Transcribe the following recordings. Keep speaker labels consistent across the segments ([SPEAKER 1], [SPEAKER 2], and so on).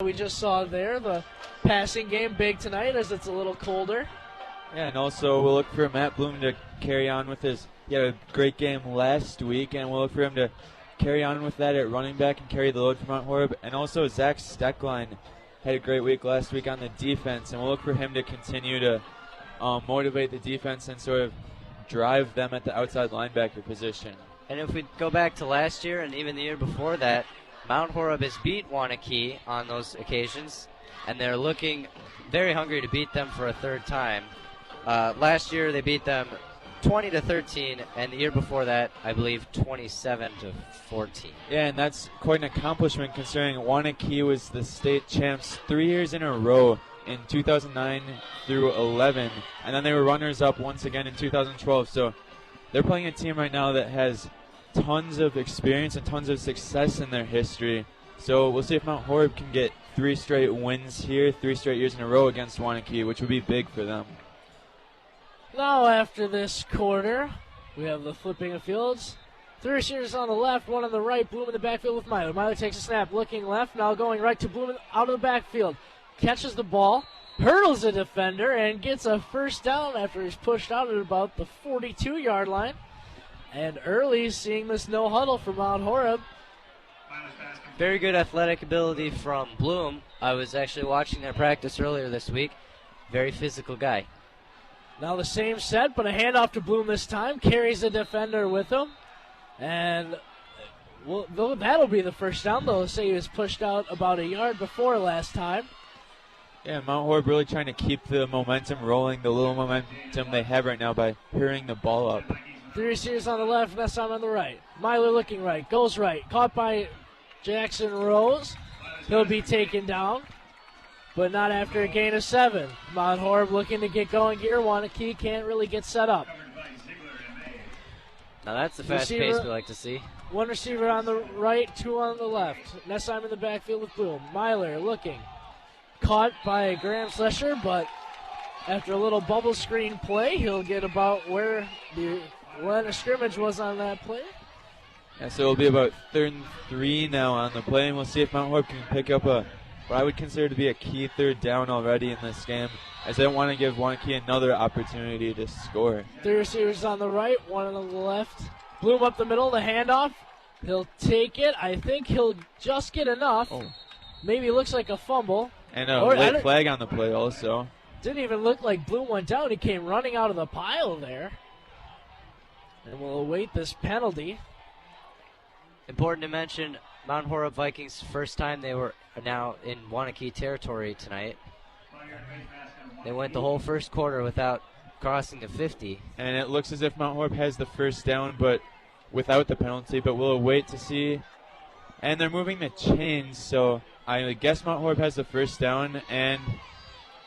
[SPEAKER 1] We just saw there the passing game big tonight as it's a little colder.
[SPEAKER 2] Yeah, and also we'll look for Matt Bloom to carry on with he had a great game last week, and we'll look for him to carry on with that at running back and carry the load for Mount Horeb. And also Zach Steckline had a great week last week on the defense, and we'll look for him to continue to motivate the defense and sort of drive them at the outside linebacker position.
[SPEAKER 3] And if we go back to last year and even the year before that, Mount Horeb has beat Waunakee on those occasions, and they're looking very hungry to beat them for a third time. Last year they beat them 20-13, and the year before that, I believe, 27-14.
[SPEAKER 2] Yeah, and that's quite an accomplishment considering Waunakee was the state champs 3 years in a row in 2009 through 11, and then they were runners-up once again in 2012. So they're playing a team right now that has tons of experience and tons of success in their history. So we'll see if Mount Horeb can get 3 straight wins here, 3 straight years in a row against Waunakee, which would be big for them.
[SPEAKER 1] Now after this quarter, we have the flipping of fields. 3 receivers on the left, 1 on the right. Bloom in the backfield with Myler. Myler takes a snap, looking left, now going right to Bloom out of the backfield. Catches the ball, hurdles a defender, and gets a first down after he's pushed out at about the 42-yard line. And early seeing this no huddle for Mount Horeb.
[SPEAKER 3] Very good athletic ability from Bloom. I was actually watching their practice earlier this week. Very physical guy.
[SPEAKER 1] Now the same set, but a handoff to Bloom this time. Carries the defender with him. And that'll be the first down, though. Say he was pushed out about a yard before last time.
[SPEAKER 2] Yeah, Mount Horeb really trying to keep the momentum rolling, the little momentum they have right now by hurrying the ball up.
[SPEAKER 1] 3 receivers on the left, this time on the right. Myler looking right, goes right. Caught by Jackson Rose. He'll be taken down, but not after a gain of 7. Mount Horeb looking to get going here. Waunakee can't really get set up.
[SPEAKER 3] Now that's the fast pace we like to see.
[SPEAKER 1] 1 receiver on the right, 2 on the left. Next time in the backfield with Bloom. Myler looking. Caught by Graham Slesher, but after a little bubble screen play, he'll get about where the line of scrimmage was on that play.
[SPEAKER 2] Yeah, so it'll be about 3rd and 3 now on the play, and we'll see if Mount Horeb can pick up what I would consider to be a key 3rd down already in this game, as they want to give Waunakee another opportunity to score.
[SPEAKER 1] 3 receivers on the right, 1 on the left. Bloom up the middle, the handoff. He'll take it. I think he'll just get enough. Maybe looks like a fumble.
[SPEAKER 2] And a late flag on the play also.
[SPEAKER 1] Didn't even look like Bloom went down. He came running out of the pile there. And we'll await this penalty.
[SPEAKER 3] Important to mention, Mount Horeb Vikings, first time they were now in Waunakee territory tonight. They went the whole first quarter without crossing the 50.
[SPEAKER 2] And it looks as if Mount Horeb has the first down, but without the penalty. But we'll wait to see. And they're moving the chains, so I guess Mount Horeb has the first down, and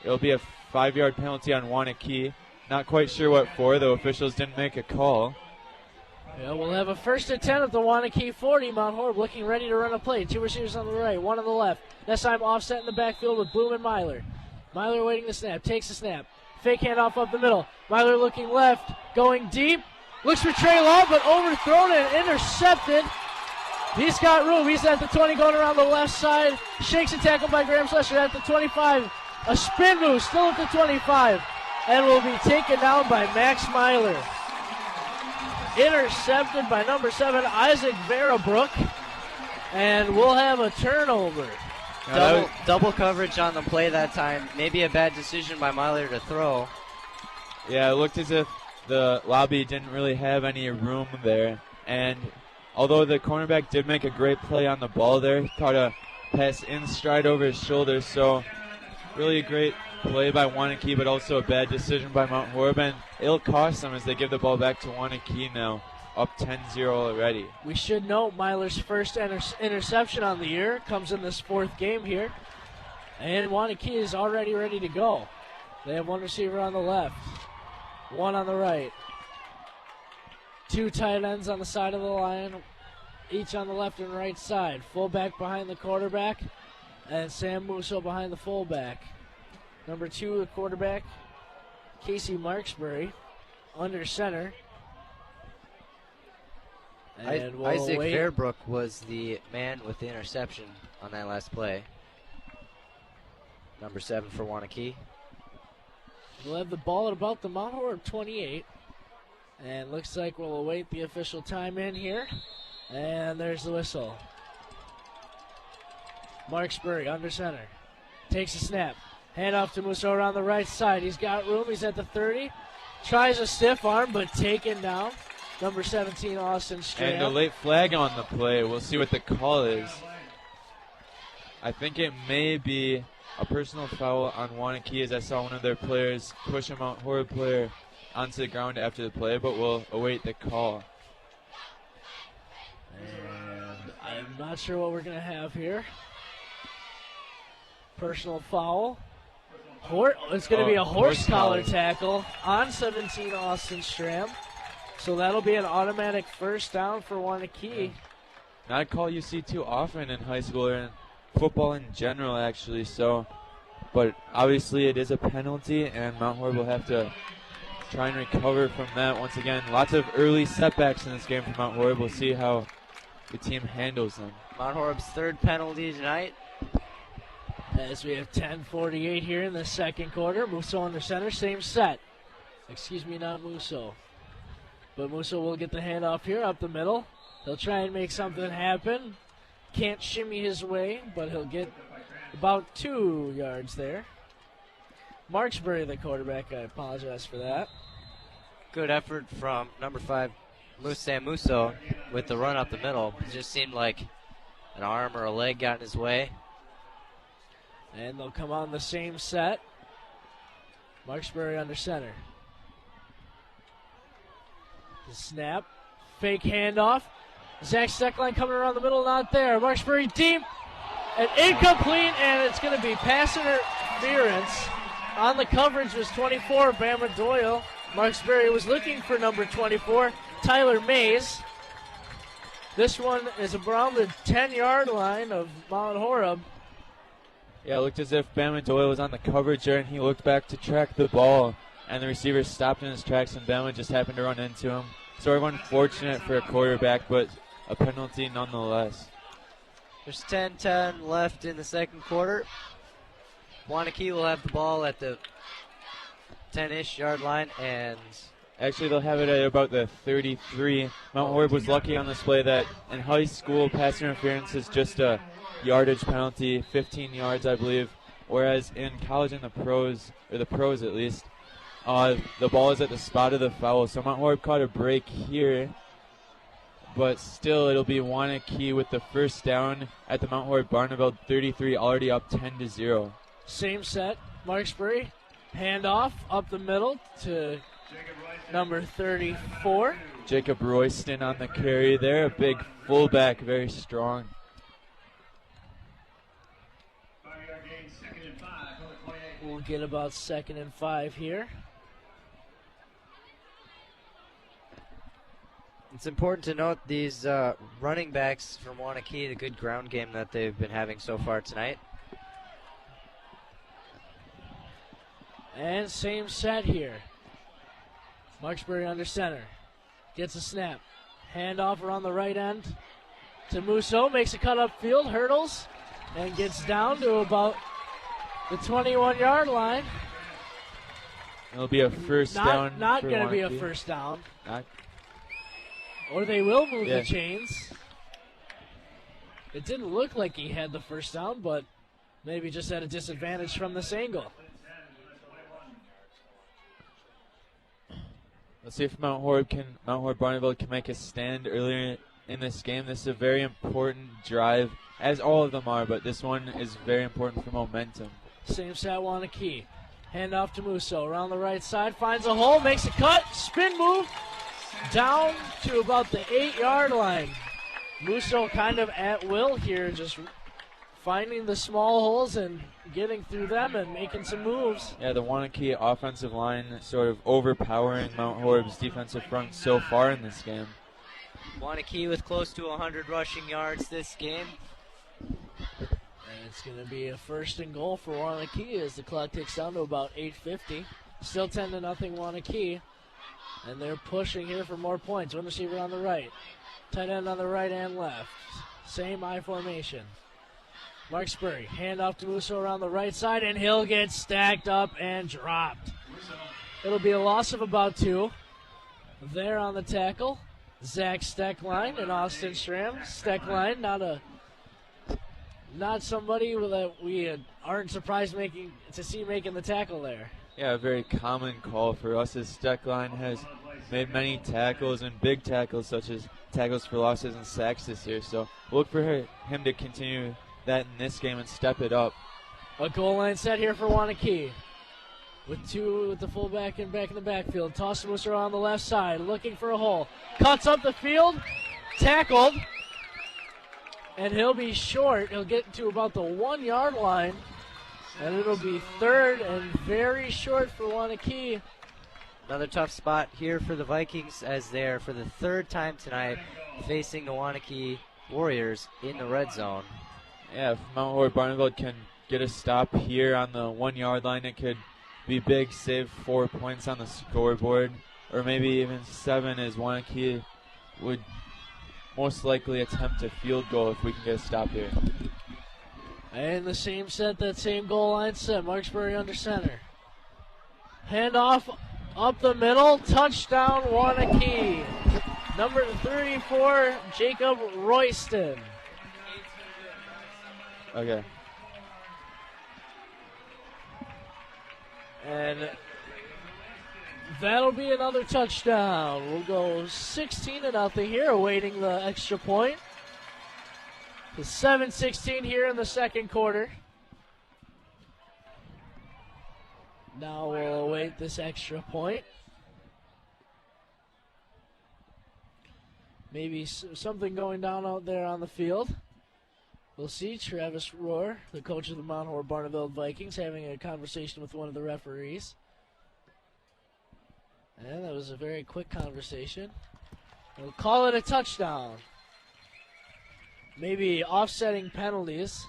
[SPEAKER 2] it'll be a 5-yard penalty on Waunakee. Not quite sure what for, the officials didn't make a call.
[SPEAKER 1] Yeah, we'll have a 1st and 10 at the Waunakee 40. Mount Horeb looking ready to run a play. 2 receivers on the right, 1 on the left. This time offset in the backfield with Bloom and Myler. Myler waiting the snap, takes the snap. Fake handoff up the middle. Myler looking left, going deep. Looks for Trey Law, but overthrown and intercepted. He's got room. He's at the 20 going around the left side. Shakes a tackle by Graham Slesher at the 25. A spin move still at the 25. And will be taken down by Max Myler. Intercepted by number 7, Isaac Verabrook. And we'll have a turnover.
[SPEAKER 3] Double coverage on the play that time. Maybe a bad decision by Myler to throw.
[SPEAKER 2] Yeah, it looked as if the lobby didn't really have any room there. And although the cornerback did make a great play on the ball there, he caught a pass in stride over his shoulder. So really a great play by Waunakee, but also a bad decision by Mount Horeb. And it'll cost them as they give the ball back to Waunakee now, up 10-0 already.
[SPEAKER 1] We should note Myler's first interception on the year comes in this 4th game here. And Waunakee is already ready to go. They have 1 receiver on the left, 1 on the right. 2 tight ends on the side of the line, each on the left and right side. Fullback behind the quarterback, and Sam Musso behind the fullback. Number 2, the quarterback, Casey Marksbury, under center. And
[SPEAKER 3] Isaac Verabrook was the man with the interception on that last play. number 7 for Wanakee.
[SPEAKER 1] We'll have the ball at about the Mount Horeb 28. And looks like we'll await the official time in here. And there's the whistle. Mark Spurry under center. Takes a snap. Hand off to Musso around the right side. He's got room. He's at the 30. Tries a stiff arm, but taken down. Number 17, Austin Strand.
[SPEAKER 2] And a late flag on the play. We'll see what the call is. I think it may be a personal foul on Wanakee, as I saw one of their players push a Mount Horeb player onto the ground after the play, but we'll await the call.
[SPEAKER 1] And I'm not sure what we're going to have here. Personal foul. It's going to be a horse collar tackle on 17, Austin Stram. So that'll be an automatic first down for Wanakee.
[SPEAKER 2] Not a call you see too often in high school or in football in general, actually. But obviously it is a penalty, and Mount Horeb will have to try and recover from that. Once again, lots of early setbacks in this game for Mount Horeb. We'll see how the team handles them.
[SPEAKER 3] Mount Horeb's third penalty tonight.
[SPEAKER 1] As we have 10:48 here in the second quarter. Musso under center, same set. Excuse me, not Musso. But Musso will get the handoff here up the middle. He'll try and make something happen. Can't shimmy his way, but he'll get about 2 yards there. Marksbury, the quarterback, I apologize for that.
[SPEAKER 3] Good effort from number 5, Sam Musso, with the run up the middle. It just seemed like an arm or a leg got in his way.
[SPEAKER 1] And they'll come on the same set. Marksbury under center. The snap. Fake handoff. Zach Steckline coming around the middle, not there. Marksbury deep. And incomplete, and it's going to be pass interference. On the coverage was 24, Bama Doyle. Marksbury was looking for number 24, Tyler Mays. This one is around the 10-yard line of Mount Horeb.
[SPEAKER 2] Yeah, it looked as if Bama Doyle was on the coverage there, and he looked back to track the ball, and the receiver stopped in his tracks, and Bama just happened to run into him. Sort of unfortunate for a quarterback, but a penalty nonetheless.
[SPEAKER 3] There's 10-10 left in the second quarter. Wanakee will have the ball at the 10-ish yard line, and
[SPEAKER 2] actually they'll have it at about the 33. Mount Horeb was lucky on this play that in high school pass interference is just a yardage penalty, 15 yards I believe, whereas in college and the pros at least, the ball is at the spot of the foul. So Mount Horeb caught a break here, but still it'll be Wanakee with the first down at the Mount Horeb-Barneveld 33, already up 10-0.
[SPEAKER 1] Same set, Marksbury, handoff up the middle to number 34.
[SPEAKER 2] Jacob Royston on the carry there, a big fullback, very strong.
[SPEAKER 1] We'll get about 2nd and 5 here.
[SPEAKER 3] It's important to note these running backs from Wanakee, the good ground game that they've been having so far tonight.
[SPEAKER 1] And same set here. Marksbury under center. Gets a snap. Handoff around the right end to Musso. Makes a cut upfield, hurdles, and gets down to about the 21-yard line.
[SPEAKER 2] It'll be a first down.
[SPEAKER 1] Not
[SPEAKER 2] for
[SPEAKER 1] going to be a
[SPEAKER 2] Wanakee.
[SPEAKER 1] first down.
[SPEAKER 2] Not.
[SPEAKER 1] Or they will move the chains. It didn't look like he had the first down, but maybe just at a disadvantage from this angle.
[SPEAKER 2] Let's see if Mount Horeb-Barneveld can make a stand earlier in this game. This is a very important drive, as all of them are, but this one is very important for momentum.
[SPEAKER 1] Same set, Wanakee. Hand off to Musso. Around the right side, finds a hole, makes a cut, spin move, down to about the 8-yard line. Musso kind of at will here, just finding the small holes and getting through them and making some moves.
[SPEAKER 2] Yeah, the Wanakee offensive line sort of overpowering Mount Horeb's defensive front so far in this game.
[SPEAKER 3] Wanakee with close to 100 rushing yards this game.
[SPEAKER 1] And it's going to be a 1st and goal for Wanakee as the clock ticks down to about 8:50. Still 10-0 Wanakee. And they're pushing here for more points. One receiver on the right. Tight end on the right and left. Same I formation. Mark Spurry, hand off to Musso around the right side, and he'll get stacked up and dropped. It'll be a loss of about 2. There on the tackle, Zach Steckline and Austin Schramm. Steckline, not somebody that we aren't surprised to see making the tackle there.
[SPEAKER 2] Yeah, a very common call for us as Steckline has made many tackles and big tackles, such as tackles for losses and sacks this year. So look for him to continue that in this game and step it up.
[SPEAKER 1] A goal line set here for Wanakee. With the fullback and back in the backfield. Toss Moose around the left side, looking for a hole. Cuts up the field, tackled, and he'll be short. He'll get to about the 1-yard line, and it'll be 3rd and very short for Wanakee.
[SPEAKER 3] Another tough spot here for the Vikings as they're, for the 3rd time tonight, facing the Wanakee Warriors in the red zone.
[SPEAKER 2] Yeah, if Mount Horeb-Barneveld can get a stop here on the 1-yard line, it could be big, save 4 points on the scoreboard, or maybe even 7, as Wanakee would most likely attempt a field goal if we can get a stop here.
[SPEAKER 1] And the same set, that same goal line set. Marksbury under center. Handoff up the middle, touchdown Wanakee. Number 34, Jacob Royston.
[SPEAKER 2] Okay.
[SPEAKER 1] And that'll be another touchdown. We'll go 16-0 here, awaiting the extra point. The 7-16 here in the second quarter. Now we'll await this extra point. Maybe something going down out there on the field. We'll see. Travis Rohr, the coach of the Mount Horeb-Barneveld Vikings, having a conversation with one of the referees. And that was a very quick conversation. We'll call it a touchdown. Maybe offsetting penalties.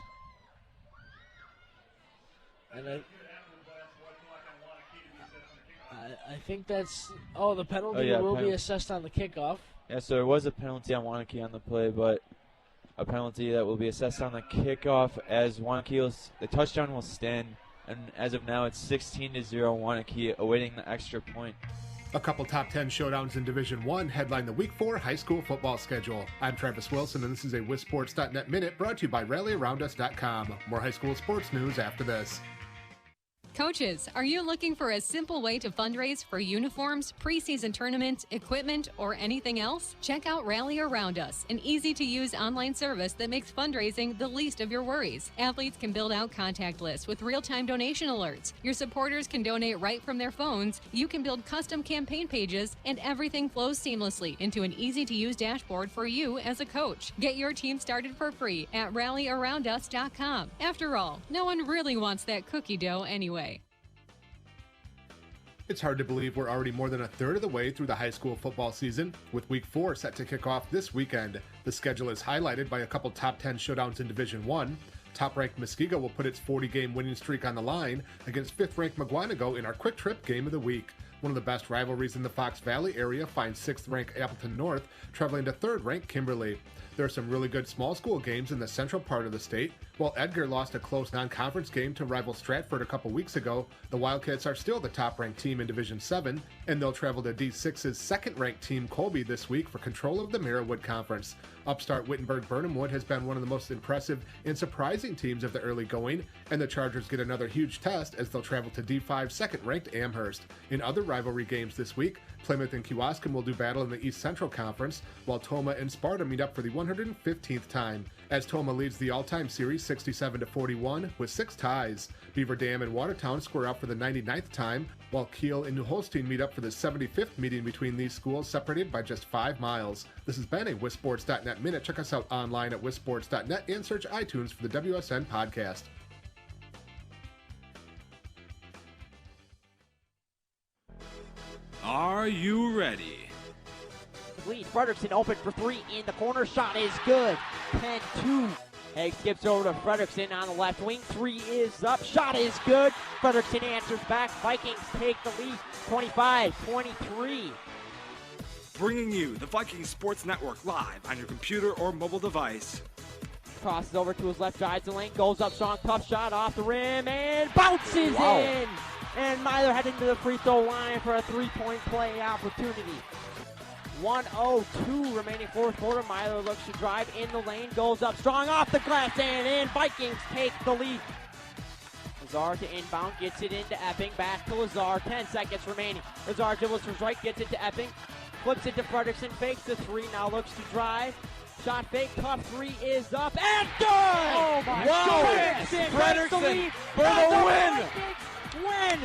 [SPEAKER 1] And I think that's... Oh, the penalty will be assessed on the kickoff.
[SPEAKER 2] Yeah, so there was a penalty on Wanakee on the play, but a penalty that will be assessed on the kickoff as Wanakee, the touchdown will stand, and as of now it's 16-0 Wanakee, awaiting the extra point.
[SPEAKER 4] A couple top 10 showdowns in Division I headline the Week 4 high school football schedule. I'm Travis Wilson, and this is a WisSports.net Minute brought to you by RallyAroundUs.com. More high school sports news after this.
[SPEAKER 5] Coaches, are you looking for a simple way to fundraise for uniforms, preseason tournaments, equipment, or anything else? Check out Rally Around Us, an easy-to-use online service that makes fundraising the least of your worries. Athletes can build out contact lists with real-time donation alerts. Your supporters can donate right from their phones. You can build custom campaign pages, and everything flows seamlessly into an easy-to-use dashboard for you as a coach. Get your team started for free at RallyAroundUs.com. After all, no one really wants that cookie dough anyway.
[SPEAKER 4] It's hard to believe we're already more than a third of the way through the high school football season, with Week 4 set to kick off this weekend. The schedule is highlighted by a couple top 10 showdowns in Division I. Top-ranked Muskego will put its 40-game winning streak on the line against 5th-ranked Mugwanago in our Quick Trip Game of the Week. One of the best rivalries in the Fox Valley area finds 6th-ranked Appleton North traveling to 3rd-ranked Kimberly. There are some really good small school games in the central part of the state. While Edgar lost a close non-conference game to rival Stratford a couple weeks ago, the Wildcats are still the top-ranked team in Division 7, and they'll travel to D6's second-ranked team Colby this week for control of the Merriwood Conference. Upstart Wittenberg-Burnhamwood has been one of the most impressive and surprising teams of the early going, and the Chargers get another huge test as they'll travel to D5 second-ranked Amherst. In other rivalry games this week, Plymouth and Kewaskum will do battle in the East Central Conference, while Toma and Sparta meet up for the 115th time, as Toma leads the all-time series 67-41 with 6 ties. Beaver Dam and Watertown square up for the 99th time, while Kiel and New Holstein meet up for the 75th meeting between these schools, separated by just 5 miles. This has been a WisSports.net Minute. Check us out online at WisSports.net and search iTunes for the WSN podcast.
[SPEAKER 6] Are you ready?
[SPEAKER 7] Lead. Frederickson open for 3 in the corner. Shot is good. 10-2. Egg skips over to Frederickson on the left wing. 3 is up. Shot is good. Frederickson answers back. Vikings take the lead. 25-23.
[SPEAKER 6] Bringing you the Vikings Sports Network live on your computer or mobile device.
[SPEAKER 7] crosses over to his left, drives the lane, goes up strong, tough shot off the rim, and bounces in! And Myler heading to the free throw line for a three-point play opportunity. 1:02 remaining fourth quarter. Myler looks to drive in the lane, goes up strong off the glass and in. Vikings take the lead. Lazar to inbound, gets it into Epping, back to Lazar, 10 seconds remaining. Lazar dribbles to his right, gets it to Epping, flips it to Frederickson, fakes the three, now looks to drive. Shot fake, tough three is up, and good!
[SPEAKER 6] Oh my goodness!
[SPEAKER 7] Frederickson
[SPEAKER 6] for the win!
[SPEAKER 7] Win!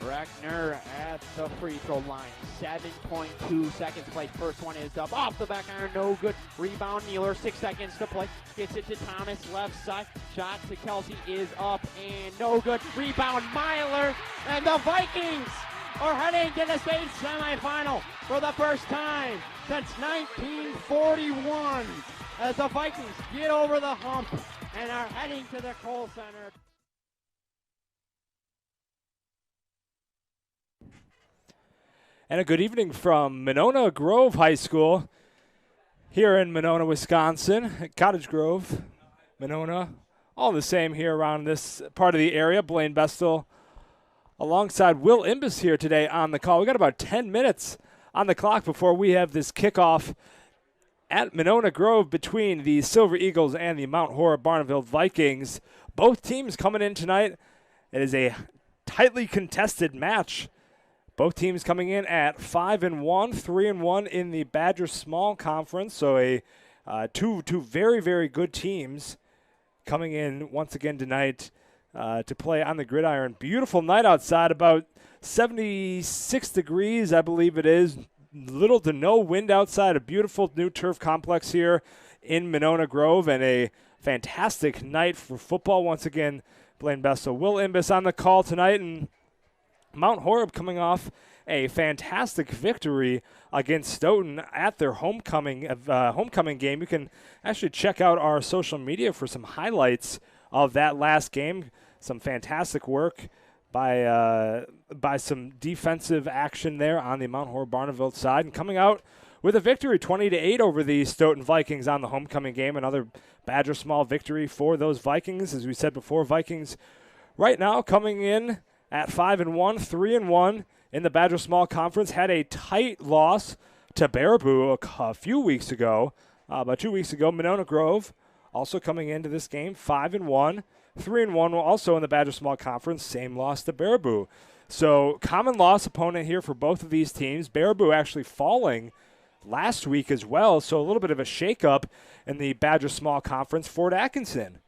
[SPEAKER 7] Reckner at the free throw line. 7.2 seconds played. First one is up off the back iron. No good. Rebound Mueller. 6 seconds to play. Gets it to Thomas. Left side. Shot to Kelsey is up and no good. Rebound Myler. And the Vikings are heading to the state semifinal for the first time since 1941. As the Vikings get over the hump and are heading to the Kohl Center.
[SPEAKER 6] And a good evening from Monona Grove High School here in Monona, Wisconsin. Cottage Grove, Monona, all the same here around this part of the area. Blaine Bestel alongside Will Imbus here today on the call. We got about 10 minutes on the clock before we have this kickoff at Monona Grove between the Silver Eagles and the Mount Horeb-Barneveld Vikings. Both teams coming in tonight. It is a tightly contested match. Both teams coming in at 5-1, 3-1 in the Badger Small Conference. So two very, very good teams coming in once again tonight to play on the gridiron. Beautiful night outside, about 76 degrees, I believe it is. Little to no wind outside. A beautiful new turf complex here in Monona Grove, and a fantastic night for football once again. Blaine Bestel, Will Imbus on the call tonight, and Mount Horeb coming off a fantastic victory against Stoughton at their homecoming game. You can actually check out our social media for some highlights of that last game. Some fantastic work by some defensive action there on the Mount Horeb-Barneveld side, and coming out with a victory 20-8 over the Stoughton Vikings on the homecoming game. Another Badger Small victory for those Vikings. As we said before, Vikings right now coming in at 5-1, 3-1 in the Badger Small Conference. Had a tight loss to Baraboo a few weeks ago. About 2 weeks ago, Monona Grove also coming into this game 5-1, 3-1 also in the Badger Small Conference. Same loss to Baraboo. So common loss opponent here for both of these teams. Baraboo actually falling last week as well. So a little bit of a shakeup in the Badger Small Conference. Fort Atkinson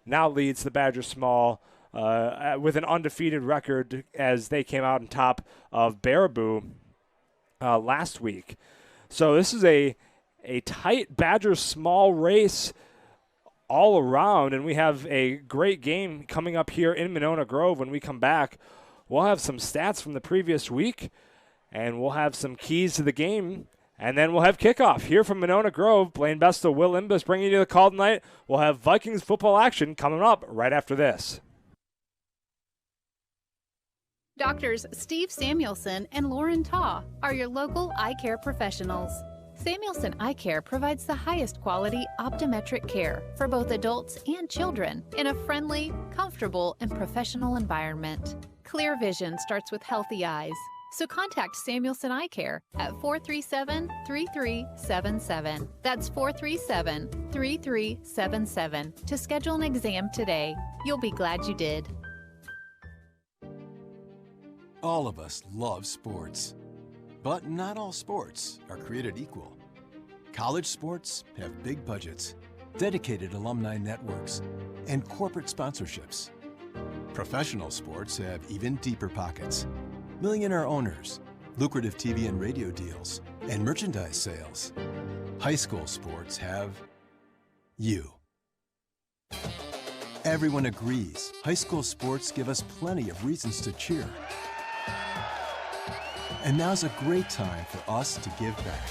[SPEAKER 6] now leads the Badger Small with an undefeated record as they came out on top of Baraboo last week. So this is a tight Badger Small race all around, and we have a great game coming up here in Monona Grove. When we come back, we'll have some stats from the previous week, and we'll have some keys to the game, and then we'll have kickoff here from Monona Grove. Blaine Bestel, Will Imbus bringing you the call tonight. We'll have Vikings football action coming up right after this.
[SPEAKER 8] Doctors Steve Samuelson and Lauren Taw are your local eye care professionals. Samuelson Eye Care provides the highest quality optometric care for both adults and children in a friendly, comfortable, and professional environment. Clear vision starts with healthy eyes. So contact Samuelson Eye Care at 437-3377. That's 437-3377 to schedule an exam today. You'll be glad you did.
[SPEAKER 9] All of us love sports, but not all sports are created equal. College sports have big budgets, dedicated alumni networks, and corporate sponsorships. Professional sports have even deeper pockets, millionaire owners, lucrative TV and radio deals, and merchandise sales. High school sports have you. Everyone agrees high school sports give us plenty of reasons to cheer. And now's a great time for us to give back.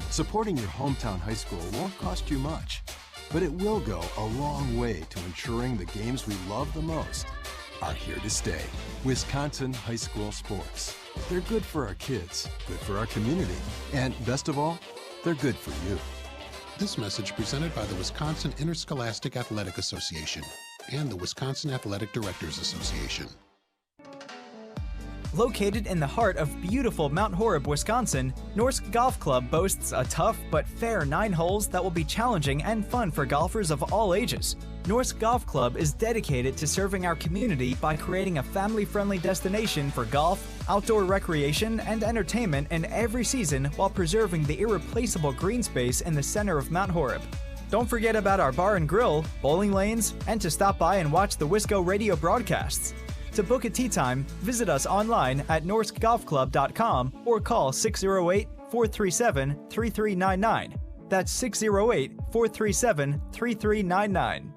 [SPEAKER 9] Supporting your hometown high school won't cost you much, but it will go a long way to ensuring the games we love the most are here to stay. Wisconsin high school sports. They're good for our kids, good for our community, and best of all, they're good for you.
[SPEAKER 10] This message presented by the Wisconsin Interscholastic Athletic Association and the Wisconsin Athletic Directors Association.
[SPEAKER 11] Located in the heart of beautiful Mount Horeb, Wisconsin, Norsk Golf Club boasts a tough but fair 9 holes that will be challenging and fun for golfers of all ages. Norsk Golf Club is dedicated to serving our community by creating a family-friendly destination for golf, outdoor recreation, and entertainment in every season while preserving the irreplaceable green space in the center of Mount Horeb. Don't forget about our bar and grill, bowling lanes, and to stop by and watch the Wisco Radio broadcasts. To book a tee time, visit us online at norskgolfclub.com or call 608-437-3399. That's 608-437-3399.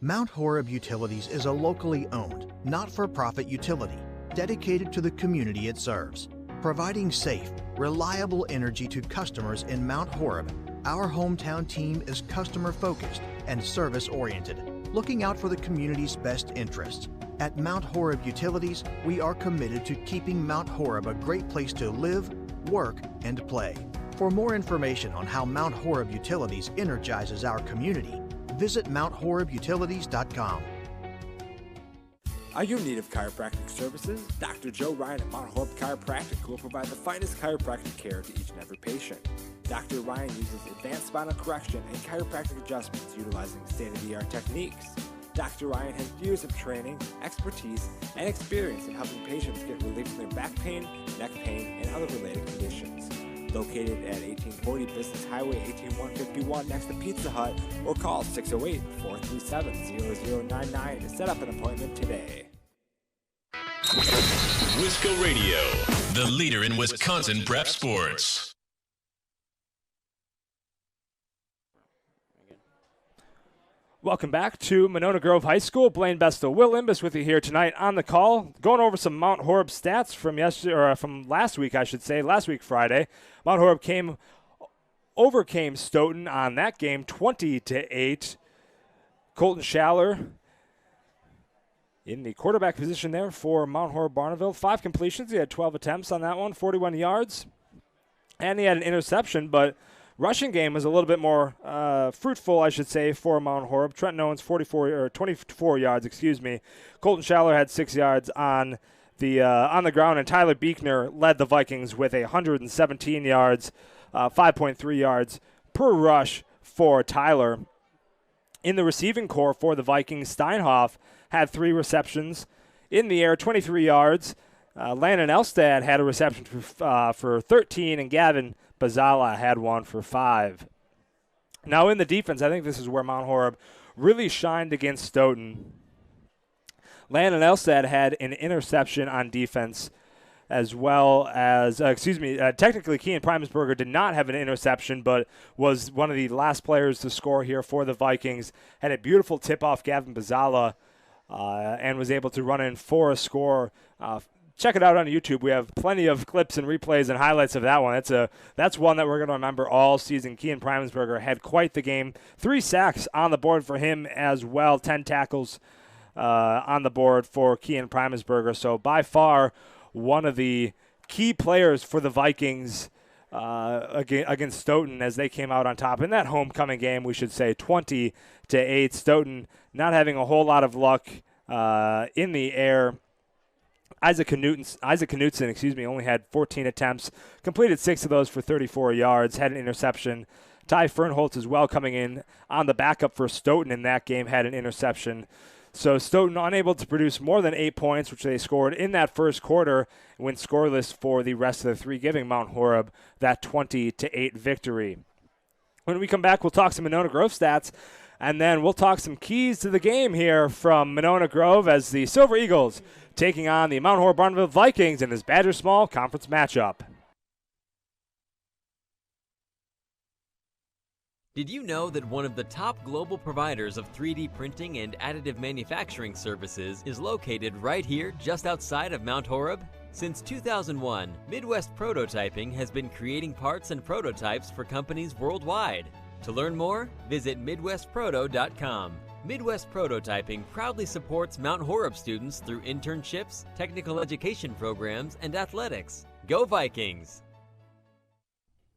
[SPEAKER 12] Mount Horeb Utilities is a locally owned, not-for-profit utility dedicated to the community it serves. Providing safe, reliable energy to customers in Mount Horeb, our hometown team is customer-focused and service-oriented, looking out for the community's best interests. At Mount Horeb Utilities, we are committed to keeping Mount Horeb a great place to live, work, and play. For more information on how Mount Horeb Utilities energizes our community, visit MountHorebUtilities.com.
[SPEAKER 6] Are you in need of chiropractic services? Dr. Joe Ryan at Mount Horeb Chiropractic will provide the finest chiropractic care to each and every patient. Dr. Ryan uses advanced spinal correction and chiropractic adjustments utilizing state-of-the-art techniques. Dr. Ryan has years of training, expertise, and experience in helping patients get relief from their back pain, neck pain, and other related conditions. Located at 1840 Business Highway 18151 next to Pizza Hut, or call 608-437-0099 to set up an appointment today.
[SPEAKER 13] Wisco Radio, the leader in Wisconsin prep sports.
[SPEAKER 6] Welcome back to Monona Grove High School. Blaine Bestel, Will Imbus with you here tonight on the call. Going over some Mount Horeb stats from yesterday, or from last week, I should say. Last week, Friday, Mount Horeb overcame Stoughton on that game, 20-8. Colton Schaller in the quarterback position there for Mount Horeb-Barneveld. 5 completions. He had 12 attempts on that one, 41 yards, and he had an interception, but rushing game was a little bit more fruitful, I should say, for Mount Horeb. Trenton Owens 24 yards, Colton Schaller had 6 yards on the ground, and Tyler Beekner led the Vikings with 117 yards, 5.3 yards per rush for Tyler. In the receiving corps for the Vikings, Steinhoff had 3 receptions in the air, 23 yards. Landon Elstad had a reception for 13, and Gavin Bazala had one for 5. Now in the defense, I think this is where Mount Horeb really shined against Stoughton. Landon Elstad had an interception on defense, as well as, technically Kean Primesberger did not have an interception, but was one of the last players to score here for the Vikings. Had a beautiful tip-off, Gavin Bazala, and was able to run in for a score. Check it out on YouTube. We have plenty of clips and replays and highlights of that one. That's one that we're going to remember all season. Kean Primesberger had quite the game. 3 sacks on the board for him as well. 10 tackles on the board for Kean Primesberger. So by far one of the key players for the Vikings against Stoughton as they came out on top in that homecoming game, we should say 20-8. Stoughton not having a whole lot of luck in the air. Isaac Knutson, only had 14 attempts, completed 6 of those for 34 yards, had an interception. Ty Fernholtz as well coming in on the backup for Stoughton in that game, had an interception. So Stoughton unable to produce more than 8 points, which they scored in that first quarter, went scoreless for the rest of the 3, giving Mount Horeb that 20-8 victory. When we come back, we'll talk some Monona Grove stats, and then we'll talk some keys to the game here from Monona Grove as the Silver Eagles taking on the Mount Horeb-Barneveld Vikings in this Badger Small Conference matchup.
[SPEAKER 14] Did you know that one of the top global providers of 3D printing and additive manufacturing services is located right here just outside of Mount Horeb? Since 2001, Midwest Prototyping has been creating parts and prototypes for companies worldwide. To learn more, visit MidwestProto.com. Midwest Prototyping proudly supports Mount Horeb students through internships, technical education programs, and athletics. Go Vikings!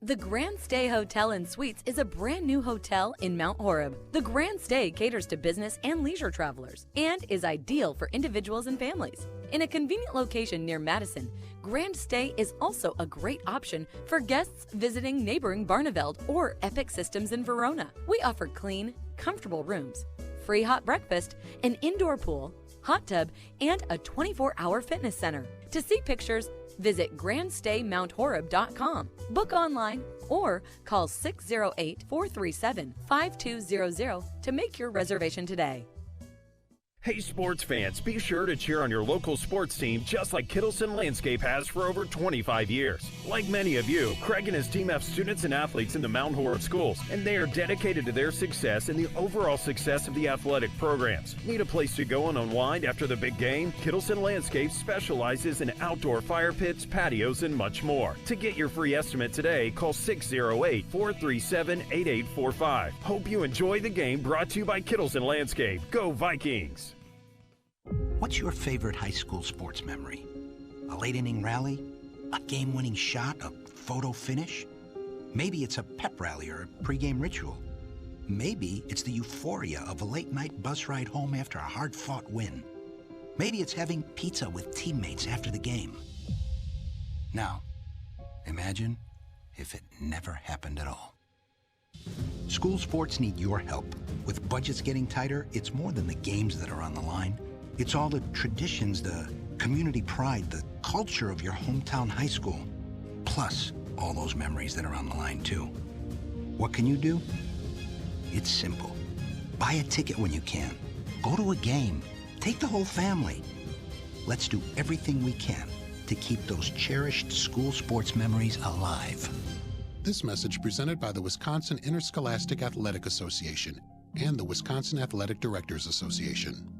[SPEAKER 15] The Grand Stay Hotel and Suites is a brand new hotel in Mount Horeb. The Grand Stay caters to business and leisure travelers and is ideal for individuals and families. In a convenient location near Madison, Grand Stay is also a great option for guests visiting neighboring Barneveld or Epic Systems in Verona. We offer clean, comfortable rooms, free hot breakfast, an indoor pool, hot tub, and a 24-hour fitness center. To see pictures, visit grandstaymount.horeb.com. Book online or call 608-437-5200 to make your reservation today.
[SPEAKER 16] Hey sports fans, be sure to cheer on your local sports team just like Kittleson Landscape has for over 25 years. Like many of you, Craig and his team have students and athletes in the Mount Horeb schools, and they are dedicated to their success and the overall success of the athletic programs. Need a place to go and unwind after the big game? Kittleson Landscape specializes in outdoor fire pits, patios, and much more. To get your free estimate today, call 608-437-8845. Hope you enjoy the game, brought to you by Kittleson Landscape. Go Vikings!
[SPEAKER 17] What's your favorite high school sports memory? A late inning rally? A game-winning shot? A photo finish? Maybe it's a pep rally or a pregame ritual. Maybe it's the euphoria of a late-night bus ride home after a hard-fought win. Maybe it's having pizza with teammates after the game. Now, imagine if it never happened at all. School sports need your help. With budgets getting tighter, it's more than the games that are on the line. It's all the traditions, the community pride, the culture of your hometown high school. Plus, all those memories that are on the line, too. What can you do? It's simple. Buy a ticket when you can. Go to a game. Take the whole family. Let's do everything we can to keep those cherished school sports memories alive.
[SPEAKER 10] This message presented by the Wisconsin Interscholastic Athletic Association and the Wisconsin Athletic Directors Association.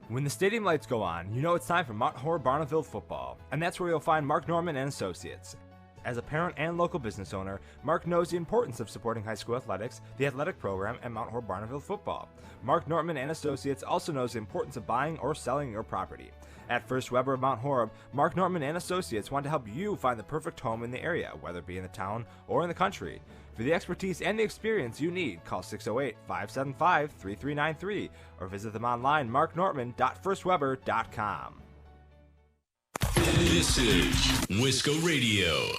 [SPEAKER 6] When the stadium lights go on, you know it's time for Mount Horeb-Barneveld Football, and that's where you'll find Mark Norman and Associates. As a parent and local business owner, Mark knows the importance of supporting high school athletics, the athletic program, and Mount Horeb-Barneveld Football. Mark Norman and Associates also knows the importance of buying or selling your property. At First Weber of Mount Horeb, Mark Norman and Associates want to help you find the perfect home in the area, whether it be in the town or in the country. For the expertise and the experience you need, call 608-575-3393 or visit them online, marknorman.firstweber.com.
[SPEAKER 13] This is Wisco Radio.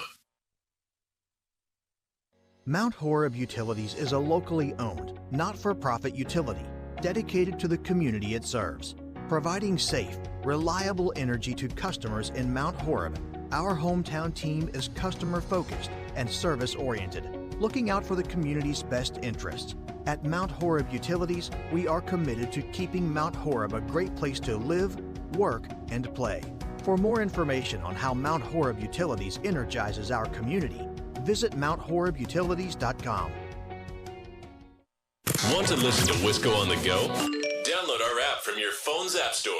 [SPEAKER 12] Mount Horeb Utilities is a locally owned, not-for-profit utility dedicated to the community it serves. Providing safe, reliable energy to customers in Mount Horeb, our hometown team is customer-focused and service-oriented, looking out for the community's best interests. At Mount Horeb Utilities, we are committed to keeping Mount Horeb a great place to live, work, and play. For more information on how Mount Horeb Utilities energizes our community, visit MountHorebUtilities.com.
[SPEAKER 13] Want to listen to Wisco on the go? Download our app from your phone's app store.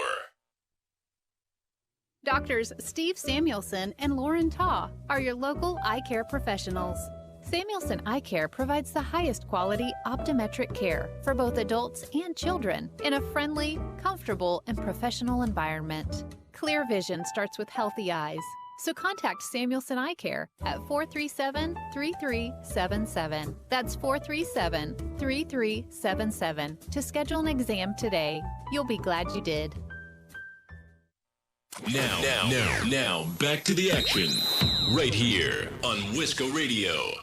[SPEAKER 8] Doctors Steve Samuelson and Lauren Taw are your local eye care professionals. Samuelson Eye Care provides the highest quality optometric care for both adults and children in a friendly, comfortable, and professional environment. Clear vision starts with healthy eyes, so contact Samuelson Eye Care at 437-3377. That's 437-3377 to schedule an exam today. You'll be glad you did.
[SPEAKER 13] Now, back to the action. Right here on Wisco Radio.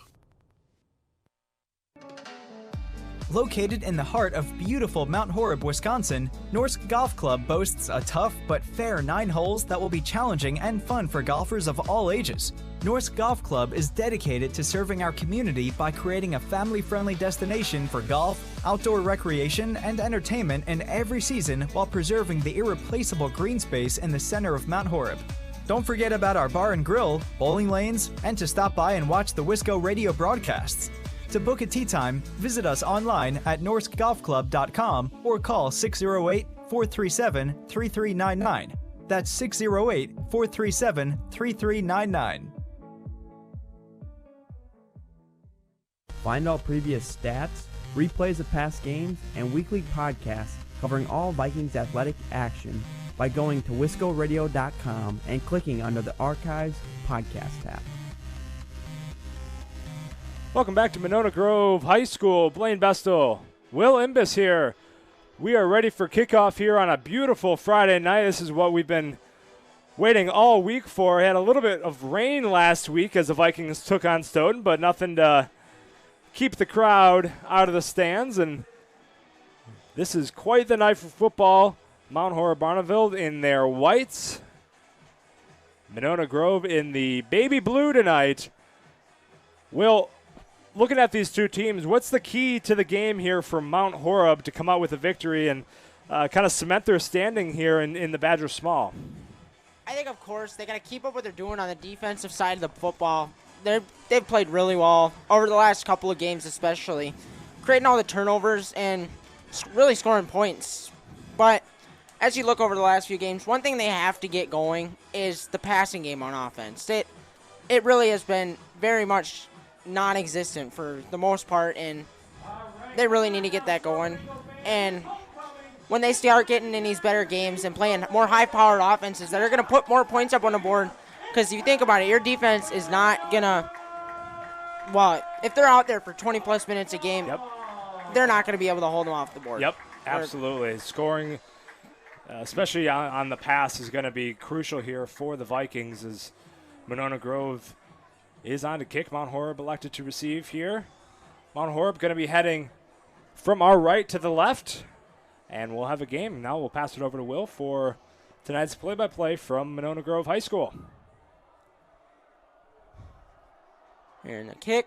[SPEAKER 11] Located in the heart of beautiful Mount Horeb, Wisconsin, Norsk Golf Club boasts a tough but fair 9 holes that will be challenging and fun for golfers of all ages. Norsk Golf Club is dedicated to serving our community by creating a family-friendly destination for golf, outdoor recreation, and entertainment in every season while preserving the irreplaceable green space in the center of Mount Horeb. Don't forget about our bar and grill, bowling lanes, and to stop by and watch the Wisco Radio broadcasts. To book a tee time, visit us online at norskgolfclub.com or call 608-437-3399. That's 608-437-3399.
[SPEAKER 18] Find all previous stats, replays of past games, and weekly podcasts covering all Vikings athletic action by going to wiscoradio.com and clicking under the Archives podcast tab.
[SPEAKER 6] Welcome back to Monona Grove High School. Blaine Bestel, Will Imbus here. We are ready for kickoff here on a beautiful Friday night. This is what we've been waiting all week for. We had a little bit of rain last week as the Vikings took on Stoughton, but nothing to keep the crowd out of the stands. And this is quite the night for football. Mount Horeb-Barneveld in their whites. Monona Grove in the baby blue tonight. Will, looking at these two teams, what's the key to the game here for Mount Horeb to come out with a victory and kind of cement their standing here in the Badger Small?
[SPEAKER 7] I think, of course, they got to keep up what they're doing on the defensive side of the football. They've played really well over the last couple of games, especially creating all the turnovers and really scoring points. But as you look over the last few games, one thing they have to get going is the passing game on offense. It really has been very much non-existent for the most part, and they really need to get that going. And when they start getting in these better games and playing more high-powered offenses that are going to put more points up on the board, because if you think about it, your defense is not going to, well, if they're out there for 20-plus minutes a game, they're not going to be able to hold them off the board.
[SPEAKER 6] Yep, absolutely. Scoring, especially on the pass, is going to be crucial here for the Vikings as Monona Grove is on to kick. Mount Horeb elected to receive here. Mount Horeb going to be heading from our right to the left, and we'll have a game. Now we'll pass it over to Will for tonight's play-by-play from Monona Grove High School.
[SPEAKER 7] Here in the kick.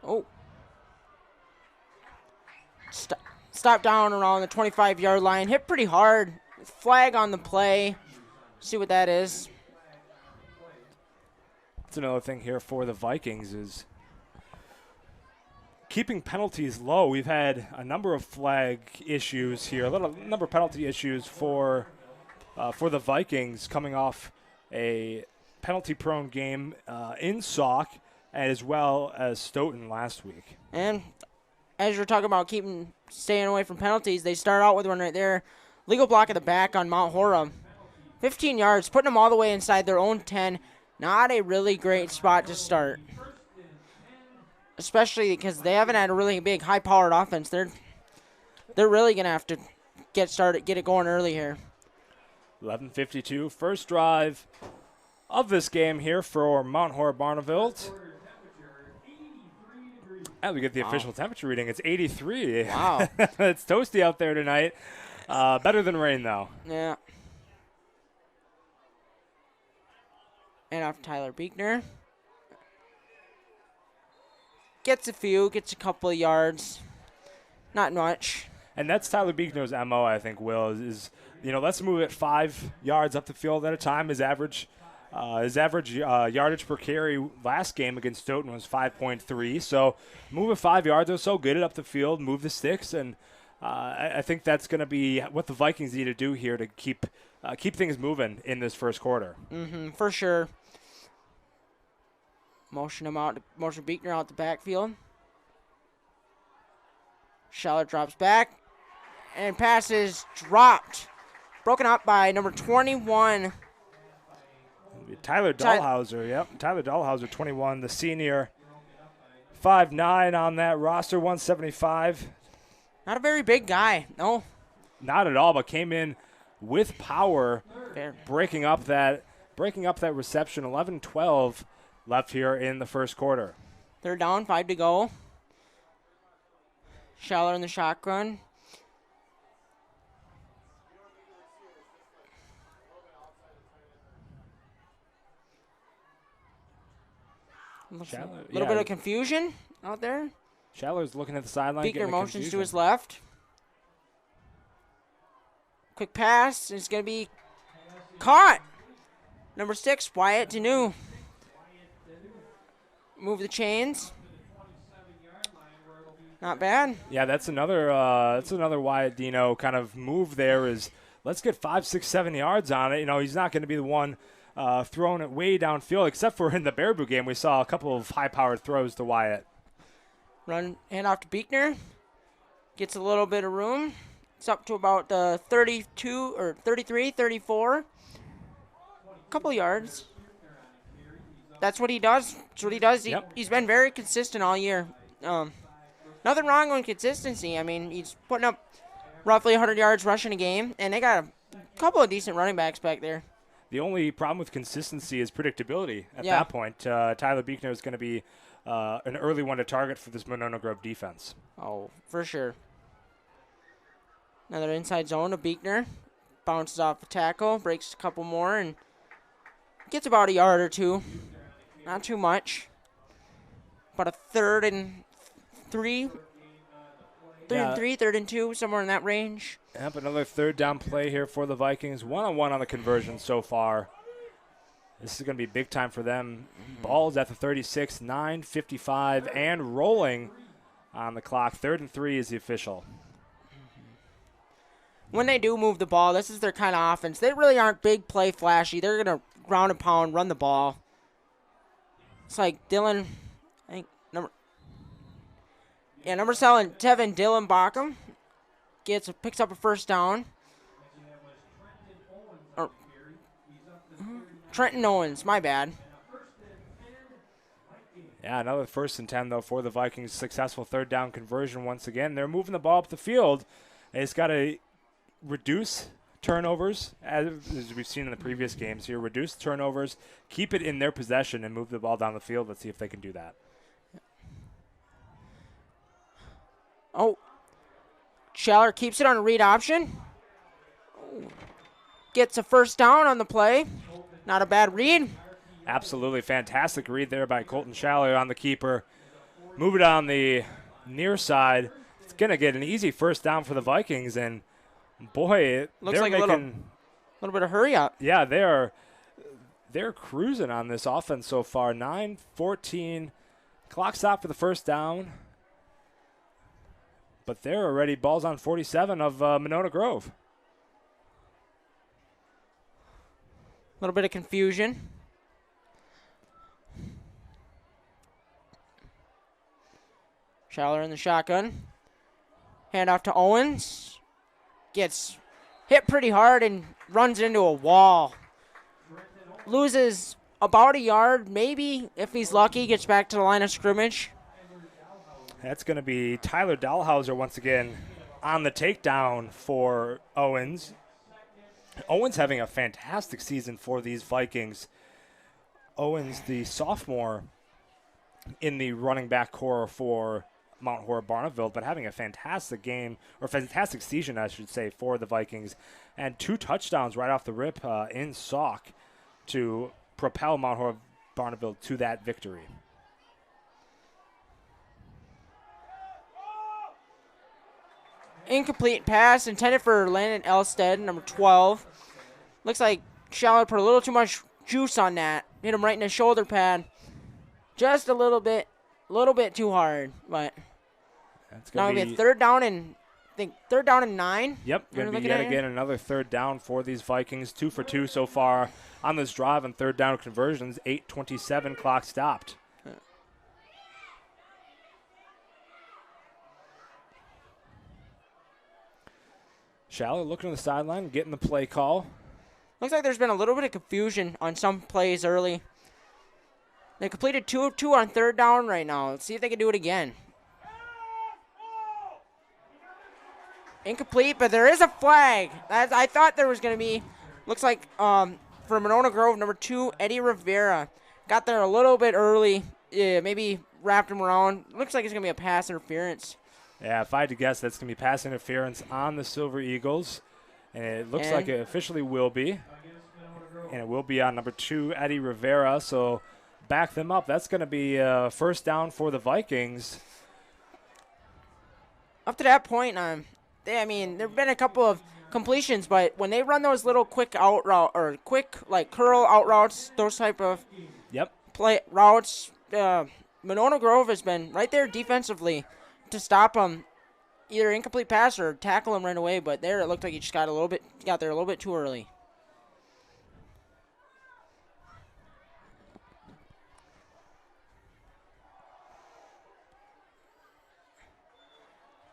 [SPEAKER 7] Oh. Stop down around the 25-yard line. Hit pretty hard. Flag on the play. See what that is.
[SPEAKER 6] That's another thing here for the Vikings is keeping penalties low. We've had a number of flag issues here, a number of penalty issues for the Vikings coming off a penalty-prone game in Sauk as well as Stoughton last week.
[SPEAKER 7] And as you're talking about staying away from penalties, they start out with one right there. Legal block at the back on Mount Horeb. 15 yards, putting them all the way inside their own 10. Not a really great spot to start. Especially because they haven't had a really big, high-powered offense. They're really going to have to get it going early here.
[SPEAKER 6] 11:52, first drive of this game here for Mount Horeb-Barneveld. And we get the official temperature reading. It's 83.
[SPEAKER 7] Wow.
[SPEAKER 6] It's toasty out there tonight. Better than rain, though.
[SPEAKER 7] Yeah. And off Tyler Beekner. Gets a couple of yards. Not much.
[SPEAKER 6] And that's Tyler Beekner's MO, I think, Will, is let's move it 5 yards up the field at a time. His average yardage per carry last game against Stoughton was 5.3. So move it 5 yards or so, get it up the field, move the sticks, and I think that's going to be what the Vikings need to do here to keep things moving in this first quarter.
[SPEAKER 7] Mm-hmm, for sure. Motion Beekner out the backfield. Scheller drops back, and pass is dropped. Broken up by number 21.
[SPEAKER 6] Tyler Dahlhauser, yep. Tyler Dahlhauser, 21, the senior. 5'9" on that roster, 175.
[SPEAKER 7] Not a very big guy, no.
[SPEAKER 6] Not at all, but came in with power, breaking up that reception. 11-12 left here in the first quarter.
[SPEAKER 7] Third down, 5 to go. Scheller in the shotgun. A little bit of confusion out there.
[SPEAKER 6] Schaller's looking at the sideline.
[SPEAKER 7] Beekner motions to his left. Quick pass. It's going to be caught. Number 6, Wyatt Deneau. Move the chains. Not bad.
[SPEAKER 6] Yeah, that's another Wyatt Deneau kind of move there is let's get 5, 6, 7 yards on it. He's not going to be the one throwing it way downfield, except for in the Baraboo game we saw a couple of high-powered throws to Wyatt.
[SPEAKER 7] Hand off to Beekner. Gets a little bit of room.
[SPEAKER 19] It's up to about 32 or 33, 34. Couple yards. That's what he does. That's what he does. He's been very consistent all year. Nothing wrong with consistency. I mean, he's putting up roughly 100 yards rushing a game, and they got a couple of decent running backs back there.
[SPEAKER 6] The only problem with consistency is predictability. At that point, Tyler Buechner is going to be an early one to target for this Monona Grove defense.
[SPEAKER 19] Oh, for sure. Another inside zone to Buechner. Bounces off the tackle, breaks a couple more, and gets about a yard or two. Not too much. About a 3rd and 3. Third and 2, somewhere in that range.
[SPEAKER 6] Yep, another 3rd down play here for the Vikings. 1-on-1 on the conversion so far. This is going to be big time for them. Ball's at the 36, 9:55, and rolling on the clock. 3rd and 3 is the official.
[SPEAKER 19] When they do move the ball, this is their kind of offense. They really aren't big play flashy. They're going to ground and pound, run the ball. It's like Dylan, I think, number 7, Tevin Dylan Bockham picks up a 1st down. Trenton Owens, my bad.
[SPEAKER 6] Yeah, another 1st and 10, though, for the Vikings. Successful 3rd down conversion once again. They're moving the ball up the field. They just got to reduce turnovers, as we've seen in the previous games here. Reduce turnovers, keep it in their possession, and move the ball down the field. Let's see if they can do that.
[SPEAKER 19] Oh, Schaller keeps it on a read option. Gets a 1st down on the play. Not a bad read.
[SPEAKER 6] Absolutely fantastic read there by Colton Schaller on the keeper. Move it on the near side. It's going to get an easy 1st down for the Vikings, and boy,
[SPEAKER 19] looks
[SPEAKER 6] they're
[SPEAKER 19] like
[SPEAKER 6] making
[SPEAKER 19] a little bit of hurry up.
[SPEAKER 6] Yeah, they're cruising on this offense so far. 9:14, clock stop for the 1st down. But they're already balls on 47 of Monona Grove.
[SPEAKER 19] A little bit of confusion. Schaller in the shotgun. Hand off to Owens. Gets hit pretty hard and runs into a wall. Loses about a yard, maybe, if he's lucky, gets back to the line of scrimmage.
[SPEAKER 6] That's going to be Tyler Dahlhauser once again on the takedown for Owens. Owens having a fantastic season for these Vikings. Owens, the sophomore in the running back core for Mount Horeb-Barneveld, but having a fantastic game, or fantastic season, I should say, for the Vikings. And 2 touchdowns right off the rip in Sauk to propel Mount Horeb-Barneveld to that victory.
[SPEAKER 19] Incomplete pass intended for Landon Elstead, number 12. Looks like Schaller put a little too much juice on that. Hit him right in the shoulder pad. Just a little bit too hard, but
[SPEAKER 6] that's
[SPEAKER 19] going to be a 3rd down and I think 3rd down and 9.
[SPEAKER 6] Yep, going to be yet again another 3rd down for these Vikings. 2 for 2 so far on this drive on 3rd down conversions. 8:27 clock stopped. Schaller looking on the sideline, getting the play call.
[SPEAKER 19] Looks like there's been a little bit of confusion on some plays early. They completed 2 of 2 on 3rd down right now. Let's see if they can do it again. Incomplete, but there is a flag. I thought there was going to be. Looks like for Monona Grove, number 2, Eddie Rivera. Got there a little bit early. Yeah, maybe wrapped him around. Looks like it's going to be a pass interference.
[SPEAKER 6] Yeah, if I had to guess, that's going to be pass interference on the Silver Eagles. And it looks like it officially will be. And it will be on number 2, Eddie Rivera. So back them up. That's going to be 1st down for the Vikings.
[SPEAKER 19] Up to that point, there have been a couple of completions, but when they run those little quick out route or quick like curl out routes, those type of play routes, Monona Grove has been right there defensively to stop them, either incomplete pass or tackle him right away. But there, it looked like he just got there a little bit too early.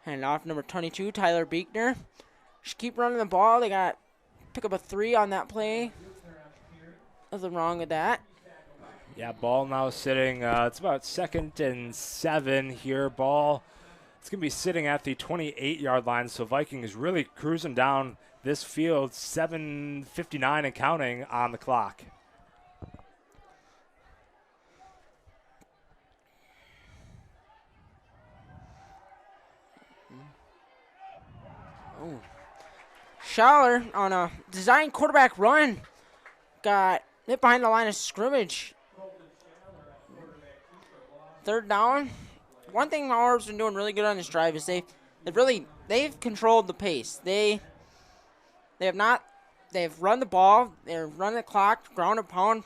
[SPEAKER 19] Hand off number 22, Tyler Buechner. Just keep running the ball. They got pick up a 3 on that play. Nothing wrong with that.
[SPEAKER 6] Yeah, ball now sitting. It's about 2nd and 7 here. Ball, it's going to be sitting at the 28-yard line. So Vikings really cruising down this field. 7:59 and counting on the clock.
[SPEAKER 19] Oh. Schaller on a design quarterback run got hit behind the line of scrimmage. 3rd down. One thing Mount Horeb's been doing really good on this drive is they've controlled the pace. They've run the ball, they've run the clock, ground and pound.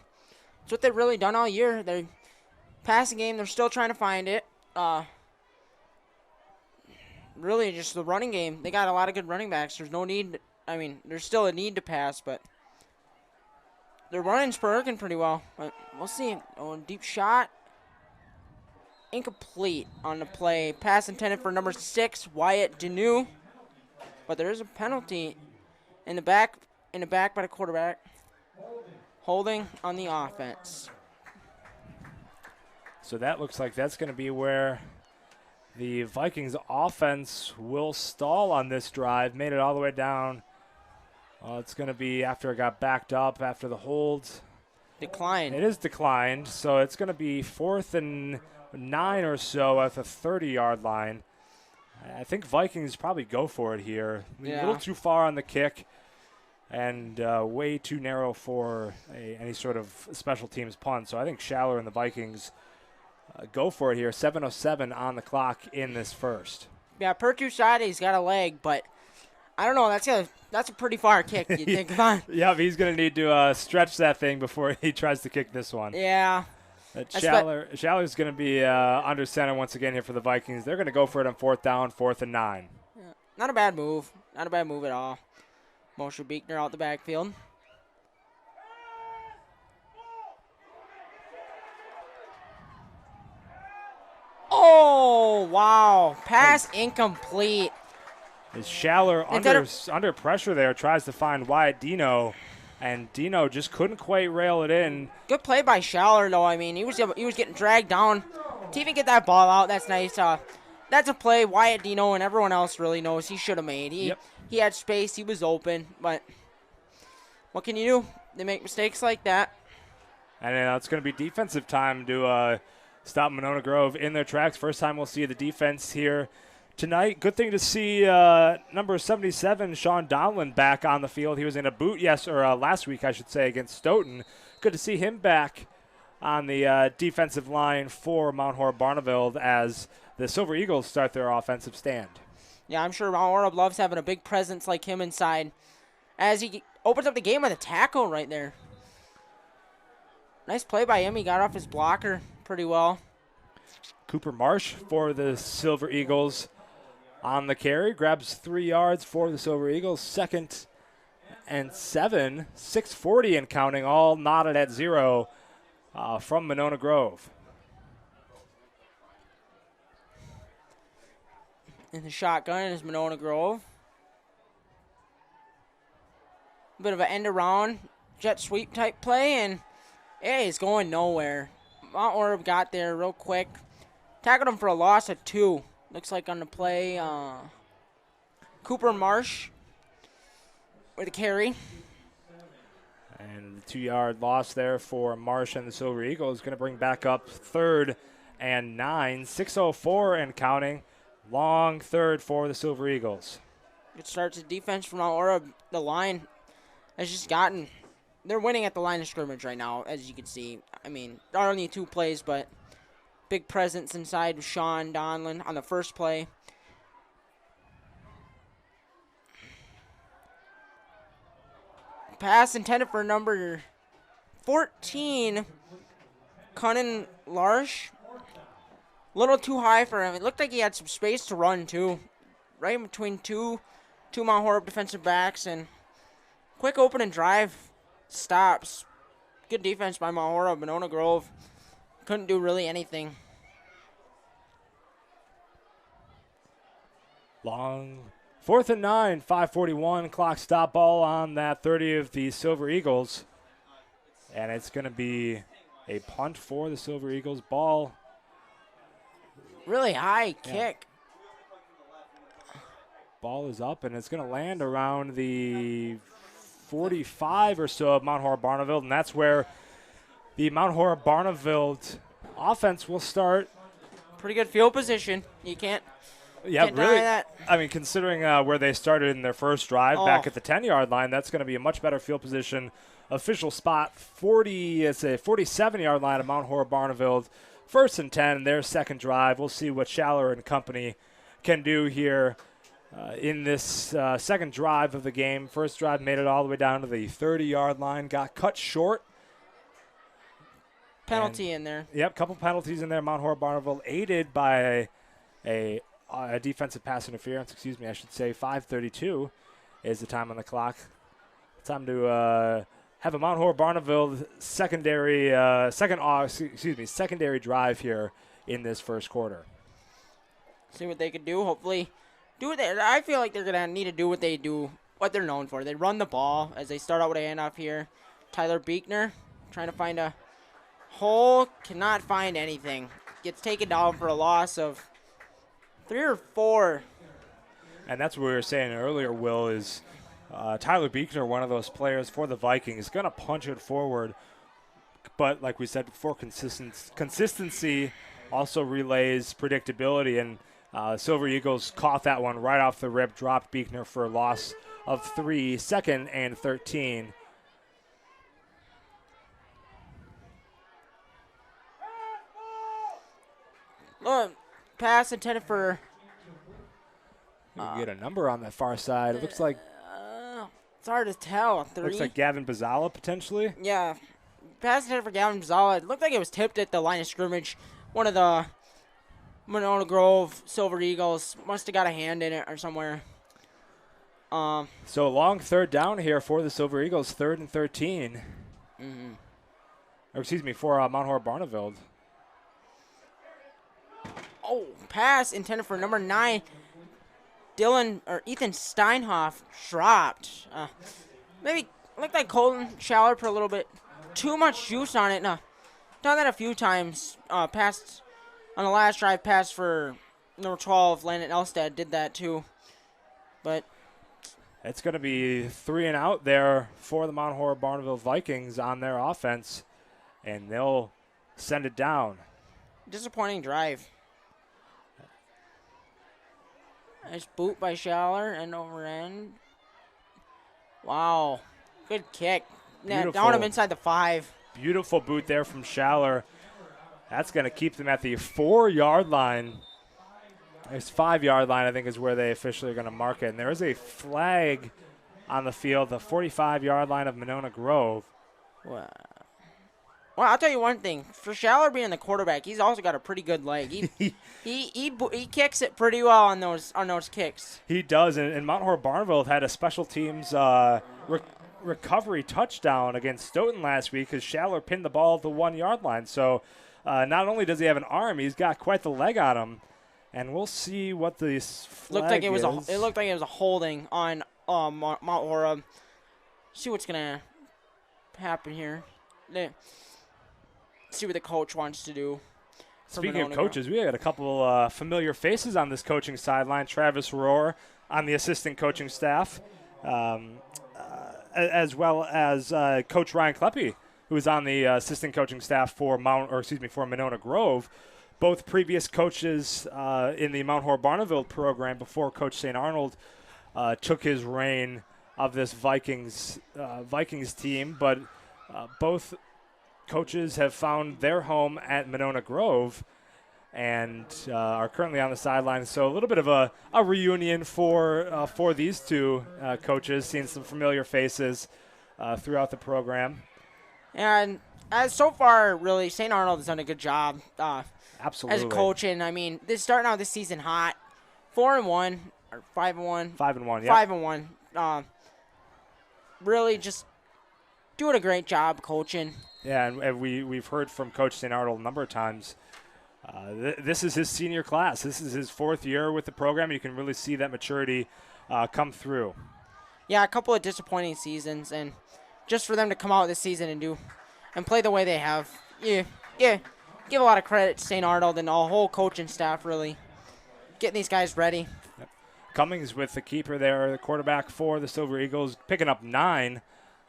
[SPEAKER 19] That's what they've really done all year. They're passing game, they're still trying to find it. Really just the running game. They got a lot of good running backs. There's no need. There's still a need to pass, but their running's working pretty well. But we'll see. Oh, deep shot. Incomplete on the play. Pass intended for number 6, Wyatt Deneau. But there is a penalty in the back by the quarterback. Holding on the offense.
[SPEAKER 6] So that looks like that's going to be where the Vikings offense will stall on this drive. Made it all the way down. It's going to be after it got backed up after the hold.
[SPEAKER 19] Declined.
[SPEAKER 6] It is declined, so it's going to be 4th and 9 or so at the 30-yard line. I think Vikings probably go for it here.
[SPEAKER 19] Yeah.
[SPEAKER 6] A little too far on the kick and way too narrow for any sort of special teams punt. So I think Schaller and the Vikings go for it here. 7:07 on the clock in this first.
[SPEAKER 19] Yeah, Pertusade's got a leg, but I don't know. That's a pretty far kick. You think? Come on.
[SPEAKER 6] Yeah, he's going to need to stretch that thing before he tries to kick this one.
[SPEAKER 19] Yeah.
[SPEAKER 6] Schaller's going to be under center once again here for the Vikings. They're going to go for it on 4th down, 4th and 9.
[SPEAKER 19] Yeah. Not a bad move. Not a bad move at all. Moshe Beekner out the backfield. Oh, wow. Pass incomplete.
[SPEAKER 6] Is Schaller under pressure there, tries to find Wyatt Deneau, and Deneau just couldn't quite rail it in.
[SPEAKER 19] Good play by Schaller, though. He was getting dragged down. To even get that ball out, that's nice. That's a play Wyatt Deneau and everyone else really knows he should have made. He had space. He was open, but what can you do? They make mistakes like that.
[SPEAKER 6] And it's going to be defensive time to stop Monona Grove in their tracks. First time we'll see the defense here tonight. Good thing to see number 77, Sean Donlin, back on the field. He was in a boot last week, I should say, against Stoughton. Good to see him back on the defensive line for Mount Horeb-Barneveld as the Silver Eagles start their offensive stand.
[SPEAKER 19] Yeah, I'm sure Mount Horeb loves having a big presence like him inside as he opens up the game with a tackle right there. Nice play by him. He got off his blocker pretty well.
[SPEAKER 6] Cooper Marsh for the Silver Eagles on the carry. Grabs 3 yards for the Silver Eagles. 2nd and 7. 6:40 and counting, all knotted at 0 from Monona Grove.
[SPEAKER 19] In the shotgun is Monona Grove. A bit of an end around, jet sweep type play, and it's going nowhere. Mount Horeb got there real quick. Tackled him for a loss of 2. Looks like on the play, Cooper Marsh with a carry.
[SPEAKER 6] And the 2-yard loss there for Marsh and the Silver Eagles. Going to bring back up 3rd and 9. 6:04 and counting. Long third for the Silver Eagles.
[SPEAKER 19] Good start to defense from Mount Horeb. The line has just gotten. They're winning at the line of scrimmage right now, as you can see. There are only 2 plays, but big presence inside with Sean Donlin on the first play. Pass intended for number 14, Cunnin Larsh. A little too high for him. It looked like he had some space to run, too. Right in between two Mount Horeb defensive backs. And quick opening drive. Stops. Good defense by Mount Horeb. Monona Grove couldn't do really anything.
[SPEAKER 6] Long 4th and 9, 5:41 clock stop, ball on that 30 of the Silver Eagles. And it's going to be a punt for the Silver Eagles. Ball.
[SPEAKER 19] Really high kick.
[SPEAKER 6] Ball is up, and it's going to land around the 45 or so of Mount Horeb-Barneveld, and that's where the Mount Horeb-Barneveld offense will start.
[SPEAKER 19] Pretty good field position. You can't.
[SPEAKER 6] Yeah,
[SPEAKER 19] can't
[SPEAKER 6] really.
[SPEAKER 19] deny that.
[SPEAKER 6] I mean, considering where they started in their first drive back at the 10-yard line, that's going to be a much better field position. Official spot, 47-yard line of Mount Horeb-Barneveld. 1st and 10, their second drive. We'll see what Schaller and company can do here in this second drive of the game. First drive made it all the way down to the 30-yard line, got cut short.
[SPEAKER 19] Penalty in there.
[SPEAKER 6] Yep, couple penalties in there. Mount Horeb-Barneveld aided by a defensive pass interference. Excuse me, I should say. 5:32 is the time on the clock. Time to have a Mount Horeb-Barneveld secondary drive here in this first quarter.
[SPEAKER 19] See what they could do. Hopefully, do what I feel like they're gonna need to do what they're known for. They run the ball as they start out with a handoff here. Tyler Beekner trying to find a hole, cannot find anything. Gets taken down for a loss of 3 or 4.
[SPEAKER 6] And that's what we were saying earlier, Will, is Tyler Beekner, one of those players for the Vikings, is going to punch it forward. But like we said before, consistency also relays predictability. And Silver Eagles caught that one right off the rip, dropped Beekner for a loss of 3, 2nd and 13.
[SPEAKER 19] Look, pass intended for.
[SPEAKER 6] You get a number on that far side. It looks like.
[SPEAKER 19] It's hard to tell. 3.
[SPEAKER 6] Looks like Gavin Bazzala potentially.
[SPEAKER 19] Yeah, pass intended for Gavin Bazzala. It looked like it was tipped at the line of scrimmage. One of the Monona Grove Silver Eagles must have got a hand in it or somewhere.
[SPEAKER 6] So a long third down here for the Silver Eagles, 3rd and 13.
[SPEAKER 19] Mm-hmm.
[SPEAKER 6] Or excuse me, for Mount Horeb-Barneveld.
[SPEAKER 19] Oh, pass intended for number 9. Ethan Steinhoff dropped. Maybe looked like Colton Schaller put a little bit too much juice on it. No, done that a few times. Passed on the last drive. Passed for number 12. Landon Elstad did that too. But
[SPEAKER 6] it's going to be 3 and out there for the Mount Horeb-Barneveld Vikings on their offense, and they'll send it down.
[SPEAKER 19] Disappointing drive. Nice boot by Schaller, end over end. Wow. Good kick. Down him inside the 5.
[SPEAKER 6] Beautiful boot there from Schaller. That's going to keep them at the 4-yard line. This 5-yard line, I think, is where they officially are going to mark it. And there is a flag on the field, the 45-yard line of Monona Grove.
[SPEAKER 19] Wow. Well, I'll tell you one thing. For Schaller being the quarterback, he's also got a pretty good leg. He kicks it pretty well on those kicks.
[SPEAKER 6] He does, and Mount Horeb-Barneveld had a special teams recovery touchdown against Stoughton last week because Schaller pinned the ball at the 1-yard line. So not only does he have an arm, he's got quite the leg on him. And we'll see what this flag
[SPEAKER 19] looked like it was
[SPEAKER 6] is.
[SPEAKER 19] It looked like it was a holding on Mount Horeb. See what's gonna happen here. See what the coach wants to do.
[SPEAKER 6] Speaking of coaches, we got a couple familiar faces on this coaching sideline. Travis Rohr on the assistant coaching staff, as well as Coach Ryan Kleppe, who is on the assistant coaching staff for Monona Grove. Both previous coaches in the Mount Horeb-Barneveld program before Coach St. Arnold took his reign of this Vikings team, but both coaches have found their home at Monona Grove and are currently on the sidelines. So a little bit of a reunion for these two coaches, seeing some familiar faces throughout the program.
[SPEAKER 19] And as so far, really, St. Arnold has done a good job.
[SPEAKER 6] Absolutely.
[SPEAKER 19] As a coach, and I mean, they're starting out this season hot, 4-1 or 5-1.
[SPEAKER 6] 5-1. Yeah.
[SPEAKER 19] 5-1. Really, just doing a great job coaching.
[SPEAKER 6] Yeah, and we've heard from Coach St. Arnold a number of times. This is his senior class. This is his 4th year with the program. You can really see that maturity come through.
[SPEAKER 19] Yeah, a couple of disappointing seasons, and just for them to come out this season and play the way they have, yeah, give a lot of credit to St. Arnold and the whole coaching staff, really getting these guys ready.
[SPEAKER 6] Yep. Cummings with the keeper there, the quarterback for the Silver Eagles, picking up 9.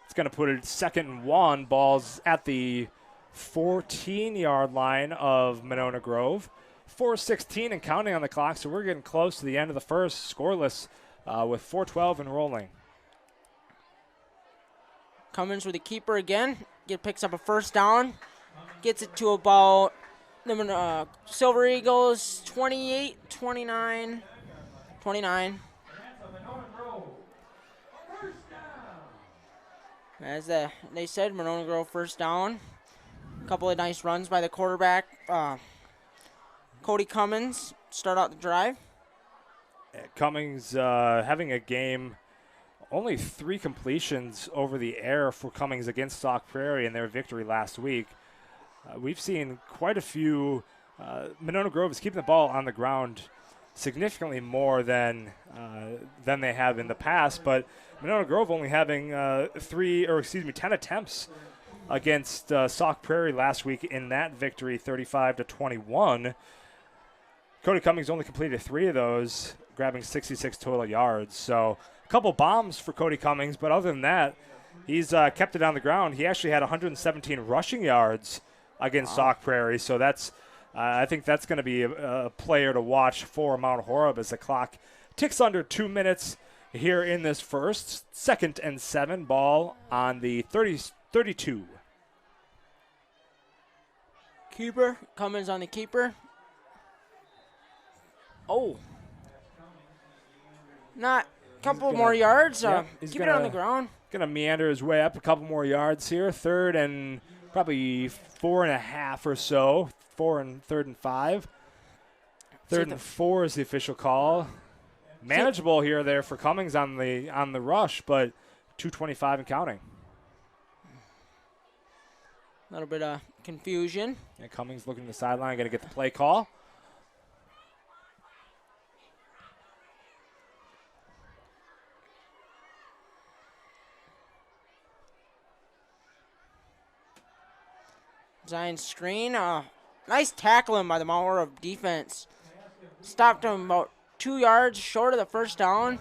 [SPEAKER 6] It's going to put it 2nd and 1. Ball's at the 14-yard line of Monona Grove. 4:16 and counting on the clock, so we're getting close to the end of the first, scoreless with 4:12 and rolling.
[SPEAKER 19] Cummins with the keeper again. Picks up a first down. Gets it to about Silver Eagles 28, 29. As they said, Monona Grove first down. A couple of nice runs by the quarterback, Cody Cummins, start out the drive.
[SPEAKER 6] Cummings having a game, only 3 completions over the air for Cummings against Sauk Prairie in their victory last week. We've seen quite a few. Monona Grove is keeping the ball on the ground significantly more than they have in the past, but Monona Grove only having 10 attempts against Sauk Prairie last week in that victory, 35-21. Cody Cummings only completed 3 of those, grabbing 66 total yards. So a couple bombs for Cody Cummings, but other than that, he's kept it on the ground. He actually had 117 rushing yards against Sauk Prairie, so that's I think that's going to be a player to watch for Mount Horeb as the clock ticks under 2 minutes here in this first. 2nd and 7, ball on the 32.
[SPEAKER 19] Keeper, Cummins on the keeper. Oh. Not a couple more yards. Keep it on the ground.
[SPEAKER 6] Going to meander his way up a couple more yards here. 3rd and probably 4.5 or so. 3rd and 5. 3rd and 4 is the official call. Manageable here there for Cummings on the rush, but 2:25 and counting.
[SPEAKER 19] A little bit of confusion.
[SPEAKER 6] Yeah, Cummings looking to the sideline, going to get the play call.
[SPEAKER 19] Zion screen. Nice tackling by the Mount Horeb defense. Stopped him about 2 yards short of the first down.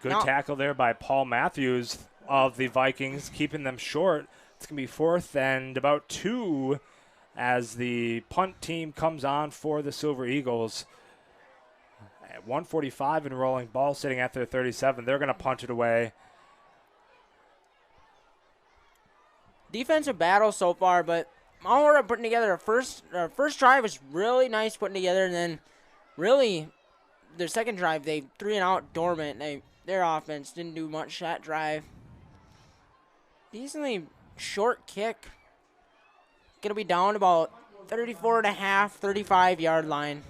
[SPEAKER 6] Good tackle there by Paul Matthews of the Vikings, keeping them short. It's going to be 4th and about 2 as the punt team comes on for the Silver Eagles. At 1:45 and rolling, ball sitting at their 37. They're going to punt it away.
[SPEAKER 19] Defensive battle so far, but Mount Horeb putting together a first drive was really nice putting together, and then really their second drive they 3-and-out dormant. Their offense didn't do much that drive. Decently short kick. Gonna be down about 34.5, 35-yard line.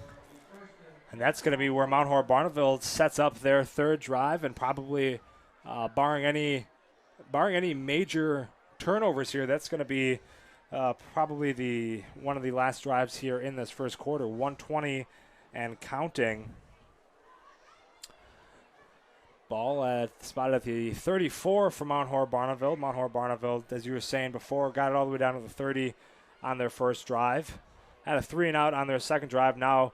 [SPEAKER 6] And that's going to be where Mount Horeb-Barneveld sets up their 3rd drive, and probably barring any major turnovers here, that's going to be probably one of the last drives here in this first quarter. 1:20 and counting. Ball spotted at the 34 for Mount Horeb-Barneveld. Mount Horeb-Barneveld, as you were saying before, got it all the way down to the 30 on their first drive. Had a 3-and-out on their second drive. Now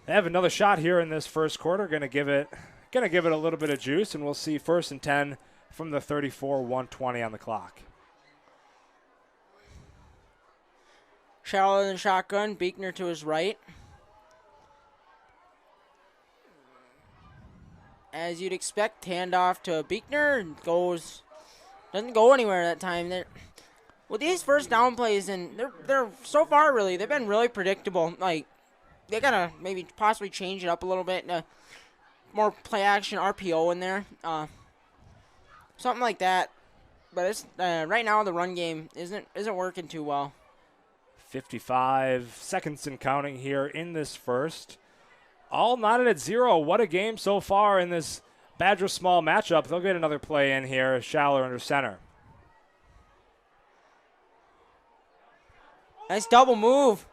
[SPEAKER 6] they have another shot here in this first quarter. Going to give it a little bit of juice, and we'll see 1st and 10 from the 34. 1:20 on the clock.
[SPEAKER 19] Shallow in the shotgun. Beekner to his right. As you'd expect, handoff to Beekner, doesn't go anywhere that time. With these first down plays, and they're so far really, they've been really predictable. Like they gotta maybe possibly change it up a little bit, more play action RPO in there, something like that. But it's right now the run game isn't working too well.
[SPEAKER 6] 55 seconds and counting here in this first. All knotted at 0. What a game so far in this Badger Small matchup. They'll get another play in here. Schaller under center.
[SPEAKER 19] Nice double move.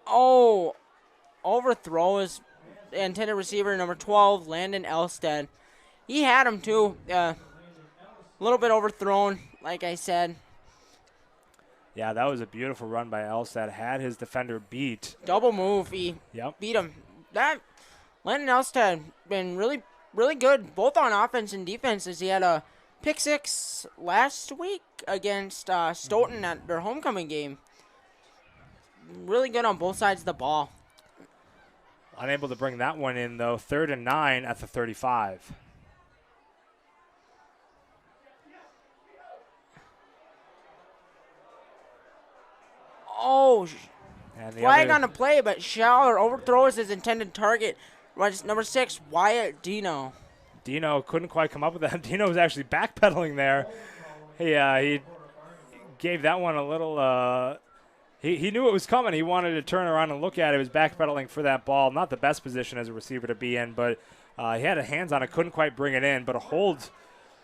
[SPEAKER 19] Oh, overthrow is intended receiver, number 12, Landon Elstead. He had him, too. A little bit overthrown, like I said.
[SPEAKER 6] Yeah, that was a beautiful run by Elstead. Had his defender beat.
[SPEAKER 19] Double move. He beat him. Landon Elstead been really, really good, both on offense and defense, as he had a pick 6 last week against Stoughton at their homecoming game. Really good on both sides of the ball.
[SPEAKER 6] Unable to bring that one in, though. 3rd and 9 at the 35.
[SPEAKER 19] Oh, flag on the play, but Schaller overthrows his intended target. Number 6, Wyatt Dino.
[SPEAKER 6] Dino couldn't quite come up with that. Dino was actually backpedaling there. He gave that one a little he knew it was coming. He wanted to turn around and look at it. He was backpedaling for that ball. Not the best position as a receiver to be in, but he had a hands on it, couldn't quite bring it in, but a hold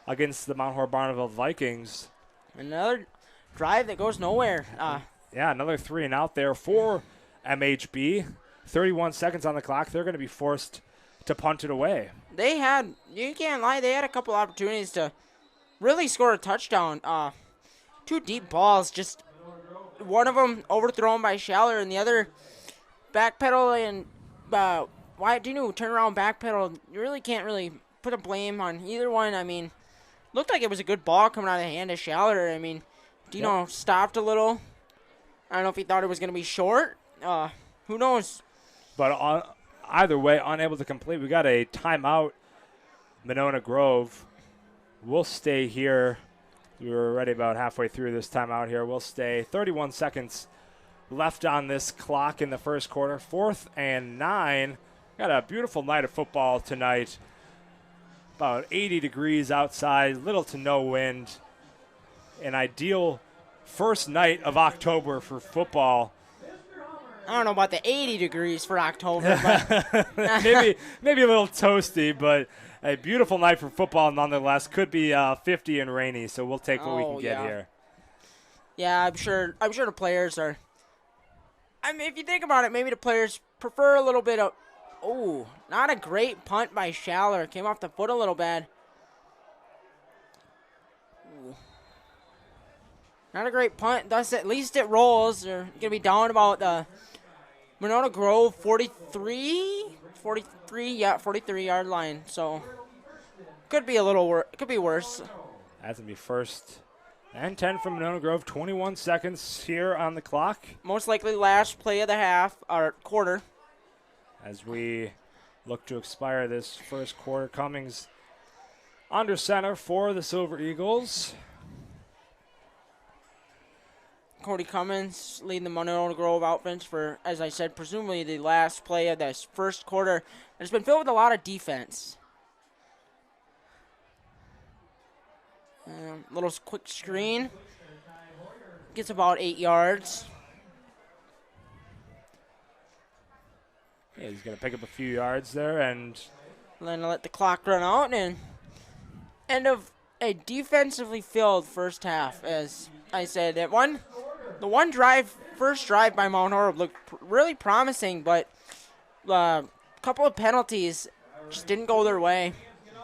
[SPEAKER 6] against the Mount Horeb-Barneveld Vikings.
[SPEAKER 19] Another drive that goes nowhere.
[SPEAKER 6] Yeah, another 3 and out there for MHB. 31 seconds on the clock. They're going to be forced to punt it away.
[SPEAKER 19] You can't lie, they had a couple opportunities to really score a touchdown. 2 deep balls, just one of them overthrown by Schaller and the other backpedal and Wyatt Dino turnaround backpedal. You really can't really put a blame on either one. I mean, looked like it was a good ball coming out of the hand of Schaller. I mean, Dino stopped a little. I don't know if he thought it was going to be short. Who knows?
[SPEAKER 6] But either way, unable to complete. We got a timeout. Monona Grove will stay here. We were already about halfway through this timeout here. We'll stay. 31 seconds left on this clock in the first quarter. 4th and 9. Got a beautiful night of football tonight. About 80 degrees outside, little to no wind. An ideal first night of October for football.
[SPEAKER 19] I don't know about the 80 degrees for October, but
[SPEAKER 6] maybe a little toasty, but a beautiful night for football nonetheless. Could be 50 and rainy, so we'll take what we can get here.
[SPEAKER 19] Yeah, I'm sure the players are. I mean, if you think about it, maybe the players prefer a little bit of. Oh, not a great punt by Schaller. Came off the foot a little bad. Ooh. Not a great punt. Thus, at least it rolls. They're going to be down about the Monona Grove 43-yard line. So, could be a little could be worse.
[SPEAKER 6] That's going to be 1st and 10 from Monona Grove. 21 seconds here on the clock.
[SPEAKER 19] Most likely last play of the half, or quarter.
[SPEAKER 6] As we look to expire this first quarter, Cummings under center for the Silver Eagles.
[SPEAKER 19] Cody Cummins leading the Monona Grove offense for, as I said, presumably the last play of this first quarter. It's been filled with a lot of defense. Little quick screen. Gets about 8 yards.
[SPEAKER 6] Yeah, he's going to pick up a few yards there and
[SPEAKER 19] then let the clock run out and end of a defensively filled first half. As I said, the first drive by Mount Horeb looked really promising, but a couple of penalties just didn't go their way.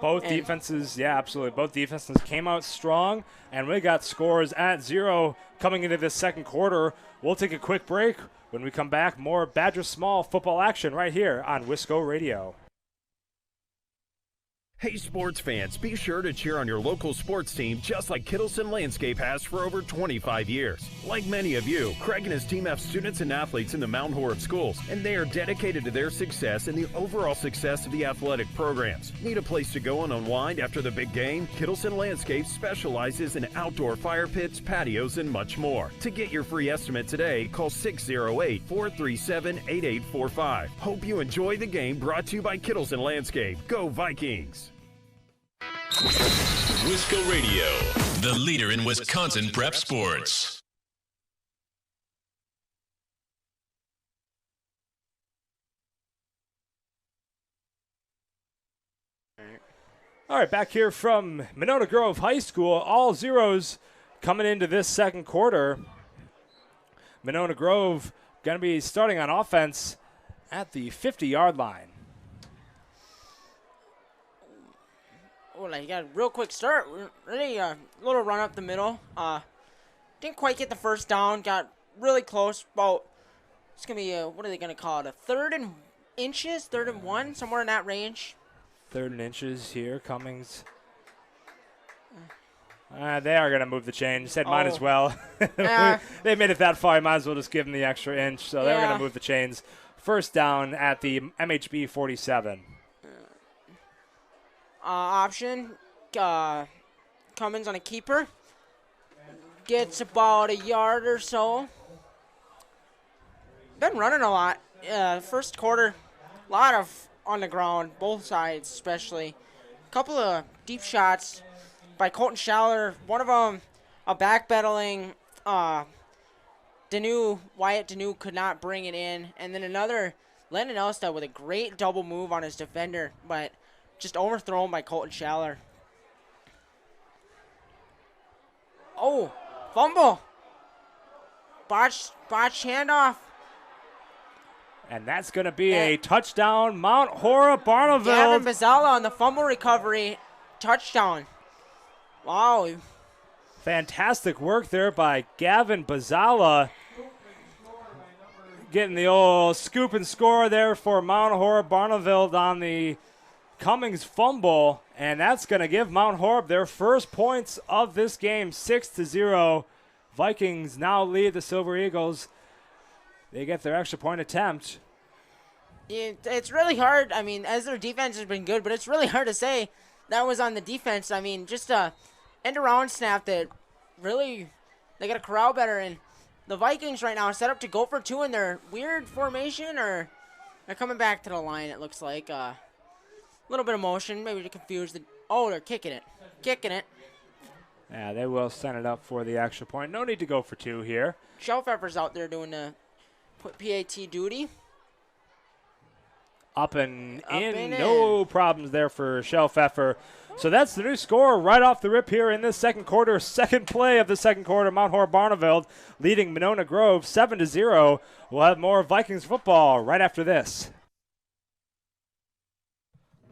[SPEAKER 6] Both defenses, yeah, absolutely. Both defenses came out strong, and we got scores at 0 coming into this second quarter. We'll take a quick break. When we come back, more Badger Small football action right here on Wisco Radio.
[SPEAKER 16] Hey sports fans, be sure to cheer on your local sports team just like Kittleson Landscape has for over 25 years. Like many of you, Craig and his team have students and athletes in the Mount Horeb schools, and they are dedicated to their success and the overall success of the athletic programs. Need a place to go and unwind after the big game? Kittleson Landscape specializes in outdoor fire pits, patios, and much more. To get your free estimate today, call 608-437-8845. Hope you enjoy the game, brought to you by Kittleson Landscape. Go Vikings!
[SPEAKER 13] Wisco Radio, the leader in Wisconsin prep sports.
[SPEAKER 6] All right, back here from Monona Grove High School, all zeros coming into this second quarter. Monona Grove going to be starting on offense at the 50-yard line.
[SPEAKER 19] he got a real quick start. Really a little run up the middle. Didn't quite get the first down. Got really close. About, it's going to be what are they going to call it? A 3rd and inches? 3rd and 1? Somewhere in that range.
[SPEAKER 6] 3rd and inches here. Cummings. They are going to move the chain. Said might as well. They made it that far. Might as well just give them the extra inch. So they're going to move the chains. First down at the MHB 47.
[SPEAKER 19] Option. Cummins on a keeper. Gets about a yard or so. Been running a lot. First quarter, a lot of on the ground, both sides especially. A couple of deep shots by Colton Schaller. One of them, a backpedaling Wyatt Danew could not bring it in. And then another, Landon Elstad with a great double move on his defender, but just overthrown by Colton Schaller. Oh, fumble. Botch handoff.
[SPEAKER 6] And that's going to be a touchdown, Mount Horeb-Barneveld.
[SPEAKER 19] Gavin Bazzala on the fumble recovery. Touchdown. Wow.
[SPEAKER 6] Fantastic work there by Gavin Bazzala. Getting the old scoop and score there for Mount Horeb-Barneveld on the Cummings fumble. And that's going to give Mount Horeb their first points of this game, 6-0. Vikings now lead the Silver Eagles. They get their extra point attempt.
[SPEAKER 19] It's really hard. I mean, as their defense has been good, but it's really hard to say that was on the defense. I mean, just a end-around snap that really they got to corral better. And the Vikings right now are set up to go for 2 in their weird formation, or they're coming back to the line, it looks like. A little bit of motion, maybe to confuse the... Oh, they're kicking it.
[SPEAKER 6] Yeah, they will send it up for the extra point. No need to go for 2 here.
[SPEAKER 19] Shelfepper's out there doing the PAT duty.
[SPEAKER 6] Up and in. No problems there for Shelfepper. So that's the new score right off the rip here in this second quarter. Second play of the second quarter. Mount Horeb-Barneveld leading Monona Grove 7-0. We'll have more Vikings football right after this.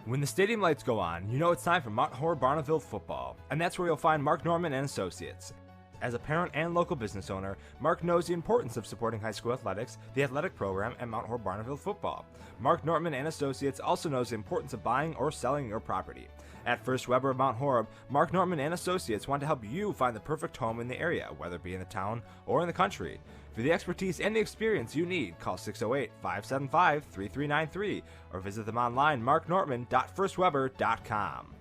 [SPEAKER 20] When the stadium lights go on, you know it's time for Mount Horeb-Barneveld Football, and that's where you'll find Mark Norman and Associates. As a parent and local business owner, Mark knows the importance of supporting high school athletics, the athletic program, and Mount Horeb-Barneveld Football. Mark Norman and Associates also knows the importance of buying or selling your property. At First Weber of Mount Horeb, Mark Norman and Associates want to help you find the perfect home in the area, whether it be in the town or in the country. For the expertise and the experience you need, call 608-575-3393 or visit them online, marknorman.firstweber.com.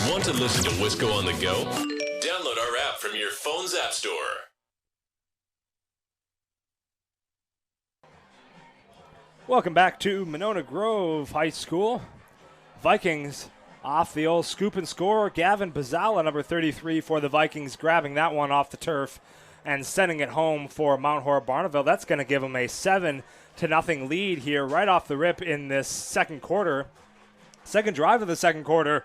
[SPEAKER 13] Want to listen to Wisco on the go? Download our app from your phone's app store.
[SPEAKER 6] Welcome back to Monona Grove High School. Vikings off the old scoop and score. Gavin Bazzala, number 33 for the Vikings, grabbing that one off the turf and sending it home for Mount Horeb-Barneveld. That's going to give them a 7-0 lead here right off the rip in this second quarter. Second drive of the second quarter.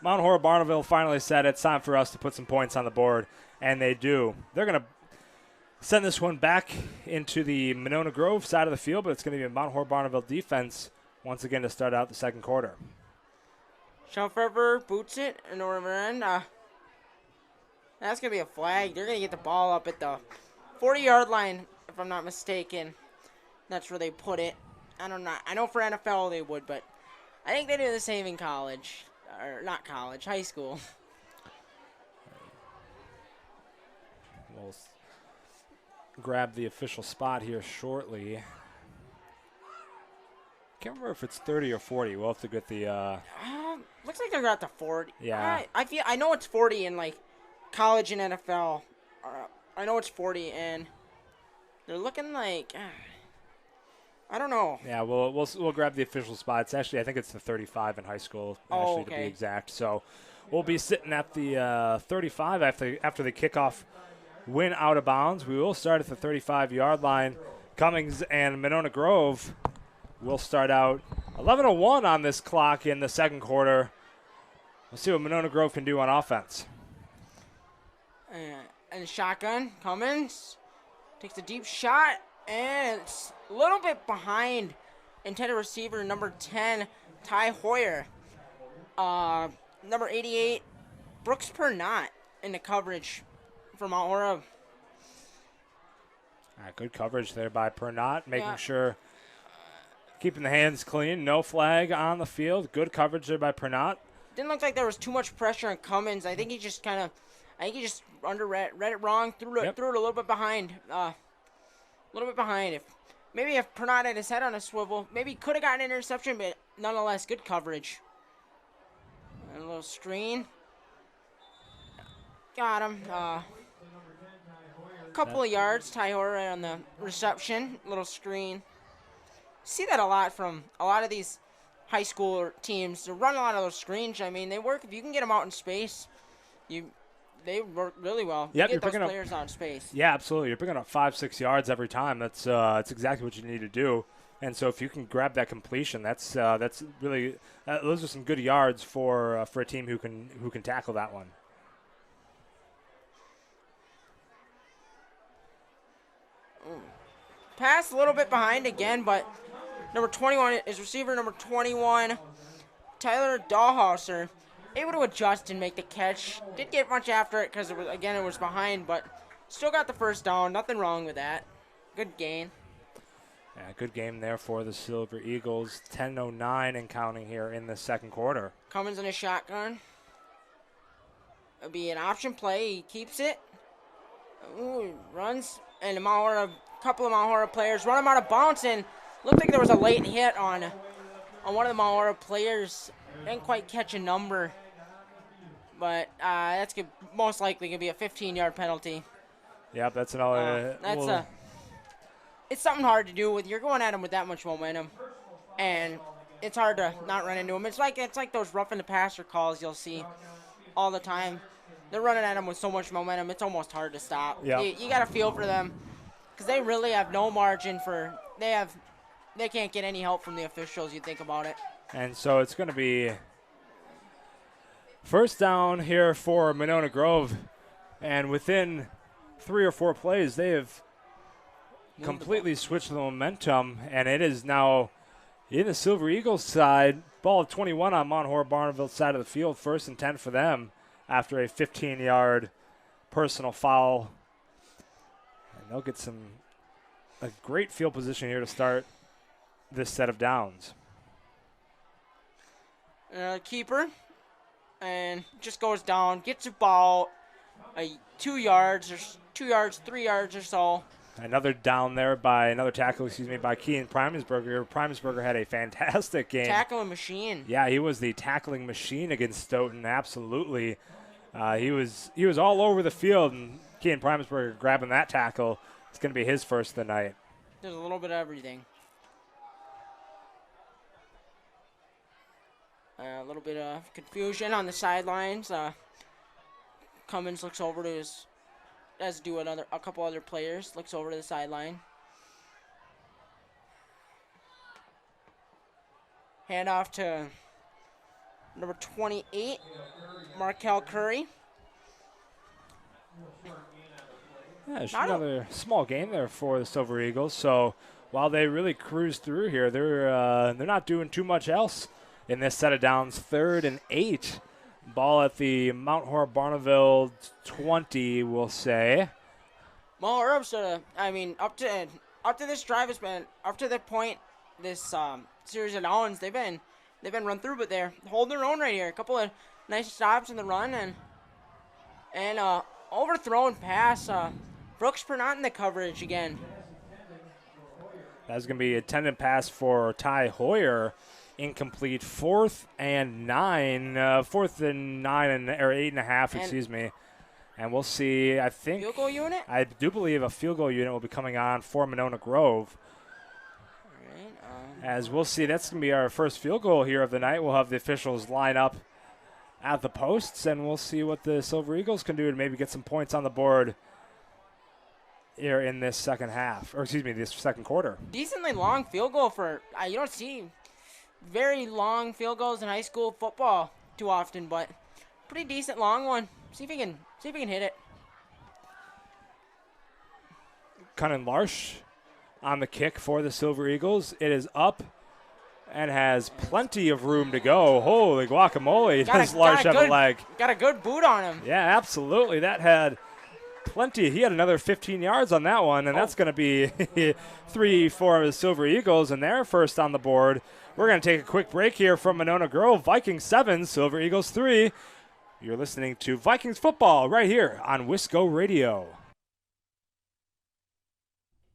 [SPEAKER 6] Mount Horeb-Barneveld finally said it's time for us to put some points on the board, and they do. They're going to send this one back into the Monona Grove side of the field, but it's going to be a Mount Horeb-Barneveld defense once again to start out the second quarter.
[SPEAKER 19] Shelfepper boots it in the river end. That's going to be a flag. They're going to get the ball up at the 40-yard line, if I'm not mistaken. That's where they put it. I know for NFL they would, but I think they do the same in college. Or not college, high school.
[SPEAKER 6] We'll grab the official spot here shortly. Can't remember if it's 30 or 40. We'll have to get the...
[SPEAKER 19] Looks like they're at the 40.
[SPEAKER 6] Yeah.
[SPEAKER 19] I know it's 40 in, like, college and NFL. I know it's 40, and they're looking like... I don't know.
[SPEAKER 6] Yeah, we'll grab the official spot. It's actually, I think it's the 35 in high school, to be exact. So we'll be sitting at the 35 after the kickoff win out of bounds. We will start at the 35-yard line. Cummings and Monona Grove will start out 11:01 on this clock in the second quarter. We'll see what Monona Grove can do on offense.
[SPEAKER 19] And shotgun, Cummings takes a deep shot, and it's a little bit behind intended receiver number 10, Ty Hoyer. Number 88, Brooks Pernot in the coverage for Mount Horeb.
[SPEAKER 6] All right, good coverage there by Pernot, making sure keeping the hands clean. No flag on the field. Good coverage there by Pernot.
[SPEAKER 19] Didn't look like there was too much pressure on Cummins. I think he just read it wrong, threw it a little bit behind. If Pernot had his head on a swivel, maybe he could have gotten an interception, but nonetheless, good coverage. And a little screen. Got him. A couple of yards. Ty Hoyer on the reception. Little screen. See that a lot from a lot of these high school teams. They run a lot of those screens. I mean, they work. If you can get them out in space, they work really well.
[SPEAKER 6] Yep,
[SPEAKER 19] you get those players out in space.
[SPEAKER 6] Yeah, absolutely. You're picking up 5-6 yards every time. That's exactly what you need to do. And so if you can grab that completion, that's really those are some good yards for a team who can tackle that one.
[SPEAKER 19] Pass a little bit behind again, but number 21 is receiver number 21, Tyler Dahlhauser, able to adjust and make the catch. Didn't get much after it because it was behind, but still got the first down. Nothing wrong with that. Good gain.
[SPEAKER 6] Yeah, good game there for the Silver Eagles. 10:09 and counting here in the second quarter.
[SPEAKER 19] Cummins in a shotgun. It'll be an option play. He keeps it. Ooh, runs. And a couple of Mount Horeb players run him out of bounds. And looked like there was a late hit on one of the Mount Horeb players. Didn't quite catch a number. But that's most likely going to be a 15-yard penalty.
[SPEAKER 6] Yep, that's another.
[SPEAKER 19] It's something hard to do with. You're going at him with that much momentum, and it's hard to not run into him. It's like those roughing the passer calls you'll see all the time. They're running at him with so much momentum, it's almost hard to stop.
[SPEAKER 6] Yeah.
[SPEAKER 19] You got to feel for them because they really have no margin for. They can't get any help from the officials. You think about it.
[SPEAKER 6] And so it's going to be first down here for Monona Grove, and within 3 or 4 plays, they have completely switched the momentum, and it is now in the Silver Eagles side. Ball of 21 on Mount Horeb-Barneveld side of the field. 1st and 10 for them after a 15-yard personal foul. And they'll get a great field position here to start this set of downs.
[SPEAKER 19] Keeper, and just goes down, gets about 2 yards, 3 yards or so.
[SPEAKER 6] Another down there by another tackle, by Kean Primesberger. Primesberger had a fantastic game.
[SPEAKER 19] Tackling machine.
[SPEAKER 6] Yeah, he was the tackling machine against Stoughton. Absolutely, he was all over the field, and Kean Primesberger grabbing that tackle. It's going to be his first of the night.
[SPEAKER 19] There's a little bit of everything. A little bit of confusion on the sidelines. Cummins looks over to his. As do a couple other players. Looks over to the sideline. Hand off to number 28, Markel Curry.
[SPEAKER 6] Yeah, it's another small game there for the Silver Eagles. So while they really cruise through here, they're not doing too much else in this set of downs. 3rd and 8. Ball at the Mount Horeb-Barneveld 20, we'll say.
[SPEAKER 19] Mount Horeb, up to this drive has been up to the point. This series of downs, they've been run through, but they're holding their own right here. A couple of nice stops in the run and overthrown pass. Brooks Pernot in the coverage again.
[SPEAKER 6] That's going to be a intended pass for Ty Hoyer. Incomplete. 4th and 9. 4th and 9 or 8.5, excuse me. And we'll see. I think
[SPEAKER 19] field goal unit.
[SPEAKER 6] I do believe a field goal unit will be coming on for Monona Grove.
[SPEAKER 19] All right.
[SPEAKER 6] As we'll see, that's going to be our first field goal here of the night. We'll have the officials line up at the posts, and we'll see what the Silver Eagles can do to maybe get some points on the board here in this second half, or excuse me, this second quarter.
[SPEAKER 19] Decently long field goal for you don't see very long field goals in high school football too often, but pretty decent long one. See if he can hit it.
[SPEAKER 6] Cunnan Larsh on the kick for the Silver Eagles. It is up and has plenty of room to go. Holy guacamole, does Larsh have a leg.
[SPEAKER 19] Got a good boot on him.
[SPEAKER 6] Yeah, absolutely. That had plenty. He had another 15 yards on that one, and that's going to be 3 for the Silver Eagles, and they're first on the board. We're going to take a quick break here from Monona Grove. Vikings 7, Silver Eagles 3. You're listening to Vikings football right here on Wisco Radio.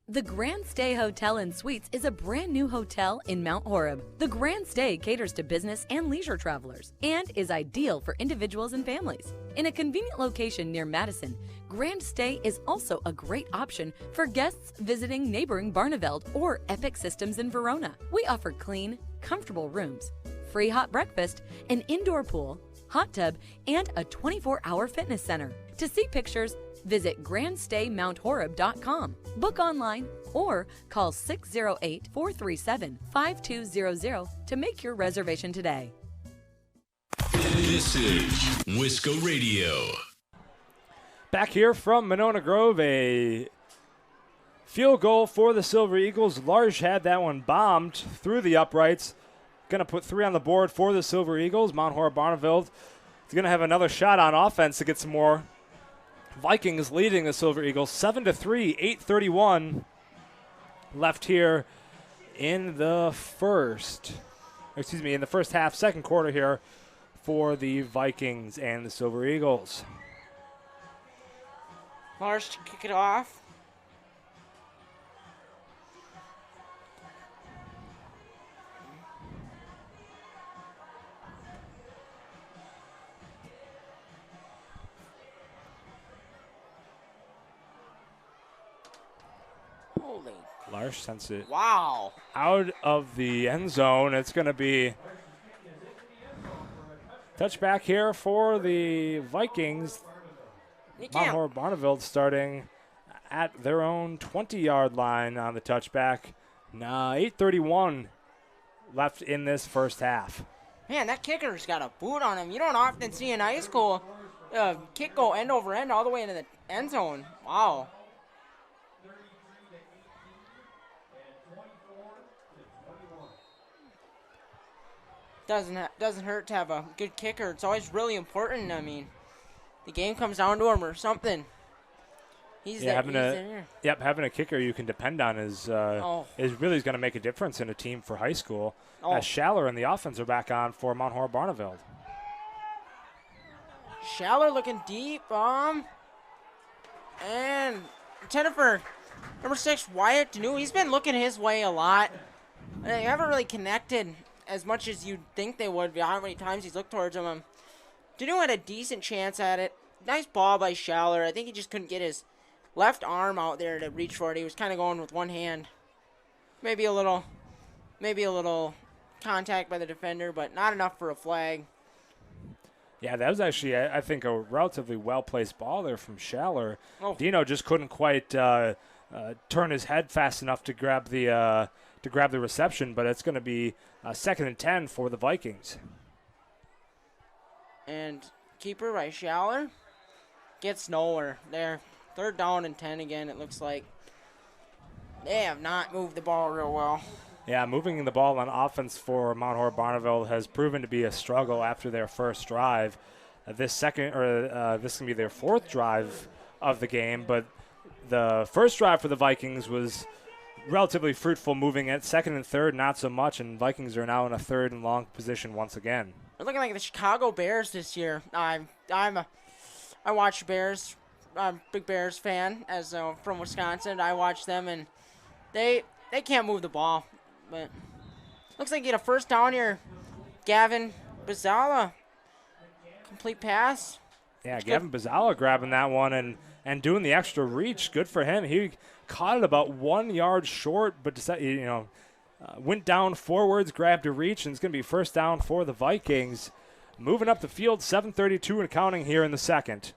[SPEAKER 15] The Grand Stay Hotel and Suites is a brand new hotel in Mount Horeb. The Grand Stay caters to business and leisure travelers and is ideal for individuals and families. In a convenient location near Madison, Grand Stay is also a great option for guests visiting neighboring Barneveld or Epic Systems in Verona. We offer clean, comfortable rooms, free hot breakfast, an indoor pool, hot tub, and a 24-hour fitness center. To see pictures, visit grandstaymount.horeb.com, book online, or call 608-437-5200 to make your reservation today.
[SPEAKER 13] This is Wisco Radio.
[SPEAKER 6] Back here from Monona Grove, a field goal for the Silver Eagles. Large had that one bombed through the uprights. Going to put 3 on the board for the Silver Eagles. Mount Horeb-Barneveld is going to have another shot on offense to get some more. Vikings leading the Silver Eagles 7-3, 8:31 left here in the first half, second quarter here for the Vikings and the Silver Eagles.
[SPEAKER 19] Large to kick it off.
[SPEAKER 6] Larsh sends it
[SPEAKER 19] wow
[SPEAKER 6] out of the end zone. It's going to be touchback here for the Vikings. Mount Horeb-Barneveld starting at their own 20-yard line on the touchback. 8:31 left in this first half.
[SPEAKER 19] Man, that kicker's got a boot on him. You don't often see an high school kick go end over end all the way into the end zone. Wow. Doesn't hurt to have a good kicker. It's always really important. I mean, the game comes down to him or something.
[SPEAKER 6] Having a kicker you can depend on is really going to make a difference in a team for high school. As Schaller and the offense are back on for Mount Horeb-Barneveld.
[SPEAKER 19] Schaller looking deep, and intended for number 6 Wyatt Deneau. He's been looking his way a lot. They haven't really connected as much as you'd think they would. How many times he's looked towards him. Deneau had a decent chance at it. Nice ball by Schaller. I think he just couldn't get his left arm out there to reach for it. He was kind of going with one hand. Maybe a little contact by the defender, but not enough for a flag.
[SPEAKER 6] Yeah, that was actually, I think, a relatively well-placed ball there from Schaller. Dino just couldn't quite turn his head fast enough to grab the reception, but it's going to be 2nd and 10 for the Vikings.
[SPEAKER 19] And keeper by Schaller gets nowhere there. 3rd down and 10 again, it looks like. They have not moved the ball real well.
[SPEAKER 6] Yeah, moving the ball on offense for Mount Horeb-Barneveld has proven to be a struggle after their first drive. This is going to be their 4th drive of the game, but the first drive for the Vikings was relatively fruitful, moving at 2nd and 3rd, not so much, and Vikings are now in a 3rd and long position once again.
[SPEAKER 19] They're looking like the Chicago Bears this year. I watch Bears. I'm a big Bears fan as from Wisconsin. I watch them, and they can't move the ball. But looks like you get a first down here. Gavin Bazala, complete pass.
[SPEAKER 6] Yeah, Gavin Bazala grabbing that one and doing the extra reach. Good for him. He caught it about 1 yard short, but decided, went down forwards, grabbed a reach, and it's going to be first down for the Vikings. Moving up the field, 7:32 and counting here in the second.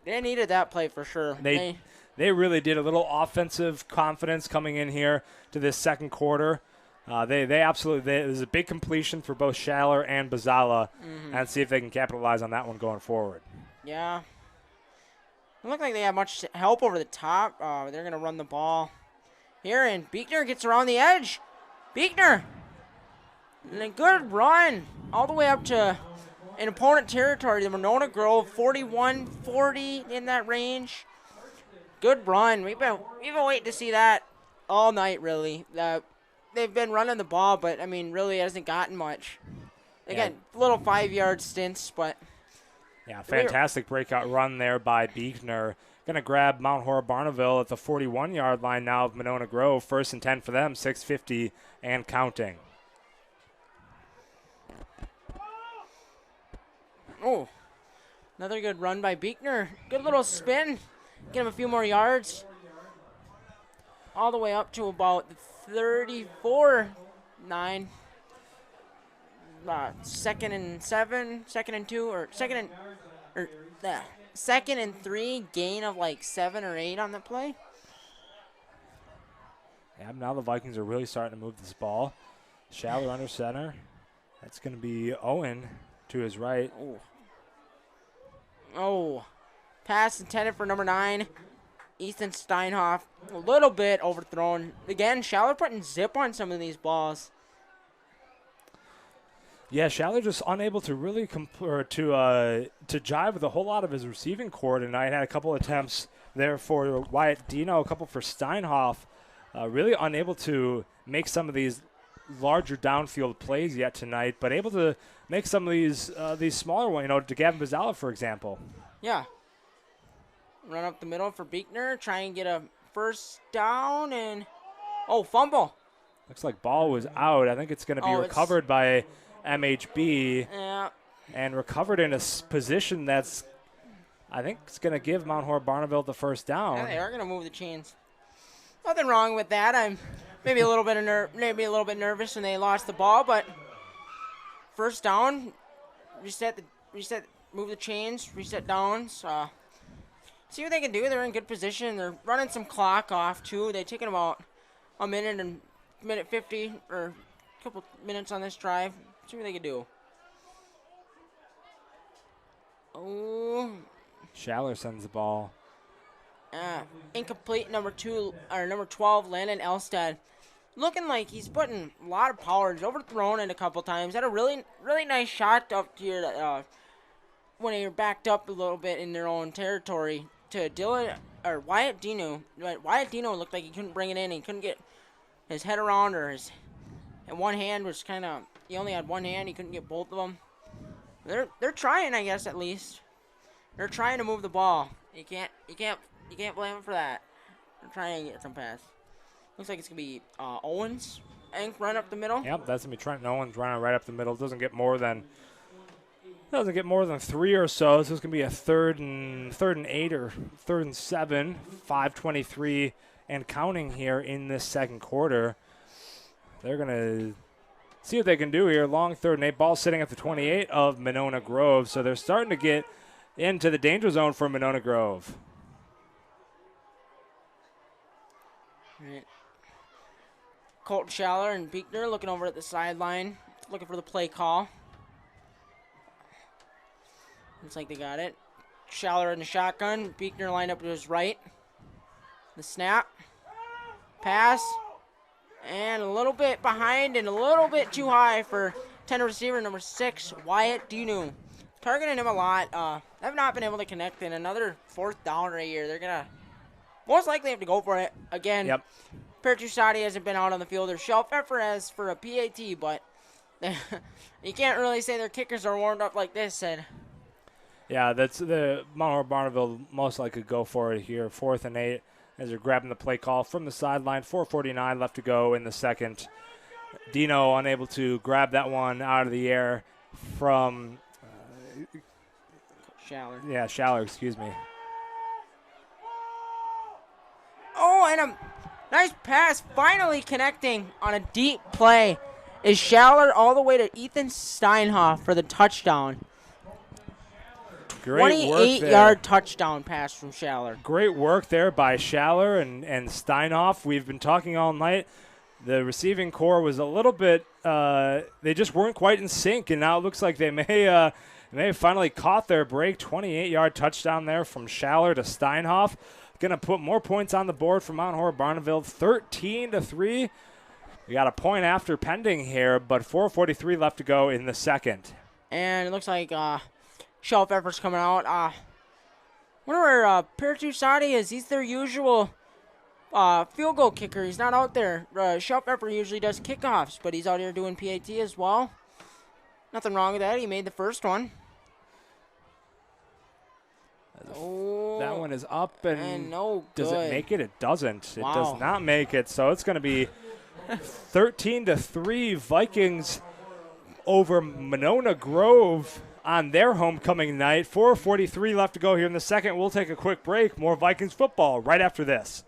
[SPEAKER 19] They needed that play for sure.
[SPEAKER 6] They really did. A little offensive confidence coming in here to this second quarter. They absolutely, there's a big completion for both Schaller and Bazala, and see if they can capitalize on that one going forward.
[SPEAKER 19] Yeah. It looked like they have much help over the top. They're going to run the ball here, and Beekner gets around the edge. Beekner And a good run all the way up to in opponent territory, the Monona Grove, 41-40 in that range. Good run. We've been waiting to see that all night, really. They've been running the ball, but, I mean, really it hasn't gotten much. Again, little 5-yard stints, but...
[SPEAKER 6] Yeah, fantastic breakout run there by Buechner. Going to grab Mount Horeb-Barneveld at the 41-yard line now of Monona Grove. 1st and 10 for them, 6:50 and counting.
[SPEAKER 19] Oh, another good run by Buechner. Good little spin. Get him a few more yards. All the way up to about 34-9. 2nd and 7, 2nd and 2, or 2nd and 3, gain of like 7 or 8 on the play.
[SPEAKER 6] Yeah, now the Vikings are really starting to move this ball. Schaller under center. That's going to be Owen to his right.
[SPEAKER 19] Oh, pass intended for number 9, Ethan Steinhoff. A little bit overthrown. Again, Schaller putting zip on some of these balls.
[SPEAKER 6] Yeah, Schaller just unable to really to jive with a whole lot of his receiving core tonight. Had a couple attempts there for Wyatt Dino, a couple for Steinhoff. Really unable to make some of these larger downfield plays yet tonight, but able to make some of these smaller ones, to Gavin Bazzala, for example.
[SPEAKER 19] Yeah. Run up the middle for Buechner, try and get a first down, and fumble.
[SPEAKER 6] Looks like ball was out. I think it's going to be recovered by MHB.
[SPEAKER 19] Yeah.
[SPEAKER 6] And recovered in a position that's, I think, it's going to give Mount Horeb-Barneveld the first down.
[SPEAKER 19] Yeah, they are going to move the chains. Nothing wrong with that. I'm maybe a little bit nervous when they lost the ball, but first down, reset, move the chains, reset downs. See what they can do. They're in good position. They're running some clock off too. They've taken about a minute and minute 50 or a couple minutes on this drive. See what they can do. Oh.
[SPEAKER 6] Schaller sends the ball.
[SPEAKER 19] Incomplete. Number 12, Landon Elstad. Looking like he's putting a lot of power. He's overthrown it a couple times. Had a really, really nice shot up here when they were backed up a little bit in their own territory to Wyatt Dino. Wyatt Dino looked like he couldn't bring it in. He couldn't get his head around, or and one hand was kind of, he only had one hand. He couldn't get both of them. They're trying, I guess, at least. They're trying to move the ball. You can't blame them for that. They're trying to get some pass. Looks like it's gonna be Owens. Run up the middle.
[SPEAKER 6] Yep, that's gonna be Trenton Owens running right up the middle. Doesn't get more than 3 or so. So it's gonna be a third and 8 or 3rd and 7. 5:23 and counting here in this second quarter. They're gonna see what they can do here. Long 3rd and 8. Ball sitting at the 28 of Monona Grove. So they're starting to get into the danger zone for Monona Grove.
[SPEAKER 19] Right. Colton Schaller and Buechner looking over at the sideline, looking for the play call. Looks like they got it. Schaller in the shotgun. Buechner lined up to his right. The snap. Pass. And a little bit behind and a little bit too high for tender receiver number 6, Wyatt Dinu. Targeting him a lot. They've not been able to connect in another 4th down right here. They're going to most likely have to go for it. Again,
[SPEAKER 6] yep.
[SPEAKER 19] Pertusati hasn't been out on the field. Their shelf effort as for a PAT, but you can't really say their kickers are warmed up like this. And
[SPEAKER 6] yeah, that's the Mount Horeb-Barneveld most likely go for it here. 4th and 8 as they're grabbing the play call from the sideline. 4:49 left to go in the second. Dino unable to grab that one out of the air from
[SPEAKER 19] Schaller.
[SPEAKER 6] Yeah, Schaller, excuse me.
[SPEAKER 19] Oh, and a nice pass, finally connecting on a deep play. Is Schaller all the way to Ethan Steinhoff for the touchdown.
[SPEAKER 6] Great work there.
[SPEAKER 19] 28-yard touchdown pass from Schaller.
[SPEAKER 6] Great work there by Schaller and Steinhoff. We've been talking all night. The receiving core was a little bit, they just weren't quite in sync, and now it looks like they may have finally caught their break. 28-yard touchdown there from Schaller to Steinhoff. Going to put more points on the board for Mount Horeb-Barneveld, 13-3. We got a point after pending here, but 4:43 left to go in the second.
[SPEAKER 19] And it looks like Shelf Effort's coming out. Wonder where Pertusati is. He's their usual field goal kicker. He's not out there. Shelf Effort usually does kickoffs, but he's out here doing PAT as well. Nothing wrong with that. He made the first one.
[SPEAKER 6] That one is up and
[SPEAKER 19] no
[SPEAKER 6] does
[SPEAKER 19] good.
[SPEAKER 6] it make it? It doesn't.
[SPEAKER 19] Wow.
[SPEAKER 6] It does not make it. So it's going to be 13-3 Vikings over Monona Grove on their homecoming night. 4:43 left to go here in the second. We'll take a quick break. More Vikings football right after this.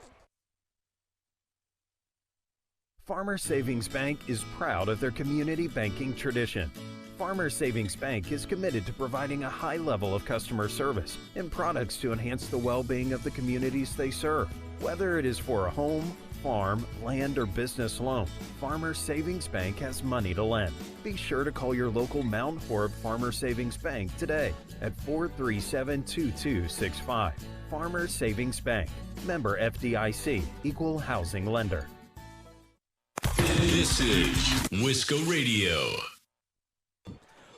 [SPEAKER 16] Farmers Savings Bank is proud of their community banking tradition. Farmers Savings Bank is committed to providing a high level of customer service and products to enhance the well-being of the communities they serve. Whether it is for a home, farm, land, or business loan, Farmers Savings Bank has money to lend. Be sure to call your local Mount Horeb Farmers Savings Bank today at 437-2265. Farmers Savings Bank, member FDIC, equal housing lender.
[SPEAKER 13] This is Wisco Radio.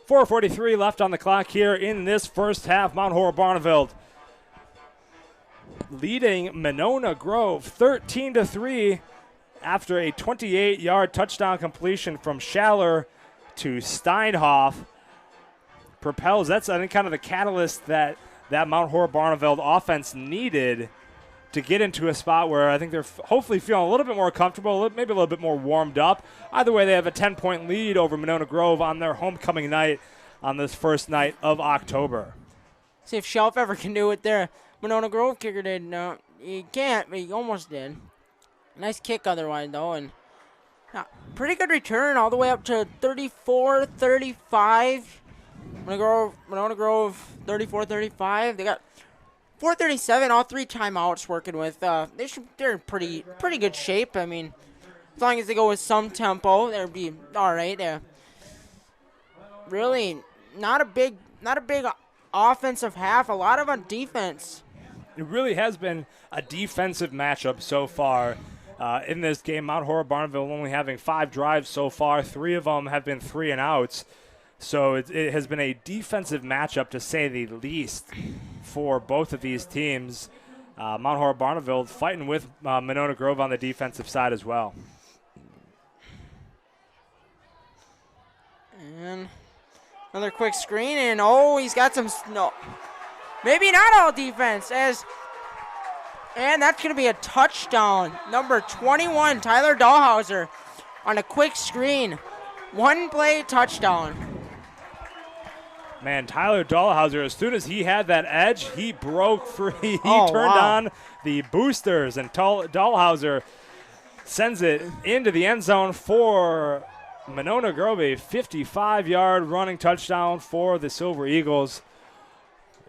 [SPEAKER 6] 4:43 left on the clock here in this first half. Mount Horeb-Barneveld leading Monona Grove 13-3 after a 28-yard touchdown completion from Schaller to Steinhoff. Propels, that's I think kind of the catalyst that Mount Horeb-Barneveld offense needed to get into a spot where I think they're hopefully feeling a little bit more comfortable, maybe a little bit more warmed up. Either way, they have a 10-point lead over Monona Grove on their homecoming night on this first night of October.
[SPEAKER 19] See if Shelf ever can do it there. Monona Grove kicker did. No, he can't, but he almost did. Nice kick otherwise, though. And pretty good return all the way up to 34-35. Monona Grove 34-35. They got 4:37, all three timeouts working with. They're in pretty good shape. I mean, as long as they go with some tempo, they'll be all right. They're really not a big offensive half. A lot of on defense.
[SPEAKER 6] It really has been a defensive matchup so far in this game. Mount Horeb-Barneveld only having 5 drives so far. 3 of them have been 3 and outs. So it has been a defensive matchup, to say the least, for both of these teams. Mount Horeb-Barneveld fighting with Monona Grove on the defensive side as well.
[SPEAKER 19] And another quick screen, and he's got some maybe not all defense, and that's going to be a touchdown. Number 21, Tyler Dahlhauser, on a quick screen. 1 play touchdown.
[SPEAKER 6] Man, Tyler Dahlhauser, as soon as he had that edge, he broke free. He turned on the boosters, and Dahlhauser sends it into the end zone for Monona Grove, a 55-yard running touchdown for the Silver Eagles.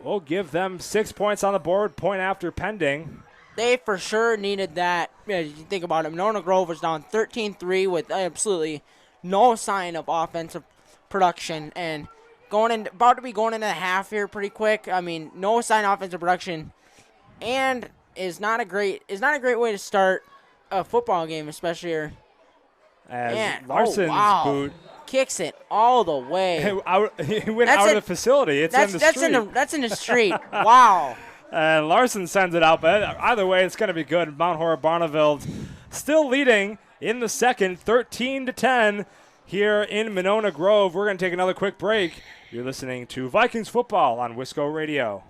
[SPEAKER 6] We'll give them 6 points on the board, point after pending.
[SPEAKER 19] They for sure needed that. Yeah, you think about it, Monona Grove was down 13-3 with absolutely no sign of offensive production, and about to be going into the half here pretty quick. I mean, no sign of offensive production, and is not a great way to start a football game, especially here.
[SPEAKER 6] As Larson's boot
[SPEAKER 19] kicks it all the way.
[SPEAKER 6] He went out of the facility. It's in the street.
[SPEAKER 19] That's in the street. Wow.
[SPEAKER 6] And Larson sends it out, but either way, it's going to be good. Mount Horeb-Barneveld still leading in the second, 13-10 here in Monona Grove. We're going to take another quick break. You're listening to Vikings football on Wisco Radio.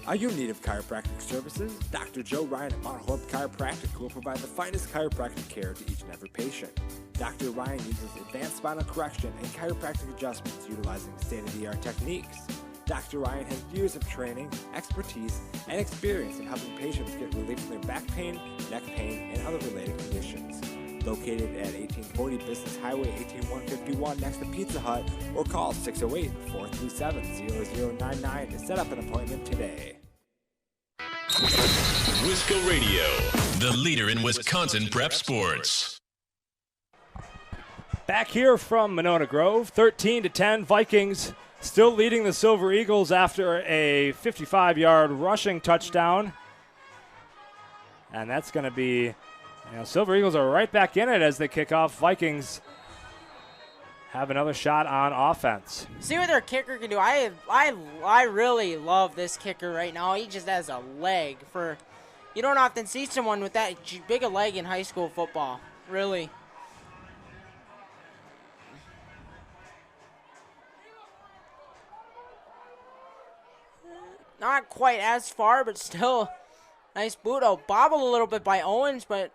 [SPEAKER 21] Are you in need of chiropractic services? Dr. Joe Ryan at Mount Horeb Chiropractic will provide the finest chiropractic care to each and every patient. Dr. Ryan uses advanced spinal correction and chiropractic adjustments utilizing state-of-the-art techniques. Dr. Ryan has years of training, expertise, and experience in helping patients get relief from their back pain, neck pain, and other related conditions. Located at 1840 Business Highway 18151 next to Pizza Hut, or call 608-437-0099 to set up an appointment today.
[SPEAKER 13] Wisco Radio, the leader in Wisconsin prep sports.
[SPEAKER 6] Back here from Monona Grove, 13-10, Vikings still leading the Silver Eagles after a 55-yard rushing touchdown. And that's going to be Now, Silver Eagles are right back in it as they kick off. Vikings have another shot on offense.
[SPEAKER 19] See what their kicker can do. I really love this kicker right now. He just has a leg for. You don't often see someone with that big a leg in high school football. Really. Not quite as far, but still nice boot. Oh, bobbled a little bit by Owens, but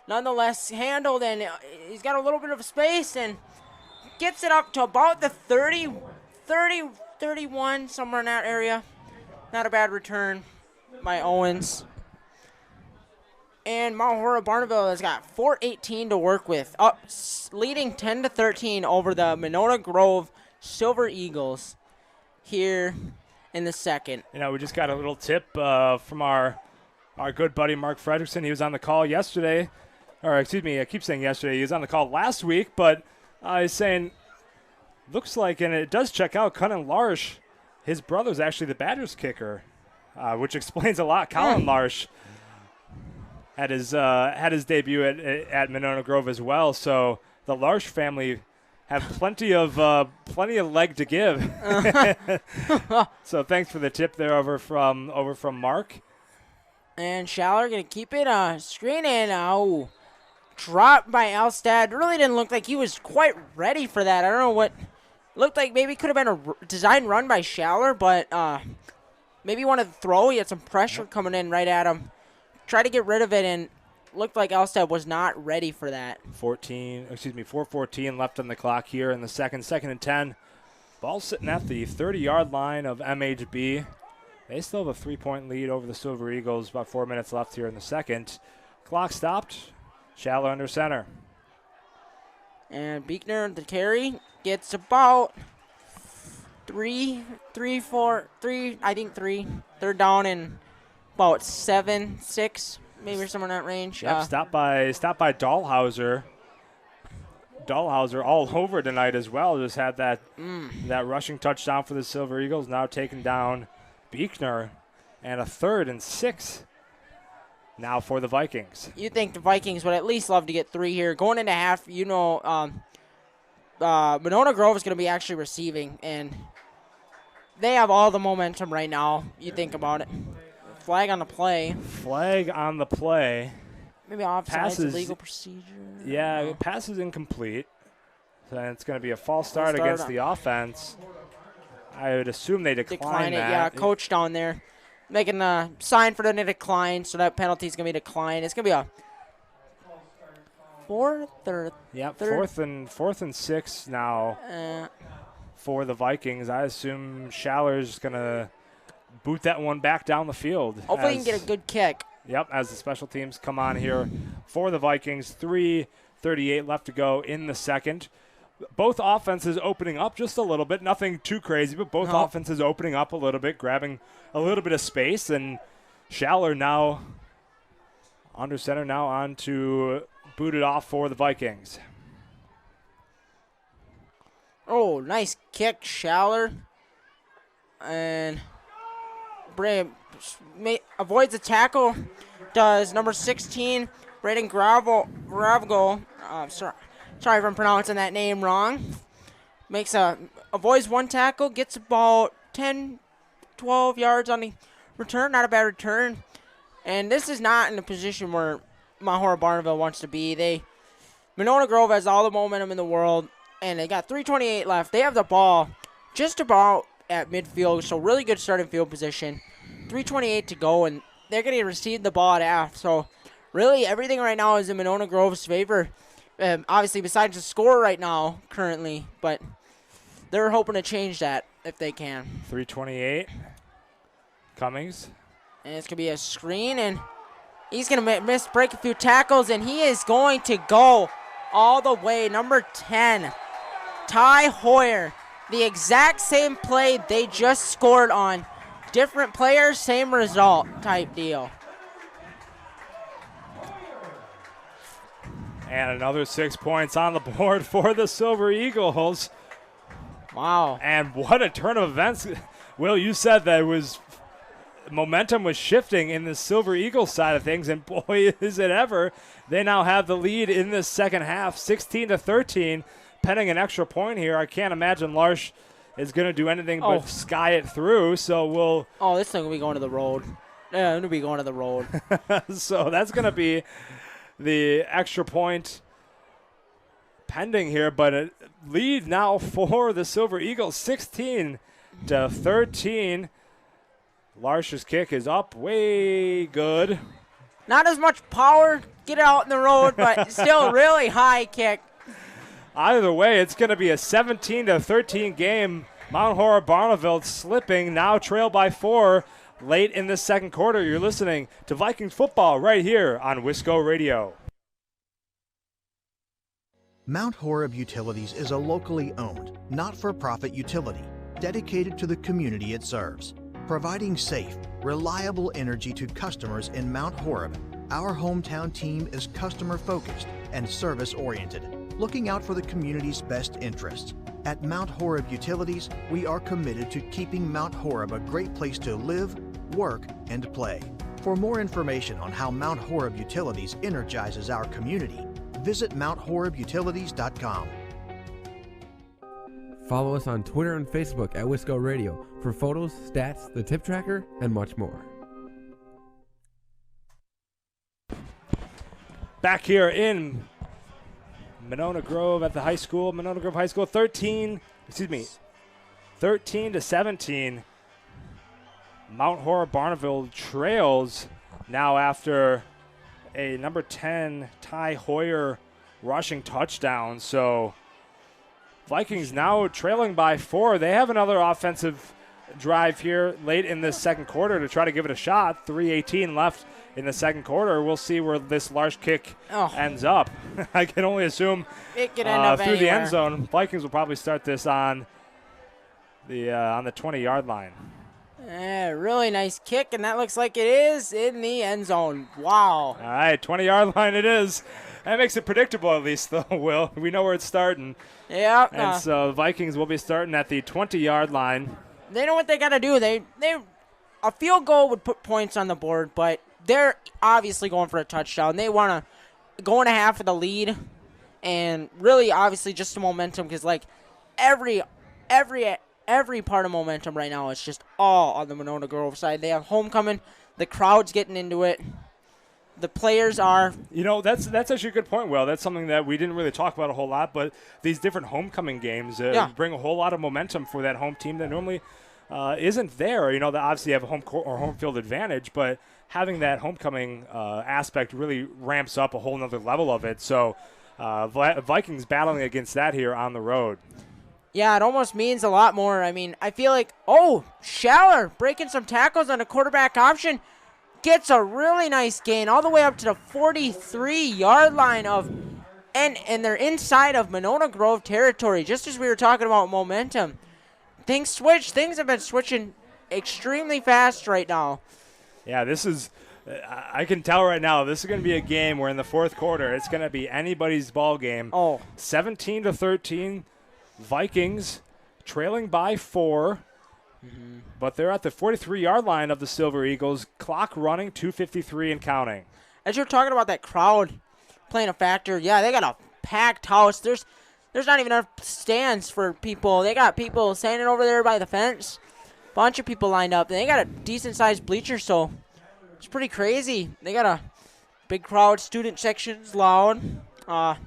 [SPEAKER 19] nonetheless handled, and he's got a little bit of space and gets it up to about the 30, 31, somewhere in that area. Not a bad return by Owens. And Mount Horeb-Barneveld has got 4:18 to work with, up leading 10-13 over the Monona Grove Silver Eagles here in the second.
[SPEAKER 6] You know, we just got a little tip from our good buddy Mark Fredrickson. He was on the call yesterday, or excuse me, I keep saying yesterday. He was on the call last week, but he's saying, looks like, and it does check out, Cullen Larsh, his brother's actually the Badgers kicker, which explains a lot. Colin Larsh had his debut at Monona Grove as well, so the Larsh family have plenty of leg to give. So thanks for the tip there over from Mark.
[SPEAKER 19] And Schaller gonna keep it screen and dropped by Alstad. Really didn't look like he was quite ready for that. I don't know what looked like. Maybe could have been a design run by Schaller, but maybe he wanted to throw. He had some pressure coming in right at him. Tried to get rid of it and looked like Elstad was not ready for that.
[SPEAKER 6] 4:14 left on the clock here in the second and 10. Ball sitting at the 30-yard line of MHB. They still have a 3-point lead over the Silver Eagles. About 4 minutes left here in the second. Clock stopped. Schaller under center.
[SPEAKER 19] And Beekner, the carry, gets about three. Third down and about 7, 6. Maybe somewhere in that range.
[SPEAKER 6] Yep, stopped by Dahlhauser. Dahlhauser all over tonight as well. Just had that rushing touchdown for the Silver Eagles. Now taking down Beekner. And a 3rd and 6 now for the Vikings.
[SPEAKER 19] You think the Vikings would at least love to get 3 here. Going into half, Monona Grove is going to be actually receiving. And they have all the momentum right now. You think about it. Flag on the play. Maybe offsides, illegal procedure.
[SPEAKER 6] Yeah, pass is incomplete. So it's going to be a false start against the offense. I would assume they decline that.
[SPEAKER 19] Yeah, coach down there making a sign for them to decline, so that penalty is going to be declined. It's going to be a fourth and 6 now for the Vikings. I assume Schaller's going to boot that one back down the field. Hopefully he can get a good kick.
[SPEAKER 6] Yep, as the special teams come on here for the Vikings. 3:38 left to go in the second. Both offenses opening up just a little bit. Nothing too crazy, but both offenses opening up a little bit, grabbing a little bit of space. And Schaller now under center, now on to boot it off for the Vikings.
[SPEAKER 19] Oh, nice kick, Schaller. And avoids a tackle. Does number 16, Braden Gravgo. Sorry if I'm pronouncing that name wrong. Avoids one tackle, gets about 10, 12 yards on the return. Not a bad return. And this is not in a position where Mount Horeb-Barneveld wants to be. Monona Grove has all the momentum in the world, and they got 3:28 left. They have the ball just about at midfield, so really good starting field position. 3:28 to go, and they're going to receive the ball at half. So really everything right now is in Monona Grove's favor. Obviously, besides the score right now, currently, but they're hoping to change that if they can.
[SPEAKER 6] 3:28. Cummings.
[SPEAKER 19] And it's going to be a screen, and he's going to break a few tackles, and he is going to go all the way. Number 10, Ty Hoyer. The exact same play they just scored on. Different players, same result type deal.
[SPEAKER 6] And another 6 points on the board for the Silver Eagles.
[SPEAKER 19] Wow.
[SPEAKER 6] And what a turn of events. Will, you said that it was momentum was shifting in the Silver Eagles side of things, and boy, is it ever. They now have the lead in the second half, 16-13, pending an extra point here. I can't imagine Larsh is going to do anything but sky it through, so we'll...
[SPEAKER 19] Oh, this thing will be going to the road. Yeah, it'll be going to the road.
[SPEAKER 6] So that's going to be the extra point pending here, but a lead now for the Silver Eagles, 16-13. Larsh's kick is up, way good.
[SPEAKER 19] Not as much power, get out in the road, but still really high kick.
[SPEAKER 6] Either way, it's going to be a 17-13 game. Mount Horeb-Barneveld slipping, now trail by 4 late in the second quarter. You're listening to Vikings football right here on Wisco Radio.
[SPEAKER 12] Mount Horeb Utilities is a locally owned, not-for-profit utility dedicated to the community it serves. Providing safe, reliable energy to customers in Mount Horeb, our hometown team is customer-focused and service-oriented, looking out for the community's best interests. At Mount Horeb Utilities, we are committed to keeping Mount Horeb a great place to live, work, and play. For more information on how Mount Horeb Utilities energizes our community, visit MountHorebUtilities.com.
[SPEAKER 3] Follow us on Twitter and Facebook at Wisco Radio for photos, stats, the tip tracker, and much more.
[SPEAKER 6] Back here in Monona Grove at the high school, Monona Grove High School, 13-17. Mount Horeb-Barneveld trails now after a number 10 Ty Hoyer rushing touchdown. So Vikings now trailing by 4. They have another offensive drive here late in this second quarter to try to give it a shot. 3:18 left in the second quarter. We'll see where this Larsh kick ends up. I can only assume
[SPEAKER 19] it could end up
[SPEAKER 6] through the
[SPEAKER 19] anywhere.
[SPEAKER 6] end zone. Vikings will probably start this on the 20-yard line.
[SPEAKER 19] Really nice kick, and that looks like it is in the end zone. Wow.
[SPEAKER 6] All right, 20-yard line it is. That makes it predictable at least, though, Will. We know where it's starting.
[SPEAKER 19] Yeah.
[SPEAKER 6] And so Vikings will be starting at the 20-yard line.
[SPEAKER 19] They know what they got to do. A field goal would put points on the board, but they're obviously going for a touchdown. They want to go in a half of the lead, and really obviously just the momentum, because like every part of momentum right now is just all on the Monona Grove side. They have homecoming. The crowd's getting into it. The players are.
[SPEAKER 6] You know, that's actually a good point, Will. That's something that we didn't really talk about a whole lot, but these different homecoming games bring a whole lot of momentum for that home team that normally isn't there. You know, they obviously have a home court or home field advantage, but having that homecoming aspect really ramps up a whole nother level of it. So Vikings battling against that here on the road.
[SPEAKER 19] Yeah, it almost means a lot more. I mean, I feel like, Schaller breaking some tackles on a quarterback option. Gets a really nice gain all the way up to the 43-yard line and they're inside of Monona Grove territory, just as we were talking about momentum. Things have been switching extremely fast right now.
[SPEAKER 6] Yeah, I can tell right now, this is going to be a game where in the fourth quarter, it's going to be anybody's ball game. 17-13, Vikings trailing by 4. But they're at the 43-yard line of the Silver Eagles. Clock running, 2:53 and counting.
[SPEAKER 19] As you're talking about that crowd playing a factor, yeah, they got a packed house. There's not even enough stands for people. They got people standing over there by the fence. Bunch of people lined up. They got a decent-sized bleacher, so it's pretty crazy. They got a big crowd, student sections loud. And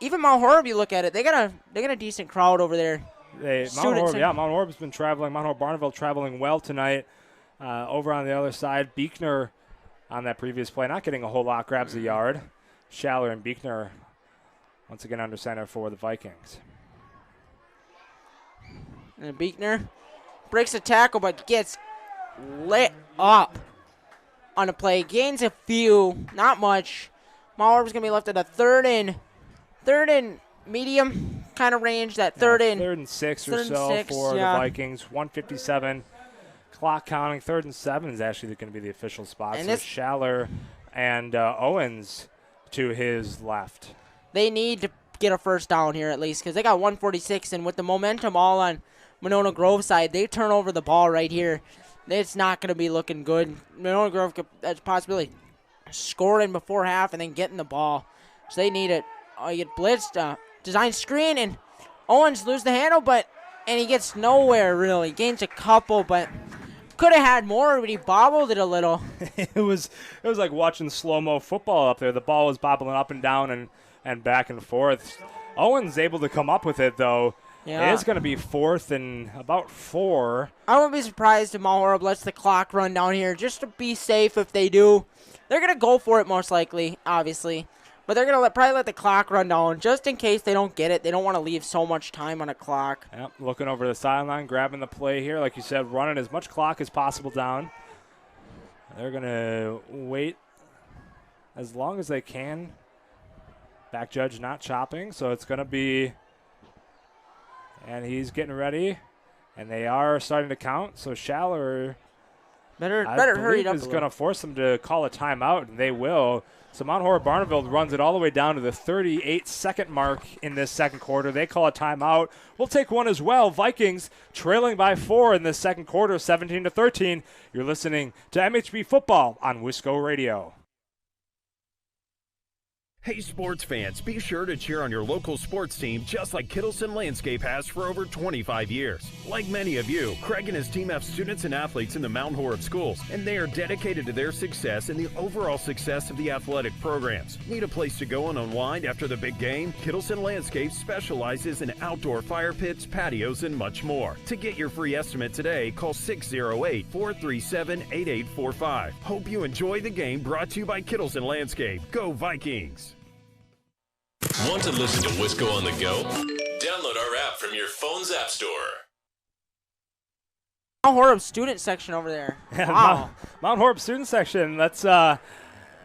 [SPEAKER 19] even Mount Horeb, you look at it, they got a decent crowd over there.
[SPEAKER 6] Mount Horeb's been traveling. Mount Horeb-Barneveld traveling well tonight. Over on the other side, Buechner on that previous play, not getting a whole lot, grabs a yard. Schaller and Buechner once again under center for the Vikings.
[SPEAKER 19] And Buechner breaks a tackle but gets lit up on a play. Gains a few, not much. Mount Horeb's going to be left at a third and medium kind of range, that third and
[SPEAKER 6] 6 or so for the Vikings. 1:57 clock counting. 3rd and 7 is actually going to be the official spot. And so Schaller and Owens to his left.
[SPEAKER 19] They need to get a first down here at least, because they got 1:46, and with the momentum all on Monona Grove side, they turn over the ball right here. it's not going to be looking good. Monona Grove could that's a possibility. Scoring before half and then getting the ball. So they need it. You get blitzed, design screen, and Owens lose the handle, and he gets nowhere really. Gains a couple, but could have had more, but he bobbled it a little.
[SPEAKER 6] It was like watching slow-mo football up there. The ball was bobbling up and down and back and forth. Owens able to come up with it, though.
[SPEAKER 19] Yeah.
[SPEAKER 6] It's going to be 4th and about 4.
[SPEAKER 19] I wouldn't be surprised if Mount Horeb lets the clock run down here just to be safe if they do. They're going to go for it most likely, obviously. But they're going to probably let the clock run down just in case they don't get it. They don't want to leave so much time on a clock.
[SPEAKER 6] Yep, looking over the sideline, grabbing the play here. Like you said, running as much clock as possible down. They're going to wait as long as they can. Back judge not chopping, so it's going to be... And he's getting ready, and they are starting to count. So Schaller,
[SPEAKER 19] better hurry it up.
[SPEAKER 6] Is going to force them to call a timeout, and they will. So Mount Horeb-Barneveld runs it all the way down to the 38-second mark in this second quarter. They call a timeout. We'll take one as well. Vikings trailing by 4 in this second quarter, 17-13. You're listening to MHB Football on Wisco Radio.
[SPEAKER 16] Hey sports fans, be sure to cheer on your local sports team just like Kittleson Landscape has for over 25 years. Like many of you, Craig and his team have students and athletes in the Mount Horeb schools, and they are dedicated to their success and the overall success of the athletic programs. Need a place to go and unwind after the big game? Kittleson Landscape specializes in outdoor fire pits, patios, and much more. To get your free estimate today, call 608-437-8845. Hope you enjoy the game, brought to you by Kittleson Landscape. Go Vikings!
[SPEAKER 13] Want to listen to Wisco on the go? Download our app from your phone's app store.
[SPEAKER 19] Mount Horeb student section over there. Wow.
[SPEAKER 6] Mount Horeb student section. That's they're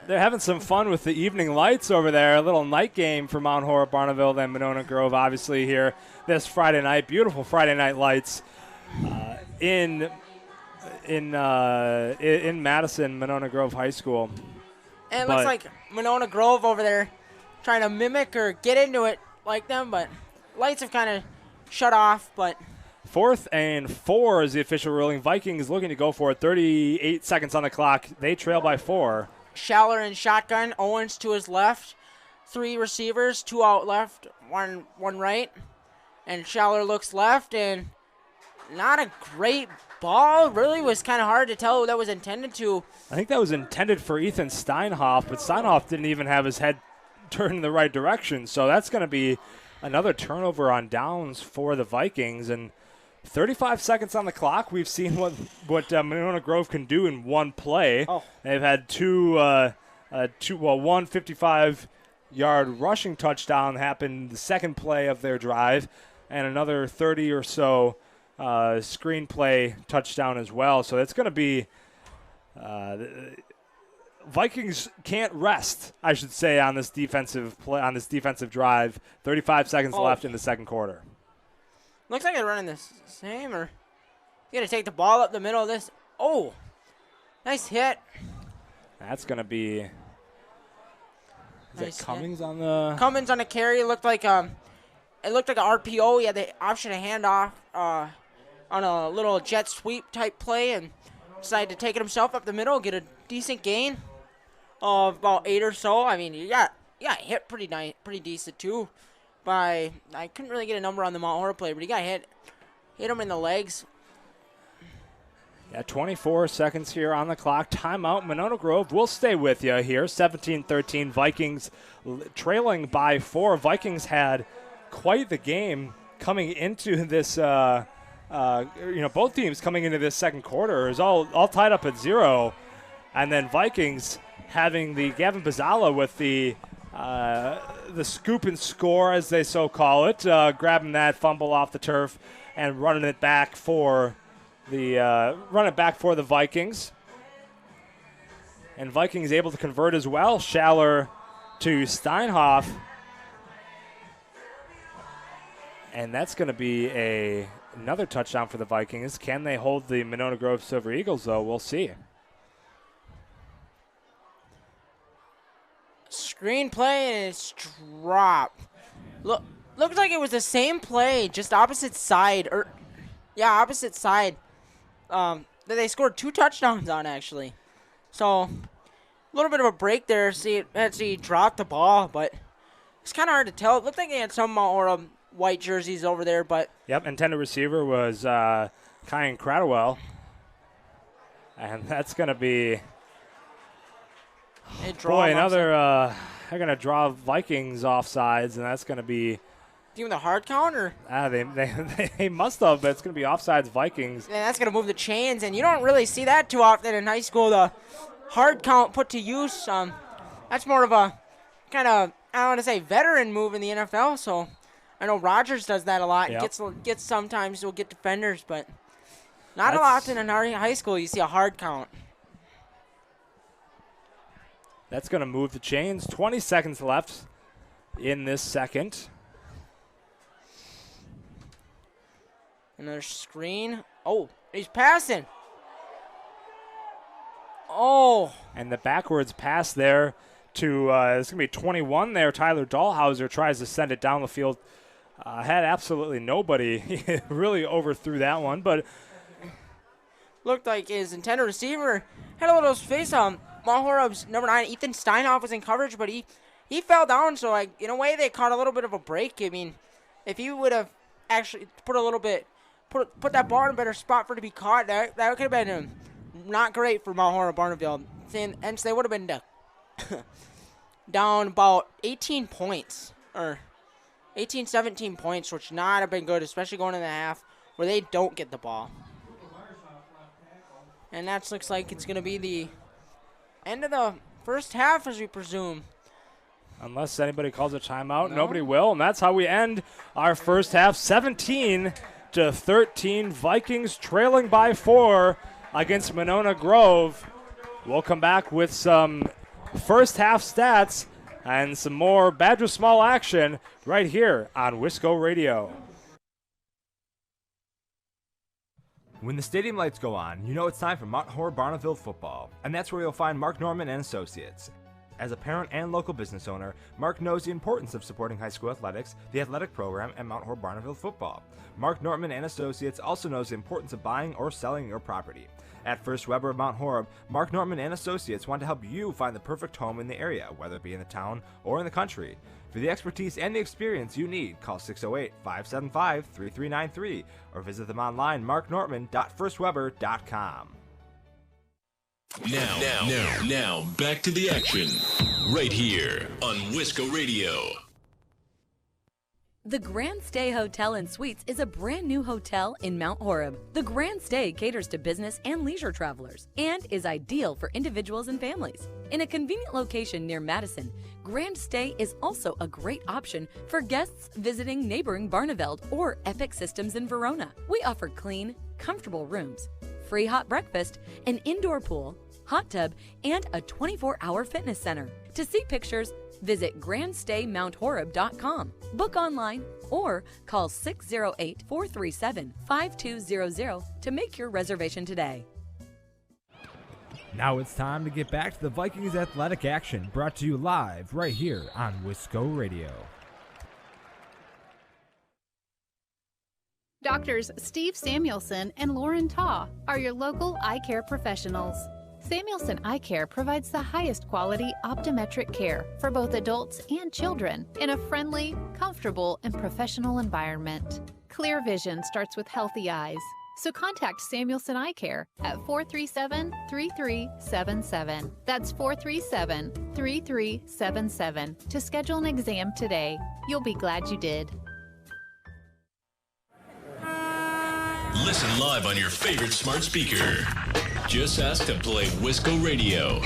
[SPEAKER 6] having some fun with the evening lights over there. A little night game for Mount Horeb-Barneveld and Monona Grove, obviously, here this Friday night. Beautiful Friday night lights in Madison, Monona Grove High School.
[SPEAKER 19] And it looks like Monona Grove over there trying to mimic or get into it like them, but lights have kind of shut off. But
[SPEAKER 6] 4th and 4 is the official ruling. Vikings looking to go for it. 38 seconds on the clock. They trail by 4.
[SPEAKER 19] Schaller in shotgun. Owens to his left. 3 receivers, 2 out left, one right. And Schaller looks left, and not a great ball. Really was kind of hard to tell who that was intended to.
[SPEAKER 6] I think that was intended for Ethan Steinhoff, but Steinhoff didn't even have his head turned in the right direction. So that's going to be another turnover on downs for the Vikings. And 35 seconds on the clock. We've seen what Monona Grove can do in one play.
[SPEAKER 19] Oh.
[SPEAKER 6] They've had one 55-yard rushing touchdown happen the second play of their drive, and another 30 or so screenplay touchdown as well. So it's going to be Vikings can't rest, I should say, on this defensive play, on this defensive drive. 35 seconds left in the second quarter.
[SPEAKER 19] Looks like they're running the same, or you got to take the ball up the middle of this. Oh, nice hit.
[SPEAKER 6] That's going to be. Is
[SPEAKER 19] Nice
[SPEAKER 6] it Cummings
[SPEAKER 19] hit.
[SPEAKER 6] on the?
[SPEAKER 19] Cummings on the carry. It looked like an RPO. He had the option to hand off on a little jet sweep type play, and decided to take it himself up the middle, get a decent gain of about 8 or so. I mean, you got hit pretty decent too. I couldn't really get a number on the Mount Horeb play, but he got hit him in the legs.
[SPEAKER 6] Yeah, 24 seconds here on the clock. Timeout. Monona Grove will stay with you here. 17-13. Vikings trailing by 4. Vikings had quite the game coming into this. Both teams coming into this second quarter is all tied up at 0, and then Vikings having the Gavin Bazzala with the scoop and score, as they so call it, grabbing that fumble off the turf and running it back for the Vikings. And Vikings able to convert as well. Schaller to Steinhoff. And that's going to be another touchdown for the Vikings. Can they hold the Monona Grove Silver Eagles, though? We'll see.
[SPEAKER 19] Screenplay and it's dropped. Looks like it was the same play, just opposite side. Opposite side. that they scored 2 touchdowns on, actually. So, a little bit of a break there as he dropped the ball, but it's kind of hard to tell. It looked like they had some Mount Horeb white jerseys over there, but...
[SPEAKER 6] Yep, intended receiver was Kyan Cradwell. And that's going to be... Boy, another... they're going to draw Vikings offsides, and that's going to be...
[SPEAKER 19] Do you want the hard count, or?
[SPEAKER 6] They must have, but it's going to be offsides Vikings.
[SPEAKER 19] Yeah, that's going to move the chains, and you don't really see that too often in high school, the hard count put to use. That's more of a kind of, I don't want to say veteran move in the NFL, so I know Rogers does that a lot.
[SPEAKER 6] Yep.
[SPEAKER 19] Gets sometimes will get defenders, but not a lot in our high school you see a hard count.
[SPEAKER 6] That's going to move the chains. 20 seconds left in this second.
[SPEAKER 19] Another screen. Oh, he's passing. Oh.
[SPEAKER 6] And the backwards pass there to, it's going to be 21 there. Tyler Dahlhauser tries to send it down the field. Had absolutely nobody. He really overthrew that one, but.
[SPEAKER 19] Looked like his intended receiver had a little space on. Mount Horeb's number 9, Ethan Steinhoff, was in coverage, but he fell down. So, like, in a way, they caught a little bit of a break. I mean, if you would have actually put that ball in a better spot for it to be caught, that could have been not great for Mount Horeb-Barneveld. And so they would have been down about 18 points, or 18, 17 points, which not have been good, especially going in the half where they don't get the ball. And that looks like it's going to be the end of the first half, as we presume.
[SPEAKER 6] Unless anybody calls a timeout, nobody will. And that's how we end our first half. 17-13, Vikings trailing by 4 against Monona Grove. We'll come back with some first half stats and some more Badger Small action right here on Wisco Radio.
[SPEAKER 20] When the stadium lights go on, you know it's time for Mount Horeb-Barneveld Football, and that's where you'll find Mark Norman and Associates. As a parent and local business owner, Mark knows the importance of supporting high school athletics, the athletic program, and Mount Horeb-Barneveld Football. Mark Norman and Associates also knows the importance of buying or selling your property. At First Weber of Mount Horeb, Mark Norman and Associates want to help you find the perfect home in the area, whether it be in the town or in the country. For the expertise and the experience you need, call 608-575-3393 or visit them online, marknorman.firstweber.com.
[SPEAKER 13] Now, back to the action, right here on Wisco Radio.
[SPEAKER 15] The Grand Stay Hotel and Suites is a brand new hotel in Mount Horeb. The Grand Stay caters to business and leisure travelers and is ideal for individuals and families. In a convenient location near Madison, Grand Stay is also a great option for guests visiting neighboring Barneveld or Epic Systems in Verona. We offer clean, comfortable rooms, free hot breakfast, an indoor pool, hot tub, and a 24-hour fitness center. To see pictures, visit grandstaymount.horeb.com. Book online or call 608-437-5200 to make your reservation today.
[SPEAKER 1] Now it's time to get back to the Vikings athletic action, brought to you live right here on Wisco Radio.
[SPEAKER 8] Doctors Steve Samuelson and Lauren Taw are your local eye care professionals. Samuelson Eye Care provides the highest quality optometric care for both adults and children in a friendly, comfortable, and professional environment. Clear vision starts with healthy eyes, so contact Samuelson Eye Care at 437-3377. That's 437-3377 to schedule an exam today. You'll be glad you did.
[SPEAKER 13] Listen live on your favorite smart speaker. Just ask to play Wisco Radio.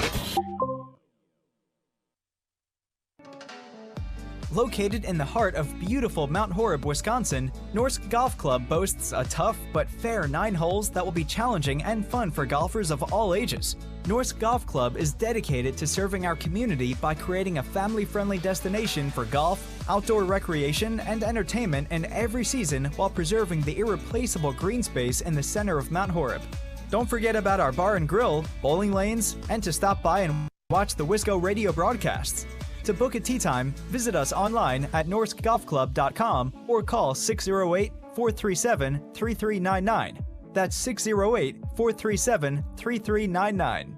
[SPEAKER 11] Located in the heart of beautiful Mount Horeb, Wisconsin, Norsk Golf Club boasts a tough but fair 9 holes that will be challenging and fun for golfers of all ages. Norsk Golf Club is dedicated to serving our community by creating a family-friendly destination for golf, outdoor recreation, and entertainment in every season while preserving the irreplaceable green space in the center of Mount Horeb. Don't forget about our bar and grill, bowling lanes, and to stop by and watch the Wisco Radio broadcasts. To book a tee time, visit us online at norskgolfclub.com or call 608-437-3399. That's 608-437-3399.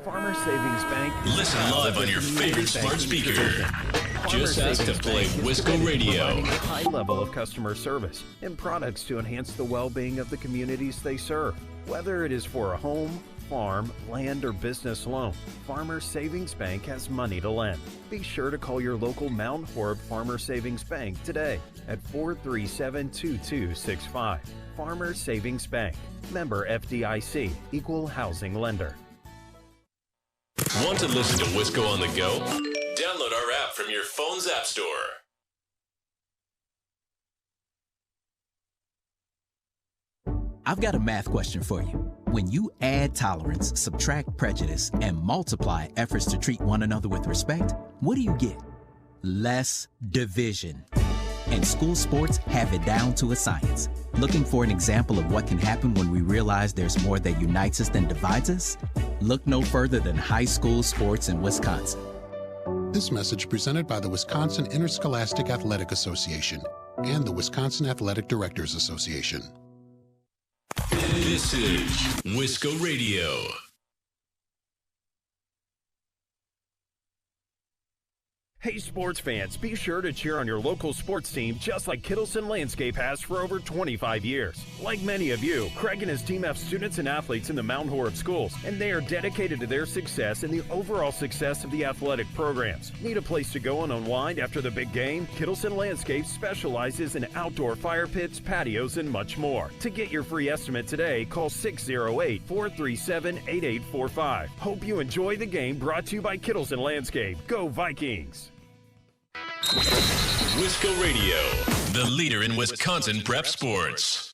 [SPEAKER 16] Farmer Savings Bank.
[SPEAKER 13] Listen live on your favorite smart speaker. Just ask to play Wisco Radio.
[SPEAKER 16] Providing a high level of customer service and products to enhance the well-being of the communities they serve. Whether it is for a home, farm, land, or business loan, Farmer Savings Bank has money to lend. Be sure to call your local Mount Horeb Farmer Savings Bank today at 437-2265. Farmer Savings Bank. Member FDIC. Equal housing lender.
[SPEAKER 13] Want to listen to Wisco on the go? Download our app from your phone's app store.
[SPEAKER 2] I've got a math question for you. When you add tolerance, subtract prejudice, and multiply efforts to treat one another with respect, what do you get? Less division. And school sports have it down to a science. Looking for an example of what can happen when we realize there's more that unites us than divides us? Look no further than high school sports in Wisconsin.
[SPEAKER 10] This message presented by the Wisconsin Interscholastic Athletic Association and the Wisconsin Athletic Directors Association.
[SPEAKER 13] This is Wisco Radio.
[SPEAKER 16] Hey sports fans, be sure to cheer on your local sports team just like Kittleson Landscape has for over 25 years. Like many of you, Craig and his team have students and athletes in the Mount Horeb schools, and they are dedicated to their success and the overall success of the athletic programs. Need a place to go and unwind after the big game? Kittleson Landscape specializes in outdoor fire pits, patios, and much more. To get your free estimate today, call 608-437-8845. Hope you enjoy the game, brought to you by Kittleson Landscape. Go Vikings!
[SPEAKER 13] Wisco Radio, the leader in Wisconsin prep sports.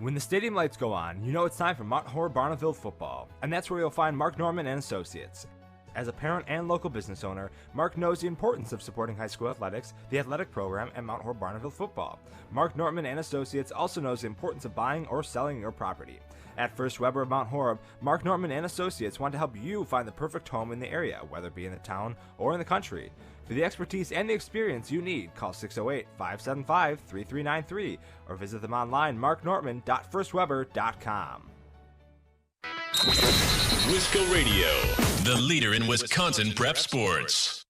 [SPEAKER 20] When the stadium lights go on, you know it's time for Mount Horeb-Barneveld Football, and that's where you'll find Mark Norman and Associates. As a parent and local business owner, Mark knows the importance of supporting high school athletics, the athletic program, and Mount Horeb-Barneveld Football. Mark Norman and Associates also knows the importance of buying or selling your property. At First Weber of Mount Horeb, Mark Norman and Associates want to help you find the perfect home in the area, whether it be in the town or in the country. For the expertise and the experience you need, call 608-575-3393 or visit them online, marknorman.firstweber.com.
[SPEAKER 13] Wisco Radio, the leader in Wisconsin prep sports.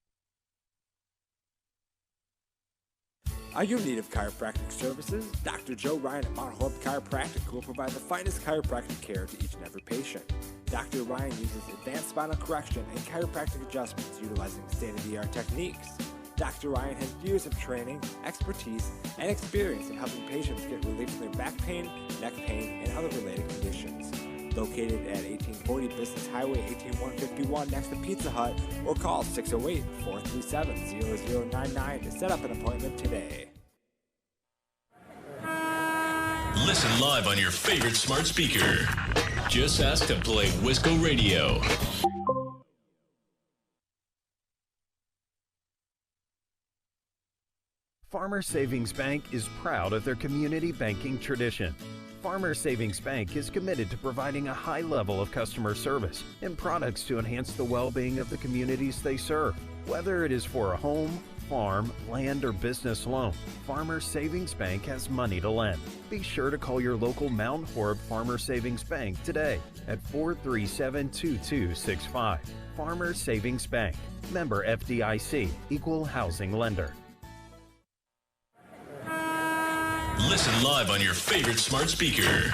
[SPEAKER 21] Are you in need of chiropractic services? Dr. Joe Ryan at Mount Horeb Chiropractic will provide the finest chiropractic care to each and every patient. Dr. Ryan uses advanced spinal correction and chiropractic adjustments utilizing state-of-the-art techniques. Dr. Ryan has years of training, expertise, and experience in helping patients get relief from their back pain, neck pain, and other related conditions. Located at 1840 Business Highway 18151 next to Pizza Hut, or call 608-437-0099 to set up an appointment today.
[SPEAKER 13] Listen live on your favorite smart speaker. Just ask to play Wisco Radio.
[SPEAKER 16] Farmer Savings Bank is proud of their community banking tradition. Farmer Savings Bank is committed to providing a high level of customer service and products to enhance the well-being of the communities they serve. Whether it is for a home, farm, land, or business loan, Farmer Savings Bank has money to lend. Be sure to call your local Mount Horeb Farmer Savings Bank today at 437-2265. Farmer Savings Bank. Member FDIC. Equal housing lender.
[SPEAKER 13] Listen live on your favorite smart speaker.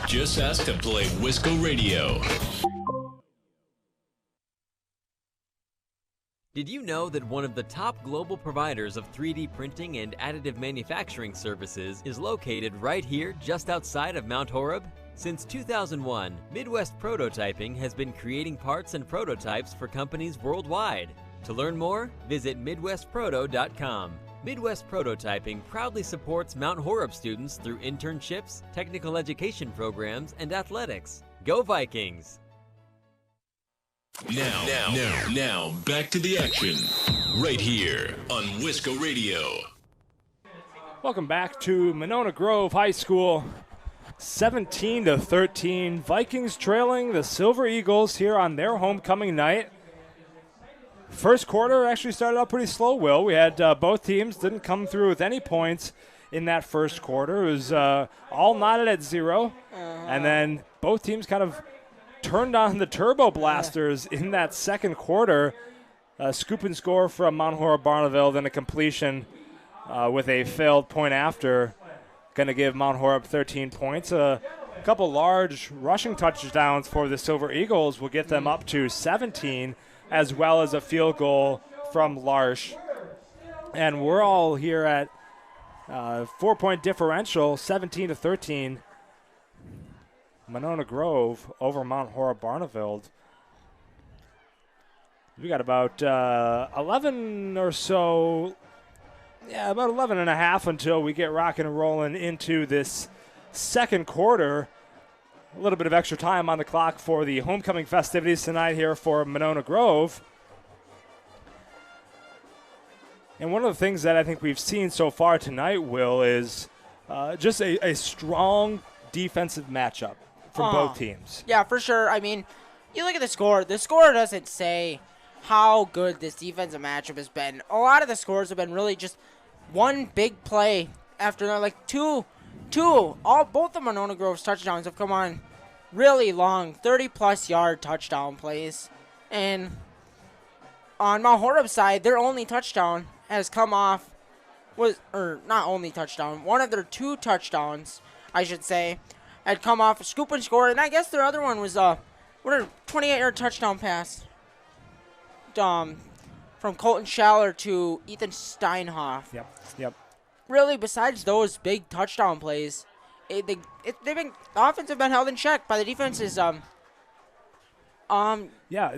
[SPEAKER 13] Just ask to play Wisco Radio.
[SPEAKER 14] Did you know that one of the top global providers of 3D printing and additive manufacturing services is located right here just outside of Mount Horeb? Since 2001, Midwest Prototyping has been creating parts and prototypes for companies worldwide. To learn more, visit MidwestProto.com. Midwest Prototyping proudly supports Mount Horeb students through internships, technical education programs, and athletics. Go Vikings!
[SPEAKER 13] Now, back to the action. Right here on Wisco Radio.
[SPEAKER 6] Welcome back to Monona Grove High School. 17-13. Vikings trailing the Silver Eagles here on their homecoming night. First quarter actually started out pretty slow, Will. We had both teams didn't come through with any points in that first quarter. It was all knotted at 0. And then both teams kind of turned on the turbo blasters in that second quarter. Scoop and score from Mount Horeb-Barneveld and a completion with a failed point after. Going to give Mount Horeb 13 points. A couple large rushing touchdowns for the Silver Eagles will get them up to 17, as well as a field goal from Larsh. And we're all here at 4-point differential, 17-13. Monona Grove over Mount Horeb-Barneveld. We got about 11 or so, about 11 and a half until we get rocking and rolling into this second quarter. A little bit of extra time on the clock for the homecoming festivities tonight here for Monona Grove. And one of the things that I think we've seen so far tonight, Will, is just a strong defensive matchup from both teams.
[SPEAKER 19] Yeah, for sure. I mean, you look at the score. The score doesn't say how good this defensive matchup has been. A lot of the scores have been really just one big play after another. Like both the Monona Grove's touchdowns have come on really long, 30-plus yard touchdown plays. And on Mount Horeb's side, their only touchdown has come off not only touchdown, one of their 2 touchdowns, I should say, had come off a scoop and score. And I guess their other one was a 28-yard touchdown pass from Colton Schaller to Ethan Steinhoff.
[SPEAKER 6] Yep.
[SPEAKER 19] Really, besides those big touchdown plays, the offense have been held in check by the defenses.
[SPEAKER 6] Yeah,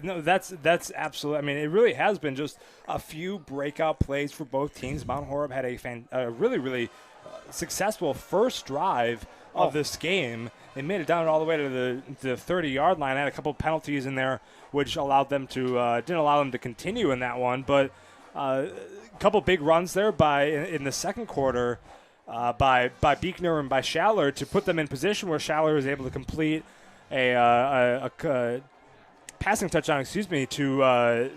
[SPEAKER 6] no, that's absolutely. I mean, it really has been just a few breakout plays for both teams. Mount Horeb had a really successful first drive of this game. They made it down all the way to the 30-yard line. Had a couple penalties in there, which allowed them to didn't allow them to continue in that one. But a couple big runs there in the second quarter by Beekner and by Schaller to put them in position where Schaller was able to complete a passing touchdown, to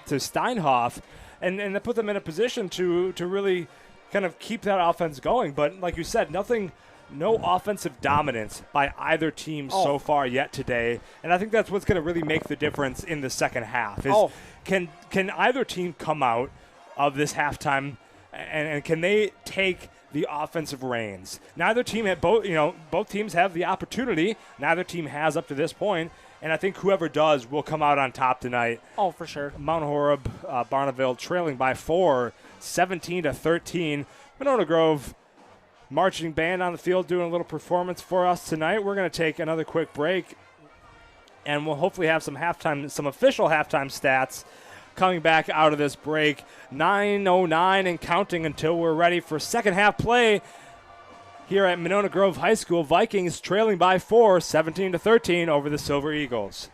[SPEAKER 6] Steinhoff, and that put them in a position to really kind of keep that offense going. But like you said, no offensive dominance by either team so far yet today, and I think that's what's going to really make the difference in the second half. Can either team come out of this halftime and can they take the offensive reins? Neither team both teams have the opportunity. Neither team has up to this point. And I think whoever does will come out on top tonight.
[SPEAKER 19] Oh, for sure.
[SPEAKER 6] Mount Horeb-Barneveld trailing by 4, 17-13. Monona Grove marching band on the field doing a little performance for us tonight. We're going to take another quick break, and we'll hopefully have some official halftime stats coming back out of this break. 9:09 and counting until we're ready for second half play. Here at Monona Grove High School, Vikings trailing by 4, 17-13 over the Silver Eagles.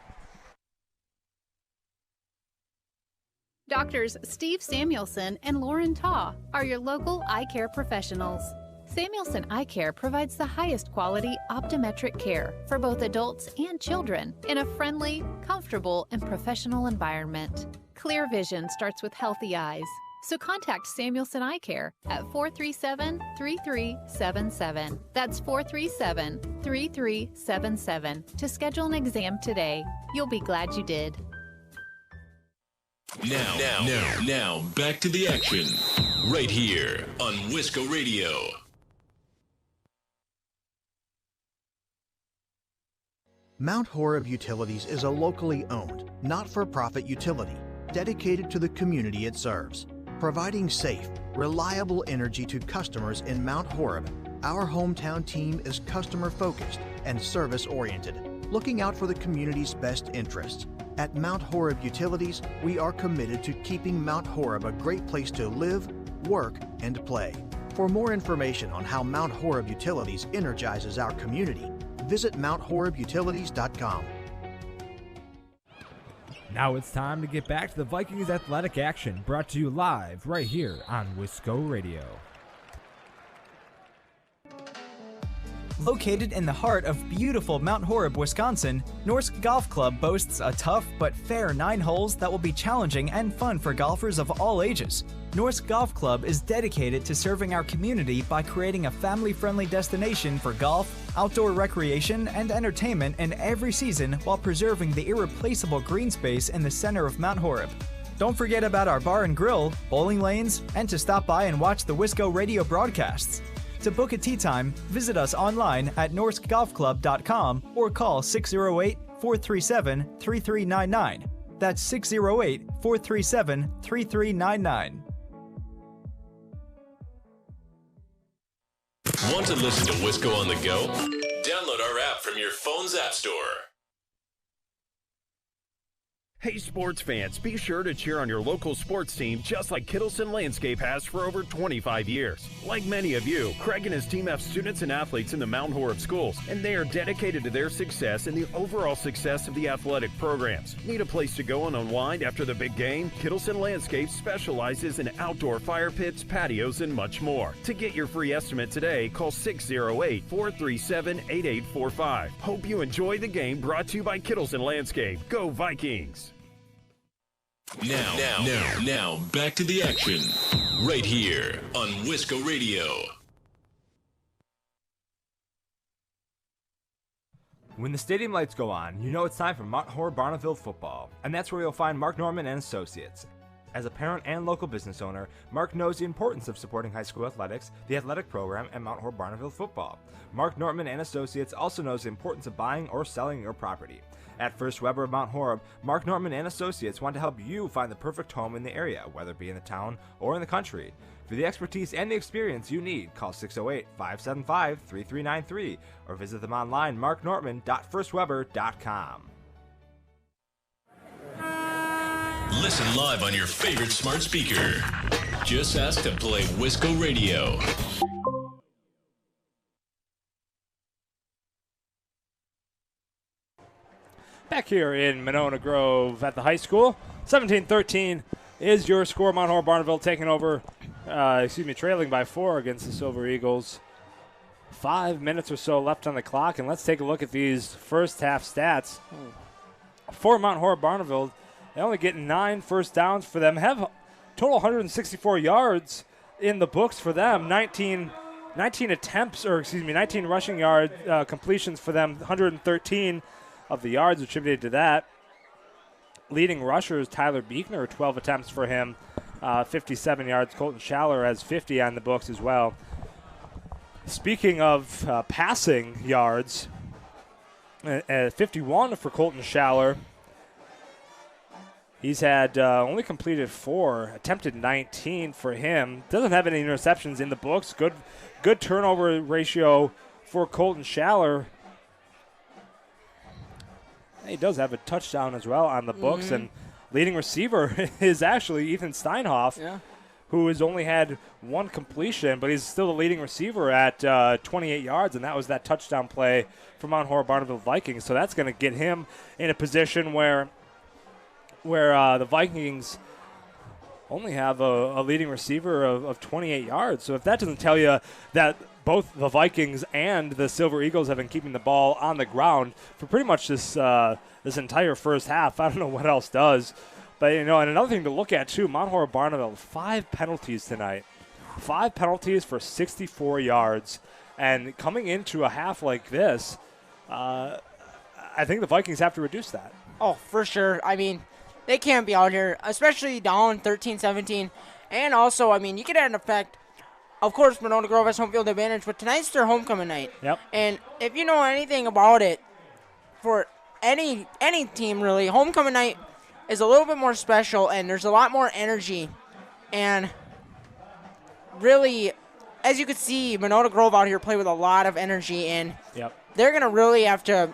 [SPEAKER 8] Doctors Steve Samuelson and Lauren Taw are your local eye care professionals. Samuelson Eye Care provides the highest quality optometric care for both adults and children in a friendly, comfortable, and professional environment. Clear vision starts with healthy eyes. So contact Samuelson Eye Care at 437-3377. That's 437-3377 to schedule an exam today. You'll be glad you did.
[SPEAKER 13] Now, back to the action. Right here on Wisco Radio.
[SPEAKER 12] Mount Horeb Utilities is a locally owned, not-for-profit utility dedicated to the community it serves. Providing safe, reliable energy to customers in Mount Horeb, our hometown team is customer-focused and service-oriented, looking out for the community's best interests. At Mount Horeb Utilities, we are committed to keeping Mount Horeb a great place to live, work, and play. For more information on how Mount Horeb Utilities energizes our community, visit MountHorebUtilities.com.
[SPEAKER 1] Now it's time to get back to the Vikings athletic action, brought to you live right here on Wisco Radio.
[SPEAKER 11] Located in the heart of beautiful Mount Horeb, Wisconsin, Norsk Golf Club boasts a tough but fair 9 holes that will be challenging and fun for golfers of all ages. Norsk Golf Club is dedicated to serving our community by creating a family-friendly destination for golf, outdoor recreation, and entertainment in every season while preserving the irreplaceable green space in the center of Mount Horeb. Don't forget about our bar and grill, bowling lanes, and to stop by and watch the Wisco Radio broadcasts. To book a tee time, visit us online at norskgolfclub.com or call 608-437-3399. That's 608-437-3399.
[SPEAKER 13] Want to listen to Wisco on the go? Download our app from your phone's app store.
[SPEAKER 16] Hey sports fans, be sure to cheer on your local sports team just like Kittleson Landscape has for over 25 years. Like many of you, Craig and his team have students and athletes in the Mount Horeb schools, and they are dedicated to their success and the overall success of the athletic programs. Need a place to go and unwind after the big game? Kittleson Landscape specializes in outdoor fire pits, patios, and much more. To get your free estimate today, call 608-437-8845. Hope you enjoy the game, brought to you by Kittleson Landscape. Go Vikings!
[SPEAKER 13] Now, back to the action, right here on Wisco Radio.
[SPEAKER 20] When the stadium lights go on, you know it's time for Mount Horeb-Barneveld Football, and that's where you'll find Mark Norman and Associates. As a parent and local business owner, Mark knows the importance of supporting high school athletics, the athletic program, and Mount Horeb-Barneveld Football. Mark Norman and Associates also knows the importance of buying or selling your property. At First Weber of Mount Horeb, Mark Norman and Associates want to help you find the perfect home in the area, whether it be in the town or in the country. For the expertise and the experience you need, call 608-575-3393 or visit them online, marknorman.firstweber.com.
[SPEAKER 13] Listen live on your favorite smart speaker. Just ask to play Wisco Radio.
[SPEAKER 6] Back here in Monona Grove at the high school, 17-13 is your score. Mount Horeb-Barneveld taking over, trailing by 4 against the Silver Eagles. 5 minutes or so left on the clock, and let's take a look at these first half stats. For Mount Horeb-Barneveld, they only get 9 first downs for them, have total 164 yards in the books for them, 19 rushing yard completions for them, 113 of the yards attributed to that. Leading rushers, Tyler Beekner, 12 attempts for him, 57 yards. Colton Schaller has 50 on the books as well. Speaking of passing yards, 51 for Colton Schaller. He's had only completed 4, attempted 19 for him. Doesn't have any interceptions in the books. Good turnover ratio for Colton Schaller. He does have a touchdown as well on the books, and leading receiver is actually Ethan Steinhoff, who has only had 1 completion, but he's still the leading receiver at 28 yards, and that was that touchdown play for Mount Horeb-Barneveld Vikings. So that's going to get him in a position where the Vikings only have a leading receiver of 28 yards. So if that doesn't tell you that both the Vikings and the Silver Eagles have been keeping the ball on the ground for pretty much this entire first half, I don't know what else does. But, and another thing to look at, too, Mount Horeb-Barneveld, 5 penalties tonight. 5 penalties for 64 yards. And coming into a half like this, I think the Vikings have to reduce that.
[SPEAKER 19] Oh, for sure. I mean, they can't be out here, especially down 13-17. And also, I mean, you could add an effect. Of course, Monona Grove has home field advantage, but tonight's their homecoming night.
[SPEAKER 6] Yep.
[SPEAKER 19] And if you know anything about it, for any team, really, homecoming night is a little bit more special, and there's a lot more energy. And really, as you can see, Monona Grove out here play with a lot of energy, and they're going to really have to,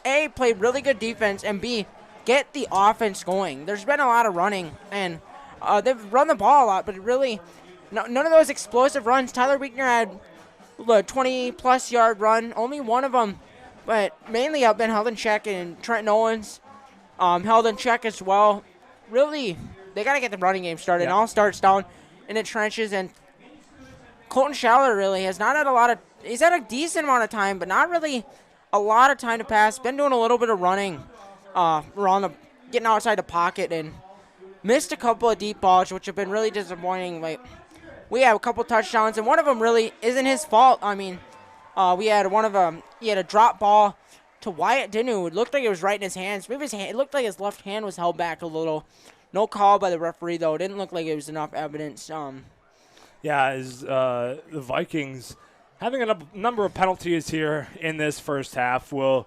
[SPEAKER 19] A, play really good defense, and B, get the offense going. There's been a lot of running, and they've run the ball a lot, but really none of those explosive runs. Tyler Beekner had a 20-plus yard run, only one of them, but mainly have been held in check, and Trenton Owens held in check as well. Really, they got to get the running game started. It all starts down in the trenches, and Colton Schaller really has not had a lot of he's had a decent amount of time, but not really a lot of time to pass. Been doing a little bit of running, getting outside the pocket, and missed a couple of deep balls, which have been really disappointing. Like, we have a couple touchdowns, and one of them really isn't his fault. I mean, we had one of them. He had a drop ball to Wyatt Dinu. It looked like it was right in his hands. Maybe it looked like his left hand was held back a little. No call by the referee, though. It didn't look like it was enough evidence.
[SPEAKER 6] The Vikings having a number of penalties here in this first half. We'll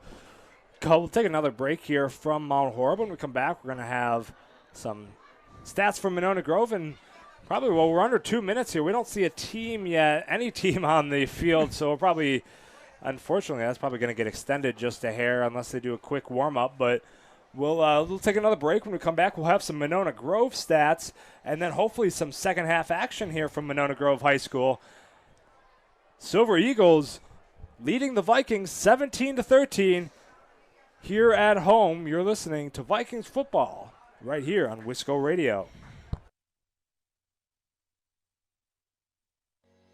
[SPEAKER 6] take another break here from Mount Horeb. When we come back, we're going to have some stats from Monona Grove, and probably, we're under 2 minutes here. We don't see a team yet, any team on the field, so we'll probably, unfortunately, that's probably going to get extended just a hair unless they do a quick warm-up, but we'll take another break. When we come back, we'll have some Monona Grove stats, and then hopefully some second-half action here from Monona Grove High School. Silver Eagles leading the Vikings 17-13 here at home. You're listening to Vikings football right here on Wisco Radio.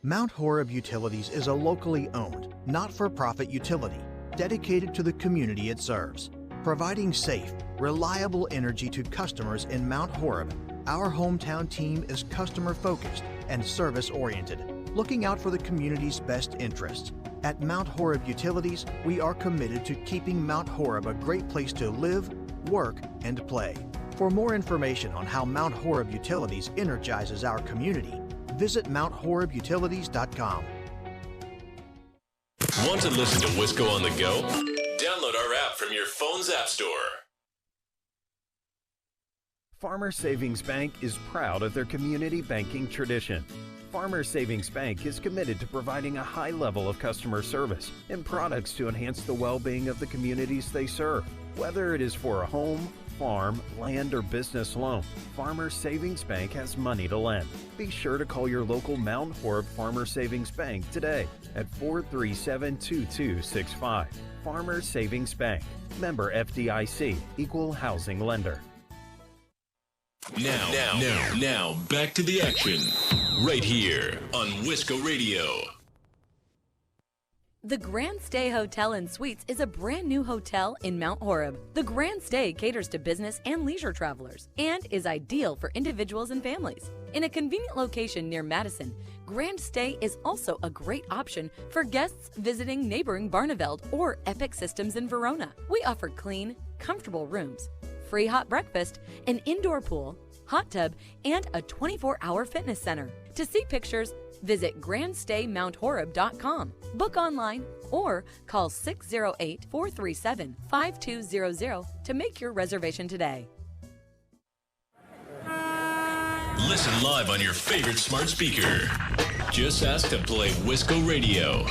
[SPEAKER 12] Mount Horeb Utilities is a locally owned, not-for-profit utility dedicated to the community it serves. Providing safe, reliable energy to customers in Mount Horeb, our hometown team is customer-focused and service-oriented, looking out for the community's best interests. At Mount Horeb Utilities, we are committed to keeping Mount Horeb a great place to live, work, and play. For more information on how Mount Horeb Utilities energizes our community, visit MountHorebUtilities.com.
[SPEAKER 13] Want to listen to Wisco on the go? Download our app from your phone's app store.
[SPEAKER 16] Farmers Savings Bank is proud of their community banking tradition. Farmers Savings Bank is committed to providing a high level of customer service and products to enhance the well-being of the communities they serve. Whether it is for a home, farm, land, or business loan, Farmers Savings Bank has money to lend. Be sure to call your local Mount Horeb Farmers Savings Bank today at 437-2265. Farmers Savings Bank, member FDIC, equal housing lender.
[SPEAKER 13] Now, back to the action, right here on Wisco Radio.
[SPEAKER 15] The Grand Stay Hotel and Suites is a brand new hotel in Mount Horeb. The Grand Stay caters to business and leisure travelers and is ideal for individuals and families. In a convenient location near Madison, Grand Stay is also a great option for guests visiting neighboring Barneveld or Epic Systems in Verona. We offer clean, comfortable rooms, free hot breakfast, an indoor pool, hot tub, and a 24-hour fitness center. To see pictures, visit grandstaymount.horeb.com, book online, or call 608-437-5200 to make your reservation today.
[SPEAKER 13] Listen live on your favorite smart speaker. Just ask to play Wisco Radio.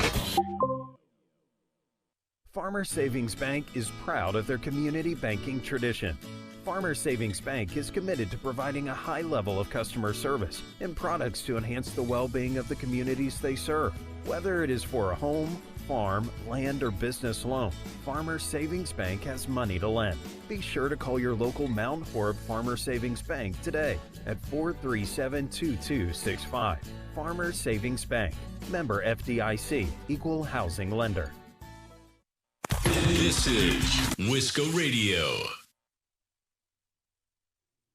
[SPEAKER 16] Farmers Savings Bank is proud of their community banking tradition. Farmers Savings Bank is committed to providing a high level of customer service and products to enhance the well-being of the communities they serve. Whether it is for a home, farm, land, or business loan, Farmers Savings Bank has money to lend. Be sure to call your local Mount Horeb Farmers Savings Bank today at 437-2265. Farmers Savings Bank, member FDIC, equal housing lender.
[SPEAKER 13] This is Wisco Radio.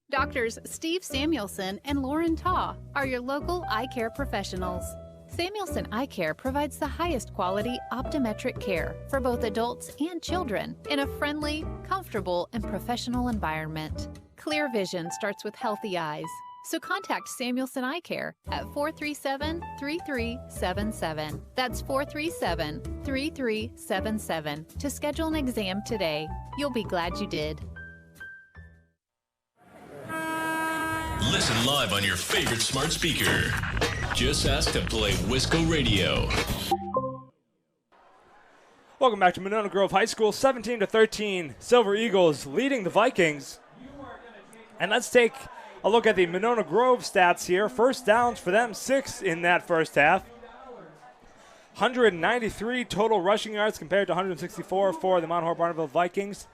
[SPEAKER 8] Doctors Steve Samuelson and Lauren Taw are your local eye care professionals. Samuelson Eye Care provides the highest quality optometric care for both adults and children in a friendly, comfortable, and professional environment. Clear vision starts with healthy eyes, so contact Samuelson Eye Care at 437-3377. That's 437-3377 to schedule an exam today. You'll be glad you did.
[SPEAKER 13] Listen live on your favorite smart speaker. Just ask to play Wisco Radio.
[SPEAKER 6] Welcome back to Monona Grove High School, 17-13. Silver Eagles leading the Vikings. And let's take a look at the Monona Grove stats here. First downs for them, 6 in that first half. 193 total rushing yards compared to 164 for the Mount Horeb-Barneveld Vikings.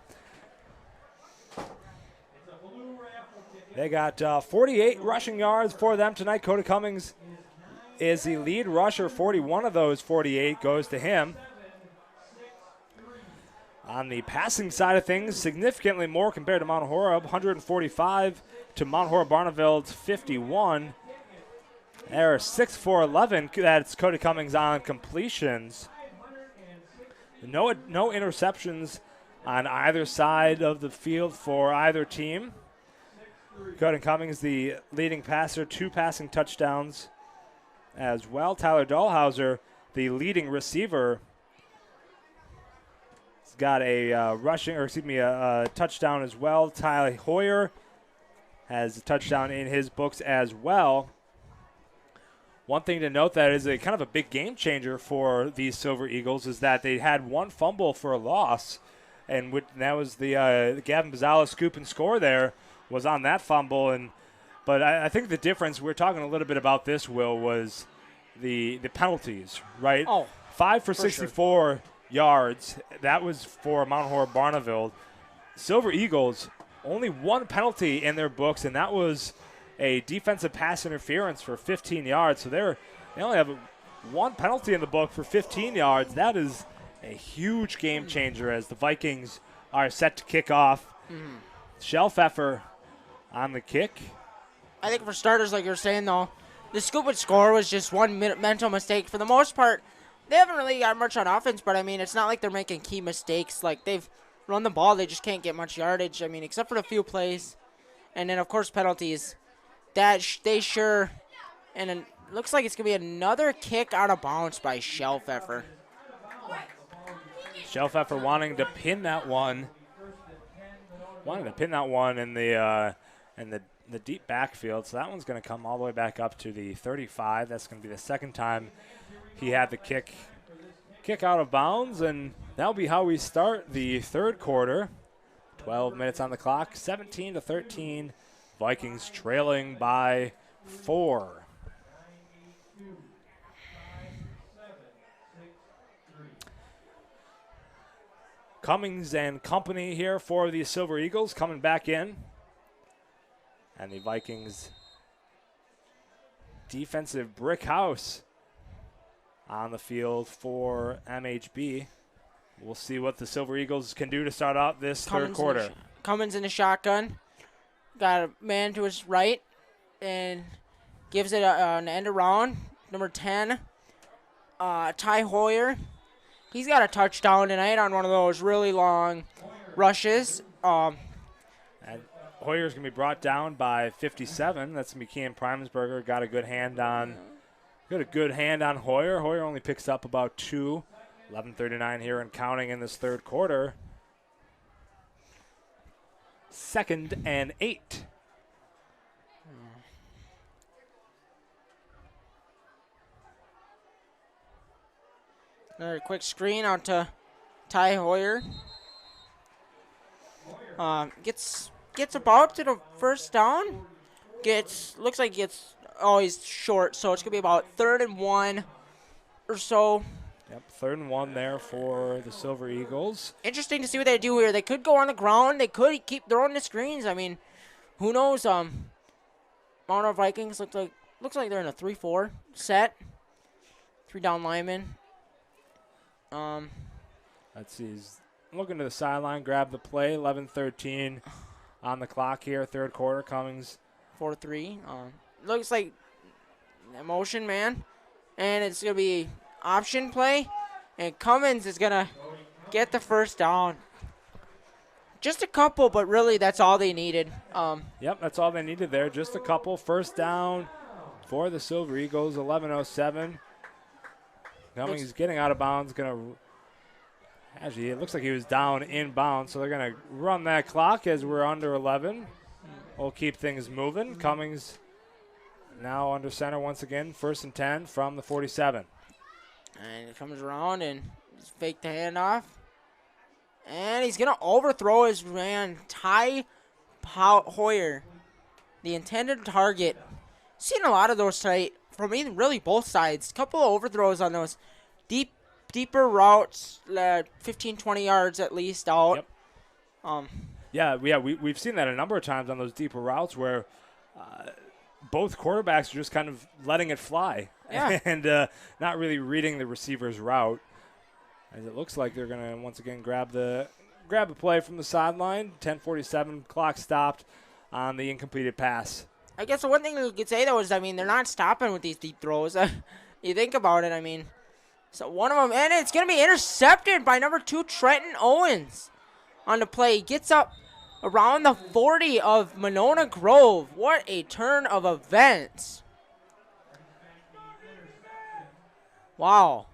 [SPEAKER 6] They got 48 rushing yards for them tonight. Coda Cummings is the lead rusher. 41 of those 48 goes to him. On the passing side of things, significantly more compared to Mount Horeb, 145 to Mount Horeb-Barneveld's 51. There are 6 for 11. That's Cody Cummings on completions. No interceptions on either side of the field for either team. Cody Cummings, the leading passer, 2 passing touchdowns as well. Tyler Dahlhauser, the leading receiver, has got a touchdown as well. Tyler Hoyer has a touchdown in his books as well. One thing to note that is a kind of a big game changer for these Silver Eagles is that they had 1 fumble for a loss, and that was the Gavin Bazzala scoop and score there was on that fumble. But I think the difference, we're talking a little bit about this, Will, was the penalties, right? 5 for 64 yards. That was for Mount Horeb-Barneveld. Silver Eagles, only 1 penalty in their books, and that was a defensive pass interference for 15 yards. So they only have 1 penalty in the book for 15 yards. That is a huge game changer as the Vikings are set to kick off. Shelfeffer on the kick.
[SPEAKER 19] I think for starters, like you're saying, though, the scoop and score was just one mental mistake. For the most part, they haven't really got much on offense, but, I mean, it's not like they're making key mistakes. Like, they've run the ball. They just can't get much yardage, I mean, except for a few plays. And then, of course, penalties. That they sure. And it looks like it's going to be another kick out of bounds by Shelfeffer.
[SPEAKER 6] Shelfeffer wanting to pin that one. In the deep backfield. So that one's going to come all the way back up to the 35. That's going to be the second time he had the kick out of bounds. And that'll be how we start the third quarter. 12 minutes on the clock, 17-13. Vikings trailing by 4. Cummings and company here for the Silver Eagles coming back in. And the Vikings defensive brick house on the field for MHB. We'll see what the Silver Eagles can do to start out this third quarter.
[SPEAKER 19] Cummins in the shotgun. Got a man to his right and gives it an end around. Number 10, Ty Hoyer. He's got a touchdown tonight on one of those really long rushes.
[SPEAKER 6] And Hoyer's going to be brought down by 57. That's going to be Kean Primesberger. Got a good hand on Hoyer. Hoyer only picks up about 2. 11:39 here and counting in this third quarter. 2nd and 8.
[SPEAKER 19] Another quick screen out to Ty Hoyer. Gets about to the first down. Looks like he's short, so it's gonna be about 3rd and 1 or so.
[SPEAKER 6] Yep, 3rd and 1 there for the Silver Eagles.
[SPEAKER 19] Interesting to see what they do here. They could go on the ground. They could keep throwing the screens. I mean, who knows? Mount Horeb Vikings looks like they're in a 3-4 set. 3 down linemen.
[SPEAKER 6] Let's see. He's looking to the sideline, grab the play. 11:13 on the clock here. Third quarter. Cummings
[SPEAKER 19] 4-3. Looks like a motion man, and it's gonna be option play, and Cummins is going to get the first down. Just a couple, but really that's all they needed.
[SPEAKER 6] Yep, that's all they needed there. Just a couple. First down for the Silver Eagles, 11:07. Cummings getting out of bounds. Actually, it looks like he was down in bounds, so they're going to run that clock as we're under 11. We'll keep things moving. Cummings now under center once again. 1st and 10 from the 47.
[SPEAKER 19] And it comes around and fake the handoff. And he's going to overthrow his man, Ty Hoyer, the intended target. Seen a lot of those tonight from really both sides. A couple of overthrows on those deeper routes, 15, 20 yards at least out.
[SPEAKER 6] Yep. We've seen that a number of times on those deeper routes where both quarterbacks are just kind of letting it fly and not really reading the receiver's route. As it looks like they're going to once again grab the play from the sideline. 10:47, clock stopped on the incompleted pass.
[SPEAKER 19] I guess the one thing we could say, though, is, I mean, they're not stopping with these deep throws. You think about it, I mean. So one of them, and it's going to be intercepted by number 2, Trenton Owens on the play. He gets up around the 40 of Monona Grove. What a turn of events. Wow.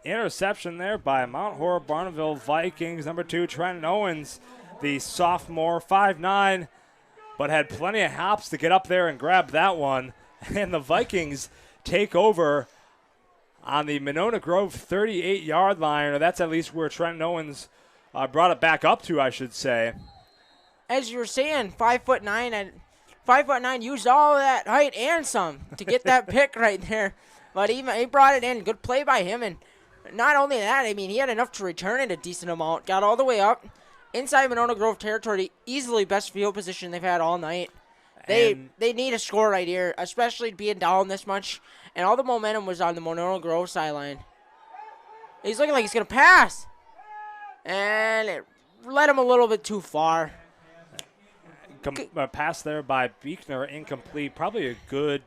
[SPEAKER 6] Interception there by Mount Horeb-Barneveld Vikings. Number 2, Trenton Owens, the sophomore, 5'9", but had plenty of hops to get up there and grab that one. And the Vikings take over on the Monona Grove 38-yard line, or that's at least where Trenton Owens brought it back up to, I should say.
[SPEAKER 19] As you were saying, 5'9", and 5'9" used all of that height and some to get that pick right there. But he brought it in. Good play by him. And not only that, I mean, he had enough to return it a decent amount. Got all the way up inside Monona Grove territory. Easily best field position they've had all night. They need a score right here, especially being down this much. And all the momentum was on the Monona Grove sideline. He's looking like he's going to pass. And it led him a little bit too far.
[SPEAKER 6] Pass there by Buechner, incomplete. Probably a good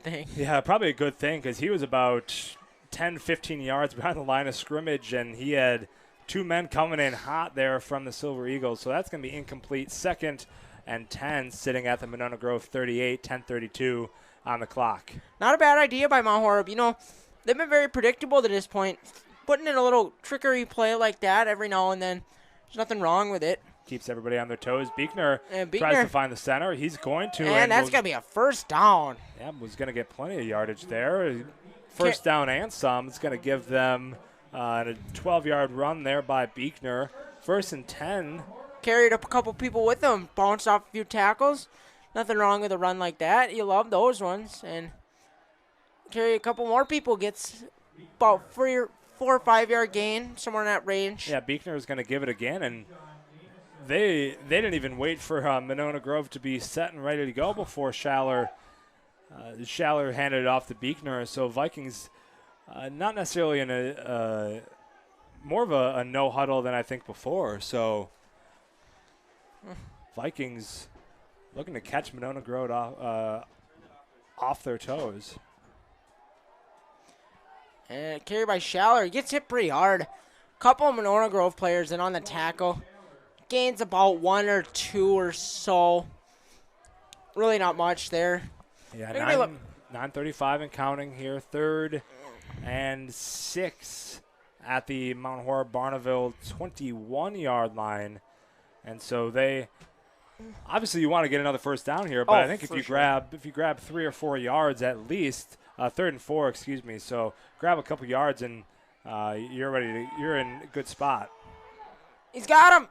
[SPEAKER 19] thing.
[SPEAKER 6] Yeah, probably a good thing because he was about 10, 15 yards behind the line of scrimmage, and he had 2 men coming in hot there from the Silver Eagles. So that's going to be incomplete. 2nd and 10 sitting at the Monona Grove 38, 10:32 on the clock.
[SPEAKER 19] Not a bad idea by Mount Horeb. You know, they've been very predictable to this point. Putting in a little trickery play like that every now and then, there's nothing wrong with it.
[SPEAKER 6] Keeps everybody on their toes. Buechner tries to find the center. He's going to.
[SPEAKER 19] And that's going to be a first down.
[SPEAKER 6] Yeah, was going to get plenty of yardage there. First down and some. It's going to give them a 12-yard run there by Buechner. 1st and 10.
[SPEAKER 19] Carried up a couple people with him. Bounced off a few tackles. Nothing wrong with a run like that. You love those ones. And carry a couple more people. Gets about 4 or 5 yard gain, somewhere in that range.
[SPEAKER 6] Yeah, Buechner is going to give it again, and they didn't even wait for Monona Grove to be set and ready to go before Schaller handed it off to Buechner. So Vikings not necessarily in a more of a no huddle than I think before. So Vikings looking to catch Monona Grove off their toes.
[SPEAKER 19] And carried by Schaller. He gets hit pretty hard. Couple of Monona Grove players in on the tackle. Gains about 1 or 2 or so. Really not much there.
[SPEAKER 6] Yeah, 9:35 and counting here. 3rd and 6 at the Mount Horeb-Barneveld 21-yard line. And so they obviously you want to get another first down here, but I think if you grab 3 or 4 yards at least, 3rd and 4, excuse me. So grab a couple yards and you're in a good spot.
[SPEAKER 19] He's got him.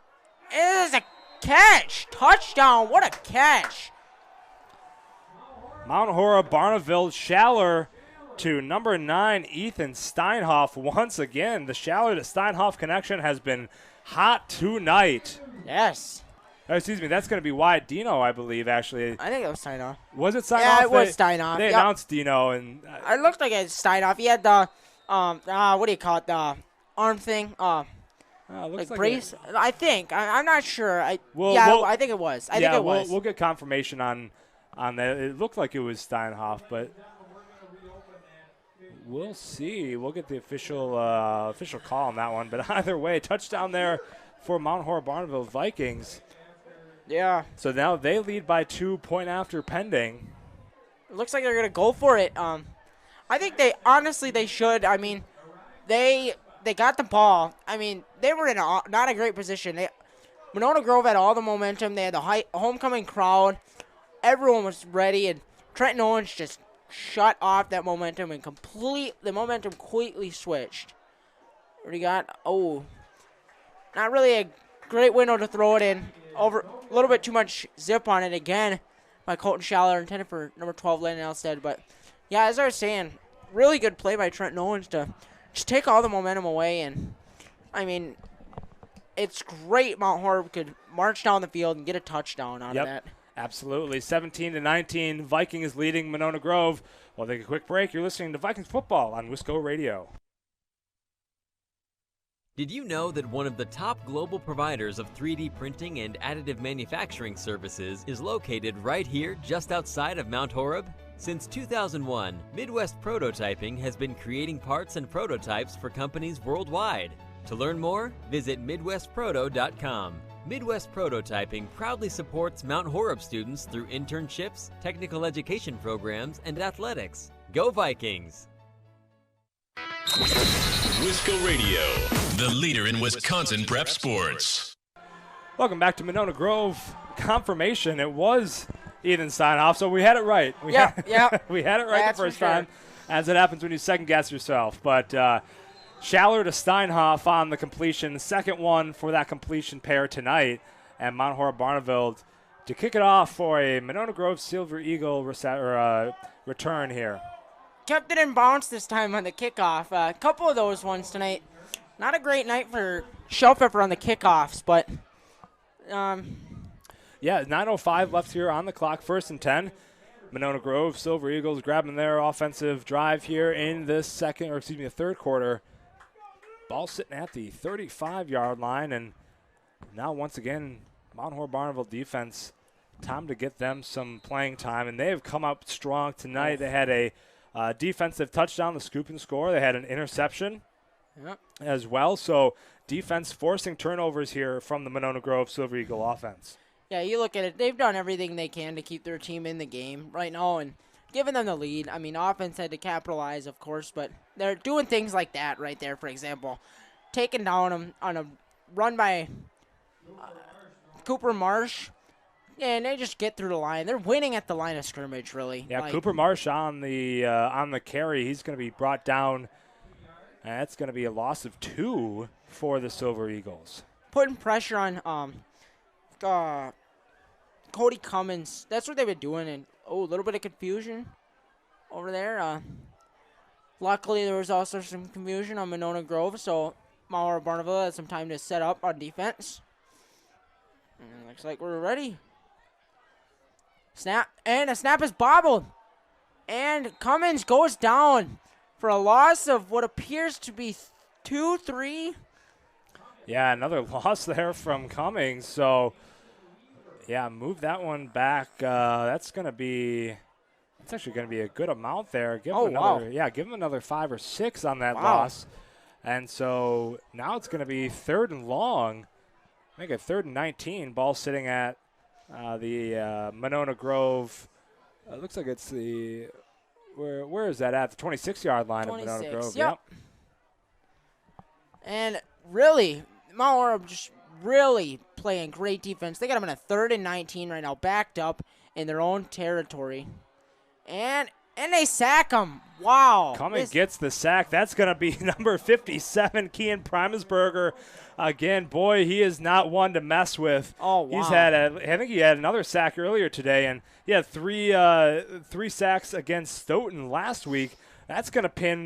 [SPEAKER 19] It is a catch. Touchdown. What a catch.
[SPEAKER 6] Mount Horeb-Barneveld Schaller to number 9, Ethan Steinhoff once again. The Schaller to Steinhoff connection has been hot tonight.
[SPEAKER 19] Yes.
[SPEAKER 6] Oh, excuse me, that's going to be Wyatt Dino, I believe, actually.
[SPEAKER 19] I think it was Steinhoff.
[SPEAKER 6] Was it Steinhoff?
[SPEAKER 19] Yeah, it was Steinhoff.
[SPEAKER 6] They announced Dino. And
[SPEAKER 19] it looked like it was Steinhoff. He had the, what do you call it, the arm thing? Like brace? I think. I'm not sure. I think it was. I think it was.
[SPEAKER 6] We'll get confirmation on that. It looked like it was Steinhoff, but we'll see. We'll get the official call on that one. But either way, touchdown there for Mount Horeb-Barneveld Vikings.
[SPEAKER 19] Yeah.
[SPEAKER 6] So now they lead by 2, point after pending.
[SPEAKER 19] It looks like they're going to go for it. I think they should. I mean, they got the ball. I mean, they were in not a great position. Monona Grove had all the momentum. They had the homecoming crowd. Everyone was ready, and Trenton Owens just shut off that momentum and the momentum completely switched. What do you got? Oh, not really a great window to throw it in. Over a little bit too much zip on it again by Colton Schaller, intended for number 12, Landon Elstead. But, yeah, as I was saying, really good play by Trenton Owens to just take all the momentum away. And, I mean, it's great Mount Horeb could march down the field and get a touchdown out of that.
[SPEAKER 6] Absolutely. 17-19, Vikings leading Monona Grove. We'll take a quick break. You're listening to Vikings football on Wisco Radio.
[SPEAKER 14] Did you know that one of the top global providers of 3D printing and additive manufacturing services is located right here just outside of Mount Horeb? Since 2001, Midwest Prototyping has been creating parts and prototypes for companies worldwide. To learn more, visit MidwestProto.com. Midwest Prototyping proudly supports Mount Horeb students through internships, technical education programs, and athletics. Go Vikings!
[SPEAKER 13] Wisco Radio, the leader in Wisconsin prep sports.
[SPEAKER 6] Welcome back to Monona Grove. Confirmation, it was Ethan Steinhoff, so we had it right. We had it right the first time, as it happens when you second-guess yourself. But Schaller to Steinhoff on the completion, the second one for that completion pair tonight, and Mount Horeb-Barneveld to kick it off for a Monona Grove Silver Eagle return here.
[SPEAKER 19] Kept it in bounds this time on the kickoff. A couple of those ones tonight. Not a great night for Shell Pepper on the kickoffs, but
[SPEAKER 6] yeah, 9:05 left here on the clock, 1st and 10. Monona Grove Silver Eagles grabbing their offensive drive here in the third quarter. Ball sitting at the 35-yard line, and now once again, Mount Horeb-Barneveld defense, time to get them some playing time, and they have come up strong tonight. They had a defensive touchdown, the scoop and score. They had an interception as well, so defense forcing turnovers here from the Monona Grove Silver Eagle offense.
[SPEAKER 19] Yeah, you look at it, they've done everything they can to keep their team in the game right now and giving them the lead. I mean, offense had to capitalize, of course, but they're doing things like that right there, for example. Taking down them on a run by Cooper Marsh, and they just get through the line. They're winning at the line of scrimmage, really.
[SPEAKER 6] Yeah, Cooper Marsh on the carry. He's going to be brought down. And that's going to be a loss of 2 for the Silver Eagles.
[SPEAKER 19] Putting pressure on Cody Cummins. That's what they've been doing, and a little bit of confusion over there. Luckily, there was also some confusion on Monona Grove, so Mount Horeb-Barneveld had some time to set up on defense. And looks like we're ready. Snap, and the snap is bobbled. And Cummins goes down for a loss of what appears to be 2-3.
[SPEAKER 6] Yeah, another loss there from Cummings. So, yeah, move that one back. That's actually going to be a good amount there. Give him another 5 or 6 on that loss. And so now it's going to be 3rd and long. I think a 3rd and 19. Ball sitting at the Monona Grove. Looks like it's the where is that at? The 26-yard line of Monona Grove.
[SPEAKER 19] Yep. And really, Mount Horeb just really playing great defense. They got them in a 3rd and 19 right now, backed up in their own territory. And they sack him. Wow.
[SPEAKER 6] Cummings gets the sack. That's going to be number 57, Kean Primusberger. Again, boy, he is not one to mess with.
[SPEAKER 19] Oh, wow.
[SPEAKER 6] I think he had another sack earlier today, and he had three sacks against Stoughton last week. That's going to pin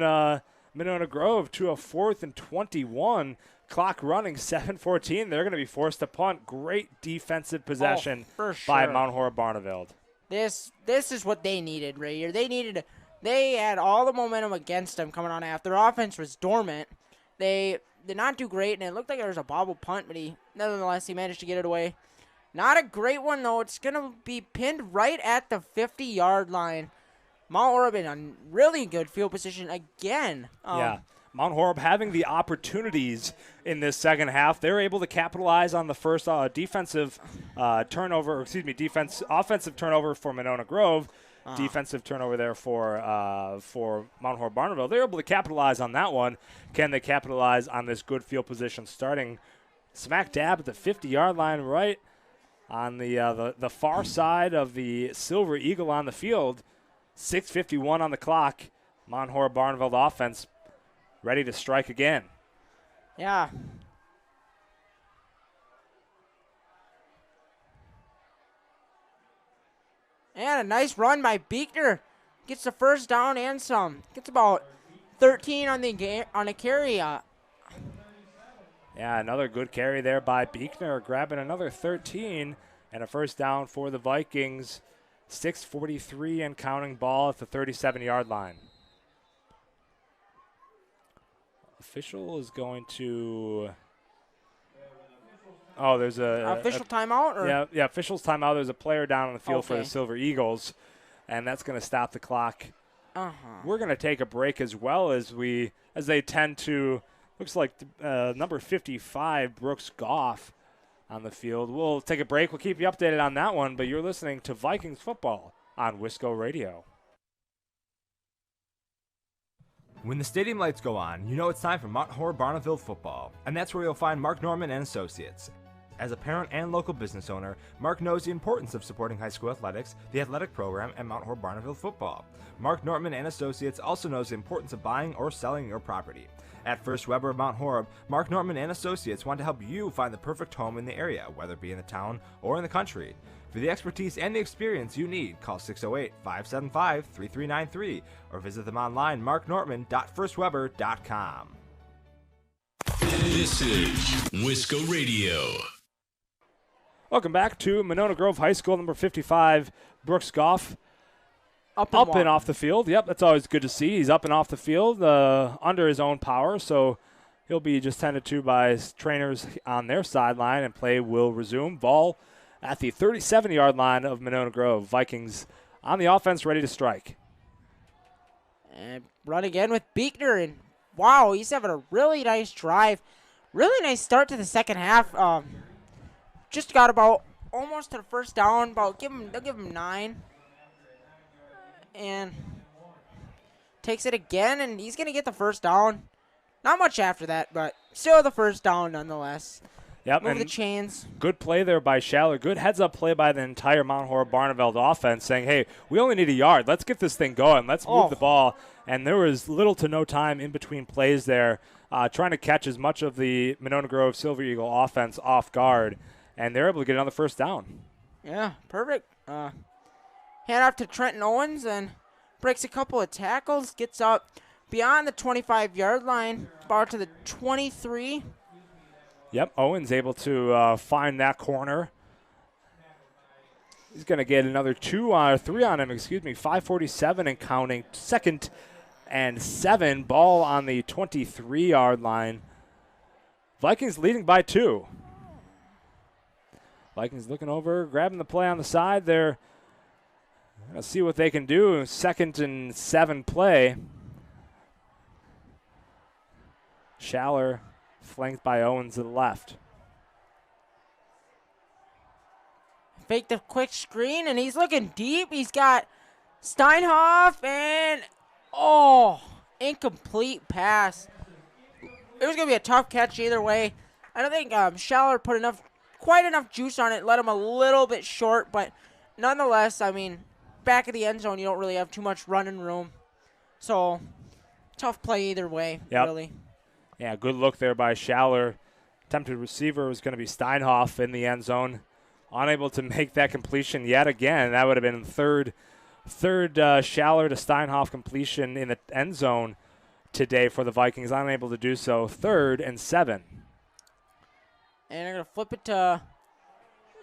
[SPEAKER 6] Monona Grove to a 4th and 21. Clock running, 7:14. They're going to be forced to punt. Great defensive possession by Mount Horeb-Barneveld.
[SPEAKER 19] This is what they needed right here. They had all the momentum against them coming on after. Their offense was dormant. They did not do great, and it looked like there was a bobble punt, but nonetheless he managed to get it away. Not a great one, though. It's going to be pinned right at the 50-yard line. Mount Horeb in a really good field position again.
[SPEAKER 6] Mount Horeb having the opportunities in this second half. They're able to capitalize on the first offensive turnover for Monona Grove. Defensive turnover there for Mount Horeb-Barneveld. They're able to capitalize on that one. Can they capitalize on this good field position starting smack dab at the 50-yard line, right on the far side of the Silver Eagle on the field? 6:51 on the clock. Mount Horeb-Barneveld offense ready to strike again.
[SPEAKER 19] Yeah. And a nice run by Beekner. Gets the first down and some. Gets about 13 on the carry.
[SPEAKER 6] Yeah, another good carry there by Beekner, grabbing another 13. And a first down for the Vikings. 6:43 and counting, ball at the 37-yard line. Official is going to... Oh, there's a
[SPEAKER 19] official timeout? Or?
[SPEAKER 6] Yeah, official's timeout. There's a player down on the field for the
[SPEAKER 19] Okay.
[SPEAKER 6] Silver Eagles, and that's going to stop the clock.
[SPEAKER 19] Uh-huh.
[SPEAKER 6] We're going to take a break as well as they tend to. Looks like number 55, Brooks Goff, on the field. We'll take a break. We'll keep you updated on that one, but you're listening to Vikings football on Wisco Radio.
[SPEAKER 20] When the stadium lights go on, you know it's time for Mount Horeb-Barneveld Football, and that's where you'll find Mark Norman and Associates. As a parent and local business owner, Mark knows the importance of supporting high school athletics, the athletic program, and Mount Horeb-Barneveld Football. Mark Norman and Associates also knows the importance of buying or selling your property. At First Weber of Mount Horeb, Mark Norman and Associates want to help you find the perfect home in the area, whether it be in the town or in the country. For the expertise and the experience you need, call 608-575-3393 or visit them online, marknorman.firstweber.com.
[SPEAKER 13] This is Wisco Radio.
[SPEAKER 6] Welcome back to Monona Grove High School, number 55, Brooks Goff.
[SPEAKER 19] Up
[SPEAKER 6] and off the field. Yep, that's always good to see. He's up and off the field under his own power, so he'll be just tended to by his trainers on their sideline, and play will resume. Ball at the 37-yard line of Monona Grove. Vikings on the offense, ready to strike.
[SPEAKER 19] And run again with Beekner, and wow, he's having a really nice drive. Really nice start to the second half. Just got about almost to the first down. They'll give him 9. And takes it again, and he's going to get the first down. Not much after that, but still the first down nonetheless.
[SPEAKER 6] Yep,
[SPEAKER 19] Move the chains.
[SPEAKER 6] Good play there by Schaller. Good heads-up play by the entire Mount Horeb-Barneveld offense, saying, hey, we only need a yard. Let's get this thing going. Let's move the ball. And there was little to no time in between plays there, trying to catch as much of the Monona Grove Silver Eagle offense off guard. And they're able to get another first down.
[SPEAKER 19] Yeah, perfect. Hand off to Trenton Owens and breaks a couple of tackles. Gets up beyond the 25-yard line, about to the 23.
[SPEAKER 6] Yep, Owens able to find that corner. He's going to get another 3 on him, 5:47 and counting. 2nd and 7, ball on the 23-yard line. Vikings leading by 2. Vikings looking over, grabbing the play on the side there. Let's see what they can do. 2nd and 7 play. Schaller flanked by Owens to the left.
[SPEAKER 19] Fake the quick screen, and he's looking deep. He's got Steinhoff, and incomplete pass. It was going to be a tough catch either way. I don't think Schaller put quite enough juice on it, let him a little bit short, but nonetheless, I mean, back of the end zone, you don't really have too much running room. So, tough play either way, really.
[SPEAKER 6] Yeah, good look there by Schaller. Attempted receiver was going to be Steinhoff in the end zone. Unable to make that completion yet again. That would have been third Schaller to Steinhoff completion in the end zone today for the Vikings. Unable to do so. 3rd and 7.
[SPEAKER 19] And they're going to flip it to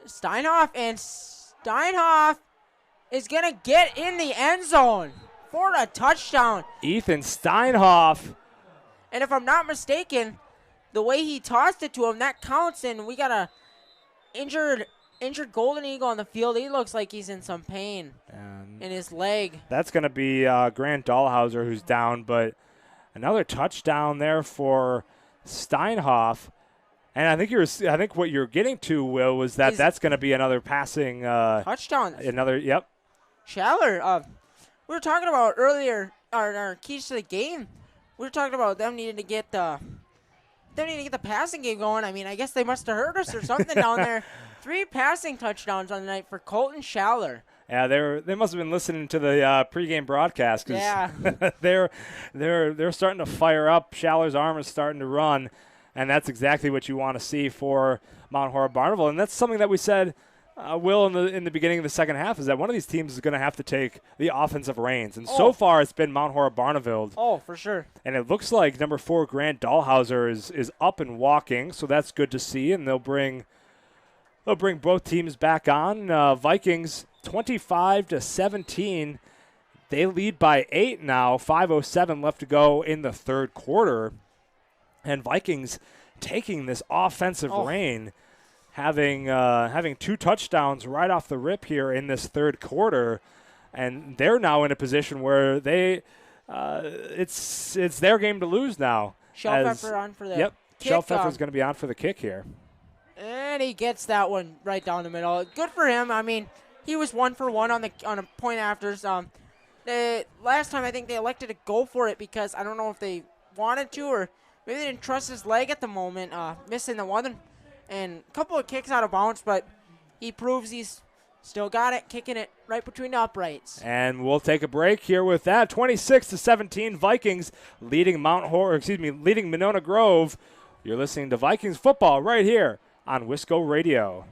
[SPEAKER 19] Steinhoff, and Steinhoff is going to get in the end zone for a touchdown.
[SPEAKER 6] Ethan Steinhoff.
[SPEAKER 19] And if I'm not mistaken, the way he tossed it to him, that counts, and we got a injured Golden Eagle on the field. He looks like he's in some pain in his leg.
[SPEAKER 6] That's going to be Grant Dahlhauser who's down, but another touchdown there for Steinhoff. And I think what you're getting to, Will, was that's going to be another passing
[SPEAKER 19] touchdown.
[SPEAKER 6] Yep.
[SPEAKER 19] Schaller, we were talking about earlier our keys to the game. We were talking about them needing to get the passing game going. I mean, I guess they must have heard us or something down there. 3 passing touchdowns on the night for Colton Schaller.
[SPEAKER 6] Yeah, they must have been listening to the pregame broadcast because they're starting to fire up. Schaller's arm is starting to run, and that's exactly what you want to see for Mount Horeb-Barneveld. And that's something that we said, Will, in the beginning of the second half, is that one of these teams is going to have to take the offensive reins. And so far, it's been Mount Horeb-Barneveld.
[SPEAKER 19] Oh, for sure.
[SPEAKER 6] And it looks like number 4, Grant Dahlhauser, is up and walking, so that's good to see. And they'll bring We'll bring both teams back on. Vikings 25-17. They lead by 8 now. 5:07 left to go in the third quarter. And Vikings taking this offensive reign, having 2 touchdowns right off the rip here in this third quarter. And they're now in a position where they it's their game to lose now.
[SPEAKER 19] Shelpfeffer on for the
[SPEAKER 6] kick. Shelpfeffer's going to be on for the kick here.
[SPEAKER 19] And he gets that one right down the middle. Good for him. I mean, he was 1 for 1 on a point afters. The last time I think they elected to go for it because I don't know if they wanted to or maybe they didn't trust his leg at the moment, missing the one and a couple of kicks out of bounds, but he proves he's still got it, kicking it right between the uprights.
[SPEAKER 6] And we'll take a break here with that. 26-17, Vikings leading leading Monona Grove. You're listening to Vikings football right here on Wisco Radio.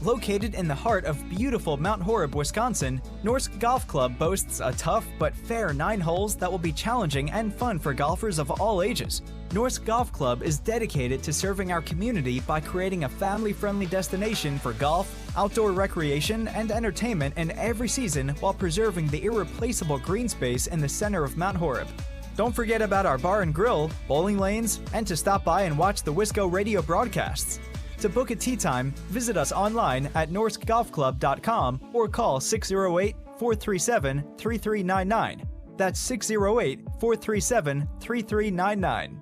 [SPEAKER 11] Located in the heart of beautiful Mount Horeb, Wisconsin, Norsk Golf Club boasts a tough but fair 9 holes that will be challenging and fun for golfers of all ages. Norsk Golf Club is dedicated to serving our community by creating a family-friendly destination for golf, outdoor recreation, and entertainment in every season while preserving the irreplaceable green space in the center of Mount Horeb. Don't forget about our bar and grill, bowling lanes, and to stop by and watch the Wisco Radio broadcasts. To book a tee time, visit us online at norskgolfclub.com or call 608-437-3399. That's 608-437-3399.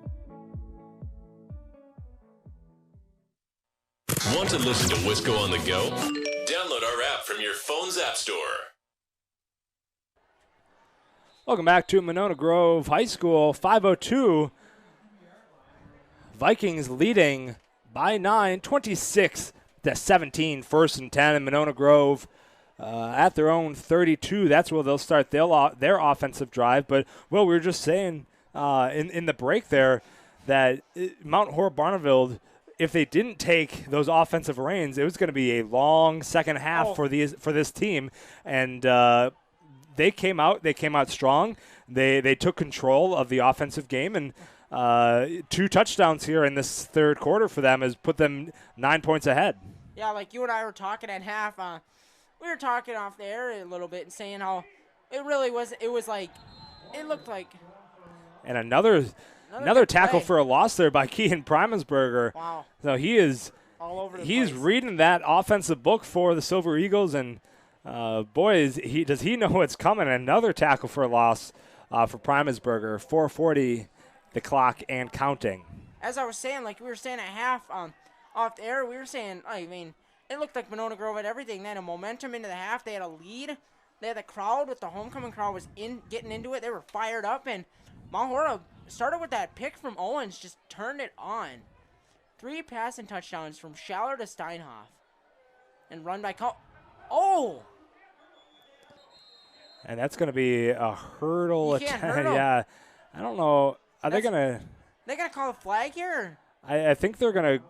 [SPEAKER 13] Want to listen to Wisco on the go? Download our app from your phone's app store.
[SPEAKER 6] Welcome back to Monona Grove High School. 5:02. Vikings leading by 9, 26-17, 1st and 10 in Monona Grove at their own 32. That's where they'll start their offensive drive. But, Will, we were just saying in the break there that Mount Horeb-Barneveld, if they didn't take those offensive reins, it was going to be a long second half for this team. And they came out strong. They took control of the offensive game, and 2 touchdowns here in this third quarter for them has put them 9 points ahead.
[SPEAKER 19] Yeah, like you and I were talking at half. We were talking off the air a little bit and saying how it really was. It was like it looked like.
[SPEAKER 6] And another tackle for a loss there by Keehan Primensberger.
[SPEAKER 19] Wow.
[SPEAKER 6] So he is
[SPEAKER 19] all over the
[SPEAKER 6] he's
[SPEAKER 19] place.
[SPEAKER 6] reading that offensive book for the Silver Eagles, and does he know what's coming? Another tackle for a loss for Primensberger. 4:40. The clock and counting.
[SPEAKER 19] As I was saying, like we were saying at half off the air, we were saying, I mean, it looked like Monona Grove had everything. They had a momentum into the half. They had a lead. They had the crowd with the homecoming crowd was getting into it. They were fired up, and Mount Horeb started with that pick from Owens, just turned it on. 3 passing touchdowns from Schaller to Steinhoff. And run by
[SPEAKER 6] And that's going to be a hurdle attempt.
[SPEAKER 19] Hurdle.
[SPEAKER 6] Yeah. I don't know. Are they going to
[SPEAKER 19] call a flag here?
[SPEAKER 6] I think they're going to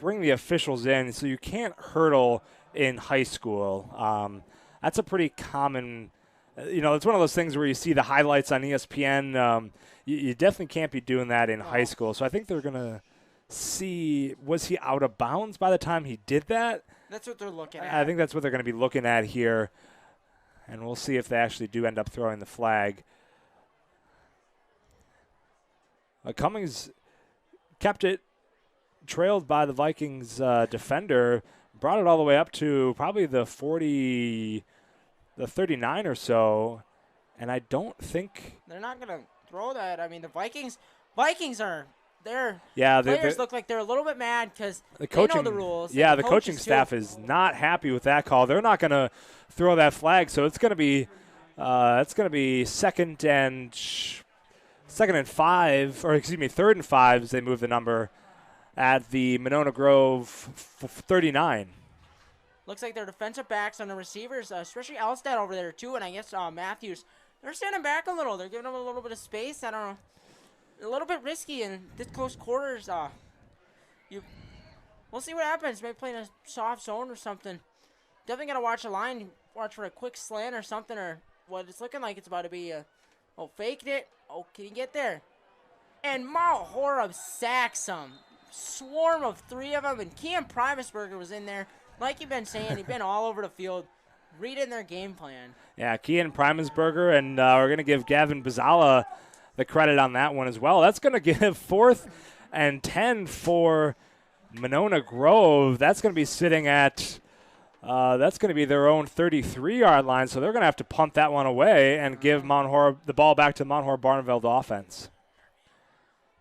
[SPEAKER 6] bring the officials in, so you can't hurdle in high school. That's a pretty common, it's one of those things where you see the highlights on ESPN. You definitely can't be doing that in high school. So I think they're going to see, was he out of bounds by the time he did that?
[SPEAKER 19] That's what they're looking at.
[SPEAKER 6] I think that's what they're going to be looking at here. And we'll see if they actually do end up throwing the flag. Cummings kept it, trailed by the Vikings defender, brought it all the way up to probably the 39 or so, and I don't think
[SPEAKER 19] they're not going to throw that. I mean, the Vikings are their players look like they're a little bit mad because they know the rules.
[SPEAKER 6] Yeah, the coaching staff is not happy with that call. They're not going to throw that flag, so it's going to be third and 5 as they move the number at the Monona Grove 39.
[SPEAKER 19] Looks like their defensive backs on the receivers, especially Alstad over there too, and I guess Matthews, they're standing back a little. They're giving them a little bit of space. I don't know. A little bit risky in this close quarters. We'll see what happens. Maybe playing a soft zone or something. Definitely got to watch a line, watch for a quick slant or something, or what it's looking like it's about to be. Faked it. Oh, can he get there? And Mount Horeb sacks them. Swarm of 3 of them, and Kean Primusberger was in there. Like you've been saying, he's been all over the field reading their game plan.
[SPEAKER 6] Yeah, Kean Primusberger, and we're going to give Gavin Bazala the credit on that one as well. That's going to give 4th and 10 for Monona Grove. That's going to be sitting at that's going to be their own 33-yard line, so they're going to have to punt that one away and give Mount Horeb the ball back to Mount Horeb-Barneveld offense.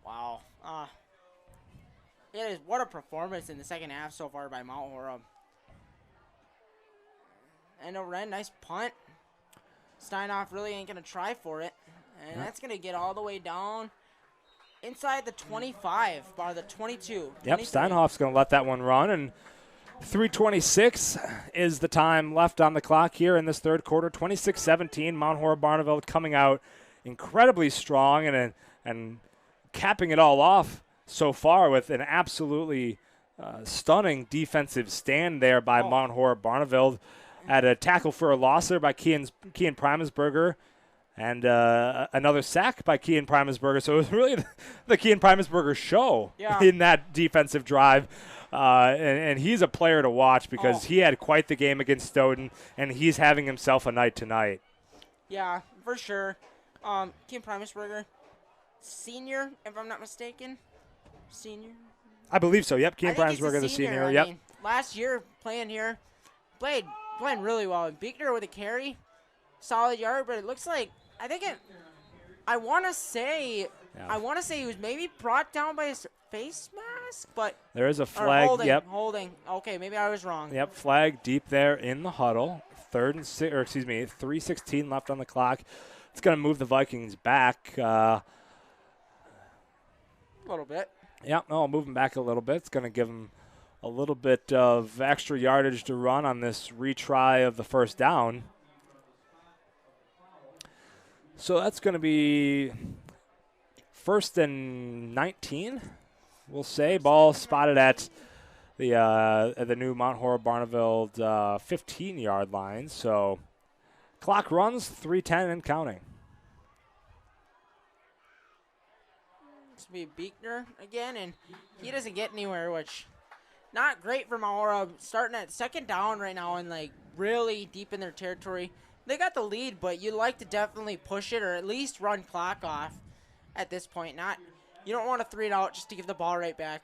[SPEAKER 19] Wow. It is what a performance in the second half so far by Mount Horeb. And a nice punt. Steinhoff really ain't going to try for it. And that's going to get all the way down inside the 25, by the 22.
[SPEAKER 6] Yep, Steinhoff's going to let that one run, and 3:26 is the time left on the clock here in this third quarter. 26-17, Mount Horeb-Barneveld coming out incredibly strong and capping it all off so far with an absolutely stunning defensive stand there by Mount Horeb-Barneveld. At a tackle for a loss there by Kean Primusberger, and another sack by Kean Primusberger. So it was really the Kean Primusberger show in that defensive drive. And he's a player to watch because he had quite the game against Stoughton, and he's having himself a night tonight.
[SPEAKER 19] Yeah, for sure. Kean Primusberger, senior, if I'm not mistaken. Senior?
[SPEAKER 6] I believe so, yep. Kean Primusberger, the senior. Yep.
[SPEAKER 19] I mean, last year playing here, playing really well. And Beekner with a carry, solid yard, but it looks like I want to say he was maybe brought down by his face mask, but
[SPEAKER 6] there is a flag.
[SPEAKER 19] Holding. Okay, maybe I was wrong.
[SPEAKER 6] Yep, flag deep there in the huddle. 3:16 left on the clock. It's going to move the Vikings back
[SPEAKER 19] a little bit.
[SPEAKER 6] Yep, I'll move them back a little bit. It's going to give them a little bit of extra yardage to run on this retry of the first down. So that's going to be 1st and 19, we'll say. Ball spotted at the new Mount Horeb-Barneveld 15-yard line. So clock runs 3:10 and counting.
[SPEAKER 19] This will be Beekner again, and he doesn't get anywhere, which not great for Mount Horeb. Starting at second down right now and like really deep in their territory. They got the lead, but you'd like to definitely push it or at least run clock off at this point. You don't want to 3 it out just to give the ball right back.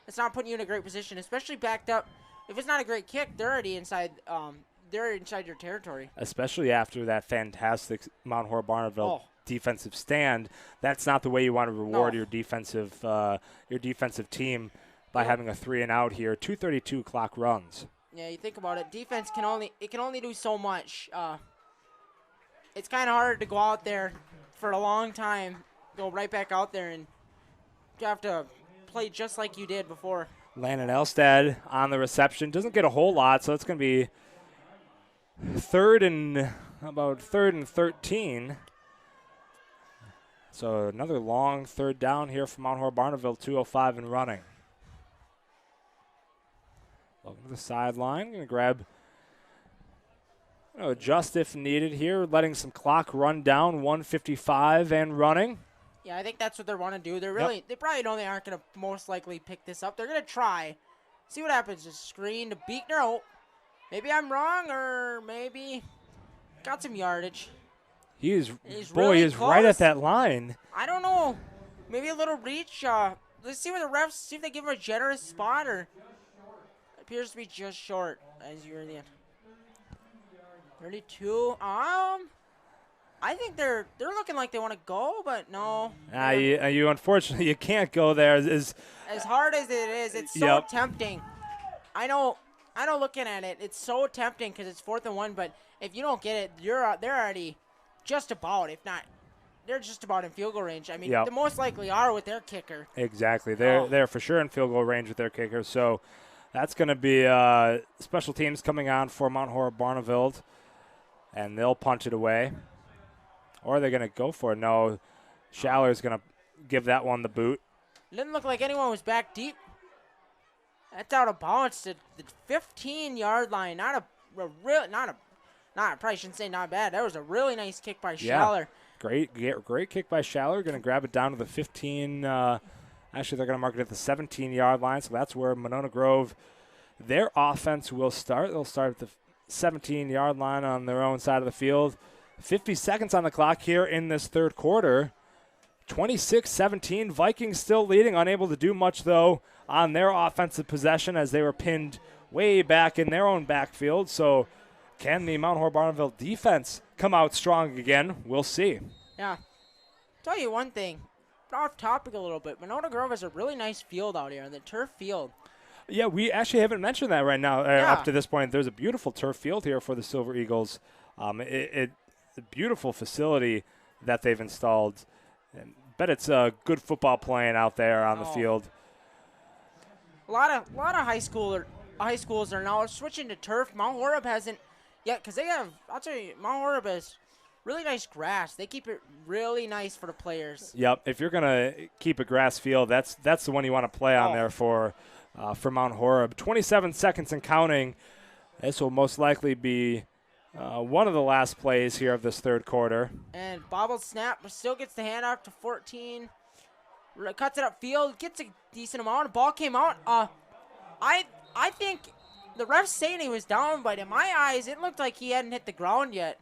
[SPEAKER 19] It's not putting you in a great position, especially backed up. If it's not a great kick, they're already inside. They're inside your territory.
[SPEAKER 6] Especially after that fantastic Mount Horeb-Barneveld defensive stand. That's not the way you want to reward your defensive team by having a 3 and out here. 2:32 clock runs.
[SPEAKER 19] Yeah, you think about it. Defense can only do so much. It's kind of hard to go out there for a long time, go right back out there, and you have to play just like you did before.
[SPEAKER 6] Landon Elstad on the reception. Doesn't get a whole lot, so it's going to be third and 13. So another long third down here for Mount Horeb-Barneveld, 2:05 and running. Welcome to the sideline. Going to grab, adjust if needed here, letting some clock run down, 1:55 and running.
[SPEAKER 19] Yeah, I think that's what they want to do. They probably know they aren't going to most likely pick this up. They're going to try. See what happens. Just screen to Beekner. Oh, maybe I'm wrong, or maybe got some yardage.
[SPEAKER 6] He's
[SPEAKER 19] really
[SPEAKER 6] close. Right at that line.
[SPEAKER 19] I don't know. Maybe a little reach. Let's see what the refs, see if they give him a generous spot, or appears to be just short as you're in the end. 32. I think they're looking like they want to go, but no.
[SPEAKER 6] You unfortunately you can't go there. As
[SPEAKER 19] hard as it is, it's so tempting. I know. Looking at it, it's so tempting because it's 4th and 1. But if you don't get it, they're already just about. If not, they're just about in field goal range. I mean, the most likely are with their kicker.
[SPEAKER 6] Exactly, they're for sure in field goal range with their kicker. So that's going to be special teams coming on for Mount Horeb-Barneveld, and they'll punch it away. Or are they going to go for it? No, Schaller's going to give that one the boot.
[SPEAKER 19] Didn't look like anyone was back deep. That's out of bounds to the 15-yard line. I probably shouldn't say not bad. That was a really nice kick by Schaller.
[SPEAKER 6] Great kick by Schaller. Going to grab it down to the 15. Actually, they're going to mark it at the 17-yard line, so that's where Monona Grove, their offense will start. They'll start at the 17-yard line on their own side of the field. 50 seconds on the clock here in this third quarter. 26-17. Vikings still leading, unable to do much, though, on their offensive possession as they were pinned way back in their own backfield. So can the Mount Horeb-Barneveld defense come out strong again? We'll see.
[SPEAKER 19] Yeah. Tell you one thing. Off topic a little bit. Monona Grove has a really nice field out here, the turf field.
[SPEAKER 6] Yeah, we actually haven't mentioned that right now up to this point. There's a beautiful turf field here for the Silver Eagles. It's a beautiful facility that they've installed. I bet it's good football playing out there on the field.
[SPEAKER 19] A lot of high schools are now switching to turf. Mount Horeb hasn't yet, because they have, I'll tell you, Mount Horeb has really nice grass. They keep it really nice for the players.
[SPEAKER 6] Yep, if you're going to keep a grass field, that's the one you want to play on there for Mount Horeb. 27 seconds and counting. This will most likely be one of the last plays here of this third quarter.
[SPEAKER 19] And bobbled snap, but still gets the handoff to 14. Cuts it upfield, gets a decent amount. The ball came out. I think the ref's saying he was down, but in my eyes, it looked like he hadn't hit the ground yet.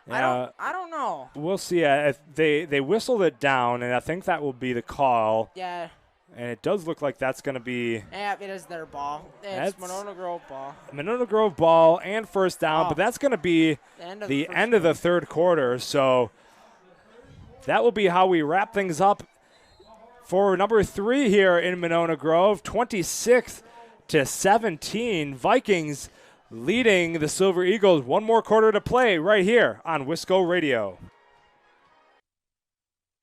[SPEAKER 19] I don't know.
[SPEAKER 6] We'll see. They whistled it down, and I think that will be the call.
[SPEAKER 19] Yeah.
[SPEAKER 6] And it does look like that's going to be.
[SPEAKER 19] Yeah, it is their ball. It's Monona Grove ball.
[SPEAKER 6] Monona Grove ball and first down, but that's going to be the end of the third quarter. So that will be how we wrap things up for number 3 here in Monona Grove. 26-17. Vikings leading the Silver Eagles. One more quarter to play right here on Wisco Radio.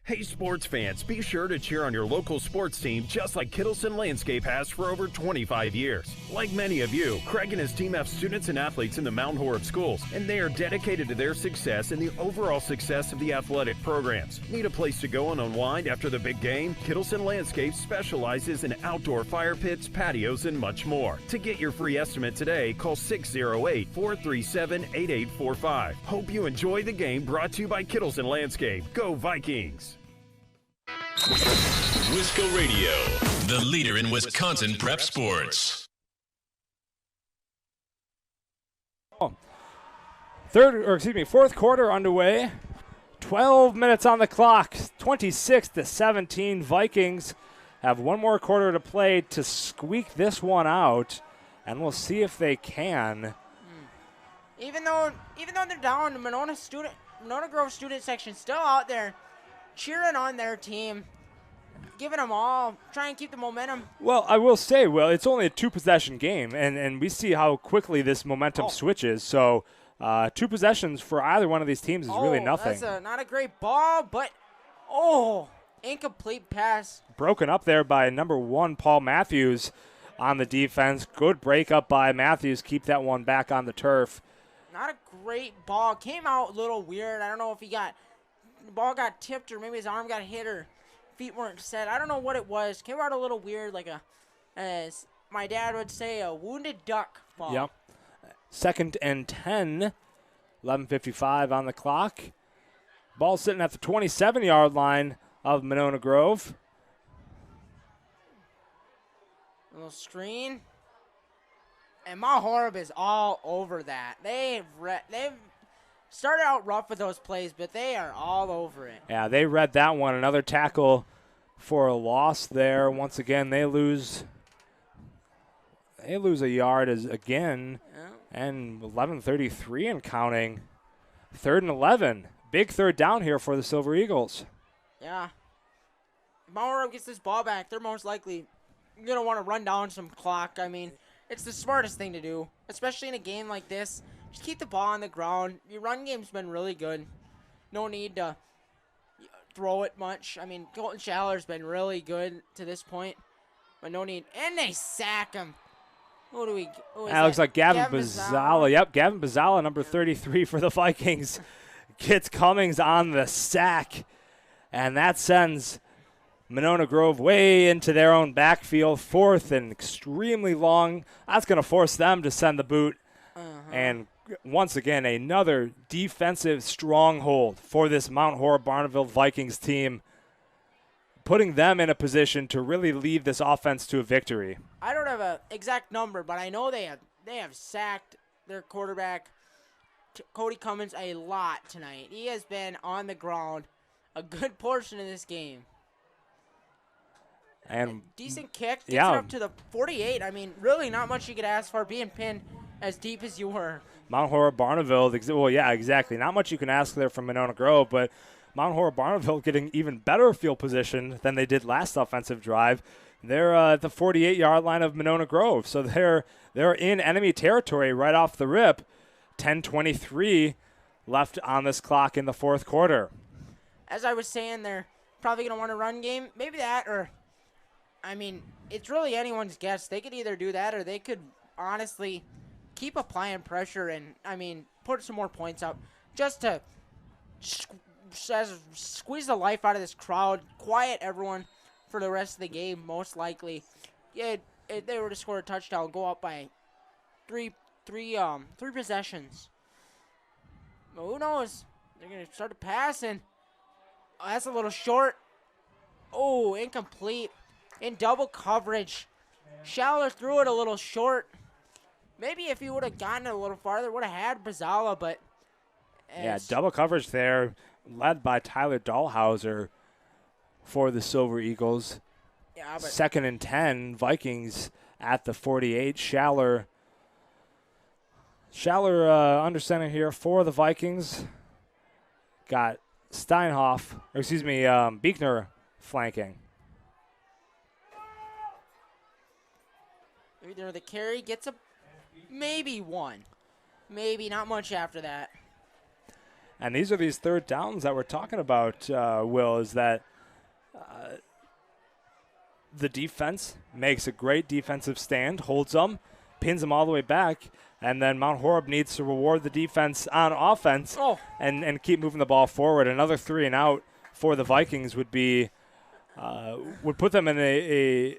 [SPEAKER 16] Hey sports fans, be sure to cheer on your local sports team just like Kittleson Landscape has for over 25 years. Like many of you, Craig and his team have students and athletes in the Mount Horeb schools, and they are dedicated to their success and the overall success of the athletic programs. Need a place to go and unwind after the big game? Kittleson Landscape specializes in outdoor fire pits, patios, and much more. To get your free estimate today, call 608-437-8845. Hope you enjoy the game, brought to you by Kittleson Landscape. Go Vikings!
[SPEAKER 13] Wisco Radio, the leader in Wisconsin prep sports.
[SPEAKER 6] Fourth quarter underway. 12 minutes on the clock. 26-17. Vikings have one more quarter to play to squeak this one out, and we'll see if they can.
[SPEAKER 19] Even though they're down, the Monona Grove student section still out there cheering on their team, giving them all, trying to keep the momentum.
[SPEAKER 6] Well, I will say, it's only a 2-possession game, and we see how quickly this momentum switches. So 2 possessions for either one of these teams is really nothing.
[SPEAKER 19] That's not a great ball, but, incomplete pass.
[SPEAKER 6] Broken up there by number 1, Paul Matthews on the defense. Good breakup by Matthews. Keep that one back on the turf.
[SPEAKER 19] Not a great ball. Came out a little weird. I don't know if the ball got tipped or maybe his arm got hit or feet weren't set. I don't know what it was. Came out a little weird, like as my dad would say, a wounded duck ball.
[SPEAKER 6] Yep. 2nd and 10. 11:55 on the clock. Ball sitting at the 27-yard line of Monona Grove.
[SPEAKER 19] A little screen. And Mount Horeb is all over that. They've started out rough with those plays, but they are all over it.
[SPEAKER 6] Yeah, they read that one. Another tackle for a loss there. Once again, they lose a yard again, and 11:33 and counting. 3rd and 11. Big third down here for the Silver Eagles.
[SPEAKER 19] Yeah. If Mount Horeb gets this ball back, they're most likely going to want to run down some clock. I mean, it's the smartest thing to do, especially in a game like this. Just keep the ball on the ground. Your run game's been really good. No need to throw it much. I mean, Colton Schaller's been really good to this point, but no need. And they sack him. Who is
[SPEAKER 6] that? Looks like Gavin Bazzala. Yep, Gavin Bazzala, number 33 for the Vikings, gets Cummings on the sack, and that sends Monona Grove way into their own backfield. 4th and extremely long. That's going to force them to send the boot and once again, another defensive stronghold for this Mount Horeb-Barneveld Vikings team, putting them in a position to really lead this offense to a victory.
[SPEAKER 19] I don't have an exact number, but I know they have sacked their quarterback, Cody Cummins, a lot tonight. He has been on the ground a good portion of this game.
[SPEAKER 6] And
[SPEAKER 19] a decent kick, gets it up to the 48. I mean, really not much you could ask for, being pinned as deep as you were.
[SPEAKER 6] Mount Horeb-Barneveld, well, yeah, exactly. Not much you can ask there from Monona Grove, but Mount Horeb-Barneveld getting even better field position than they did last offensive drive. They're at the 48-yard line of Monona Grove, so they're in enemy territory right off the rip. 10:23 left on this clock in the fourth quarter.
[SPEAKER 19] As I was saying, they're probably going to want a run game. Maybe that, or, I mean, it's really anyone's guess. They could either do that, or they could honestly keep applying pressure and, I mean, put some more points up just to squeeze the life out of this crowd, quiet everyone for the rest of the game, most likely. Yeah, if they were to score a touchdown, go up by three possessions. But who knows? They're going to start to pass, and that's a little short. Oh, incomplete. In double coverage. Schaller threw it a little short. Maybe if he would have gotten it a little farther, would have had Bazzala, but...
[SPEAKER 6] Yeah, double coverage there, led by Tyler Dahlhauser for the Silver Eagles.
[SPEAKER 19] Yeah, but
[SPEAKER 6] 2nd and 10, Vikings at the 48. Schaller under center here for the Vikings. Got Beekner flanking.
[SPEAKER 19] Either the carry gets maybe one. Maybe not much after that.
[SPEAKER 6] And these are these third downs that we're talking about, Will, is that the defense makes a great defensive stand, holds them, pins them all the way back, and then Mount Horeb needs to reward the defense on offense and keep moving the ball forward. Another 3 and out for the Vikings would be would put them in a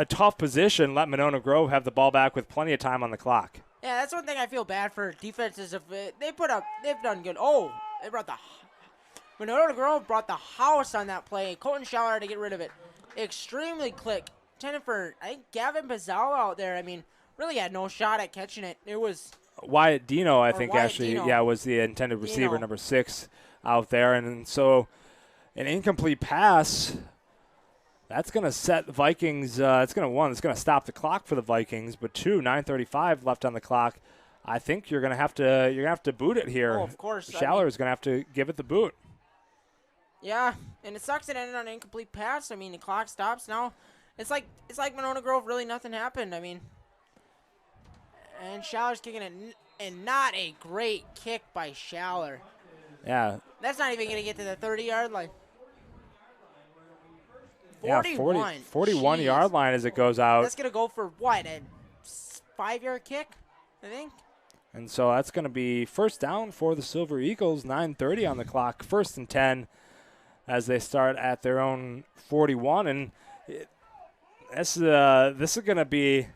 [SPEAKER 6] tough position, let Monona Grove have the ball back with plenty of time on the clock.
[SPEAKER 19] Yeah, that's one thing I feel bad for defenses. If they've done good. Monona Grove brought the house on that play. Colton Schaller had to get rid of it. Extremely quick. Tended for, I think, Gavin Bazzala out there. I mean, really had no shot at catching it. It was
[SPEAKER 6] Wyatt Dino, I think,
[SPEAKER 19] Dino.
[SPEAKER 6] was the intended receiver, number 6 out there. And so an incomplete pass, that's going to set the Vikings. It's going to stop the clock for the Vikings. But 9:35 left on the clock. I think you're going to have to boot it here.
[SPEAKER 19] Oh, of course.
[SPEAKER 6] Schaller is going to have to give it the boot.
[SPEAKER 19] Yeah, and it sucks it ended on an incomplete pass. I mean, the clock stops now. It's like Monona Grove, really nothing happened. I mean, and Schaller's kicking it, and not a great kick by Schaller.
[SPEAKER 6] Yeah.
[SPEAKER 19] That's not even going to get to the 30-yard line.
[SPEAKER 6] 41-yard line as it goes out.
[SPEAKER 19] That's going to go for what, a 5-yard kick, I think?
[SPEAKER 6] And so that's going to be first down for the Silver Eagles, 9:30 on the clock, 1st and 10 as they start at their own 41. And this is going to be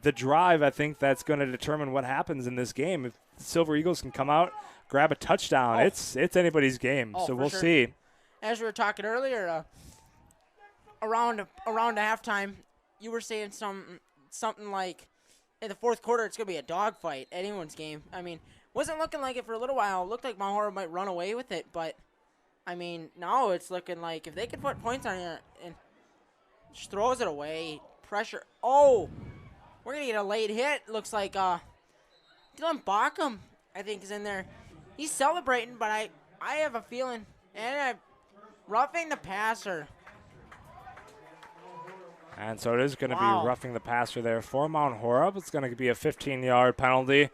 [SPEAKER 6] the drive, I think, that's going to determine what happens in this game. If the Silver Eagles can come out, grab a touchdown, it's anybody's game. So we'll see.
[SPEAKER 19] As we were talking earlier, around halftime, you were saying something like, in the fourth quarter, it's going to be a dogfight, anyone's game. I mean, wasn't looking like it for a little while. It looked like Mount Horeb might run away with it, but, I mean, now it's looking like if they could put points on it and just throws it away, pressure. Oh, we're going to get a late hit. Looks like Dylan Bockham, I think, is in there. He's celebrating, but I have a feeling, and roughing the passer.
[SPEAKER 6] And so it is going to be roughing the passer there for Mount Horeb. It's going to be a 15-yard penalty.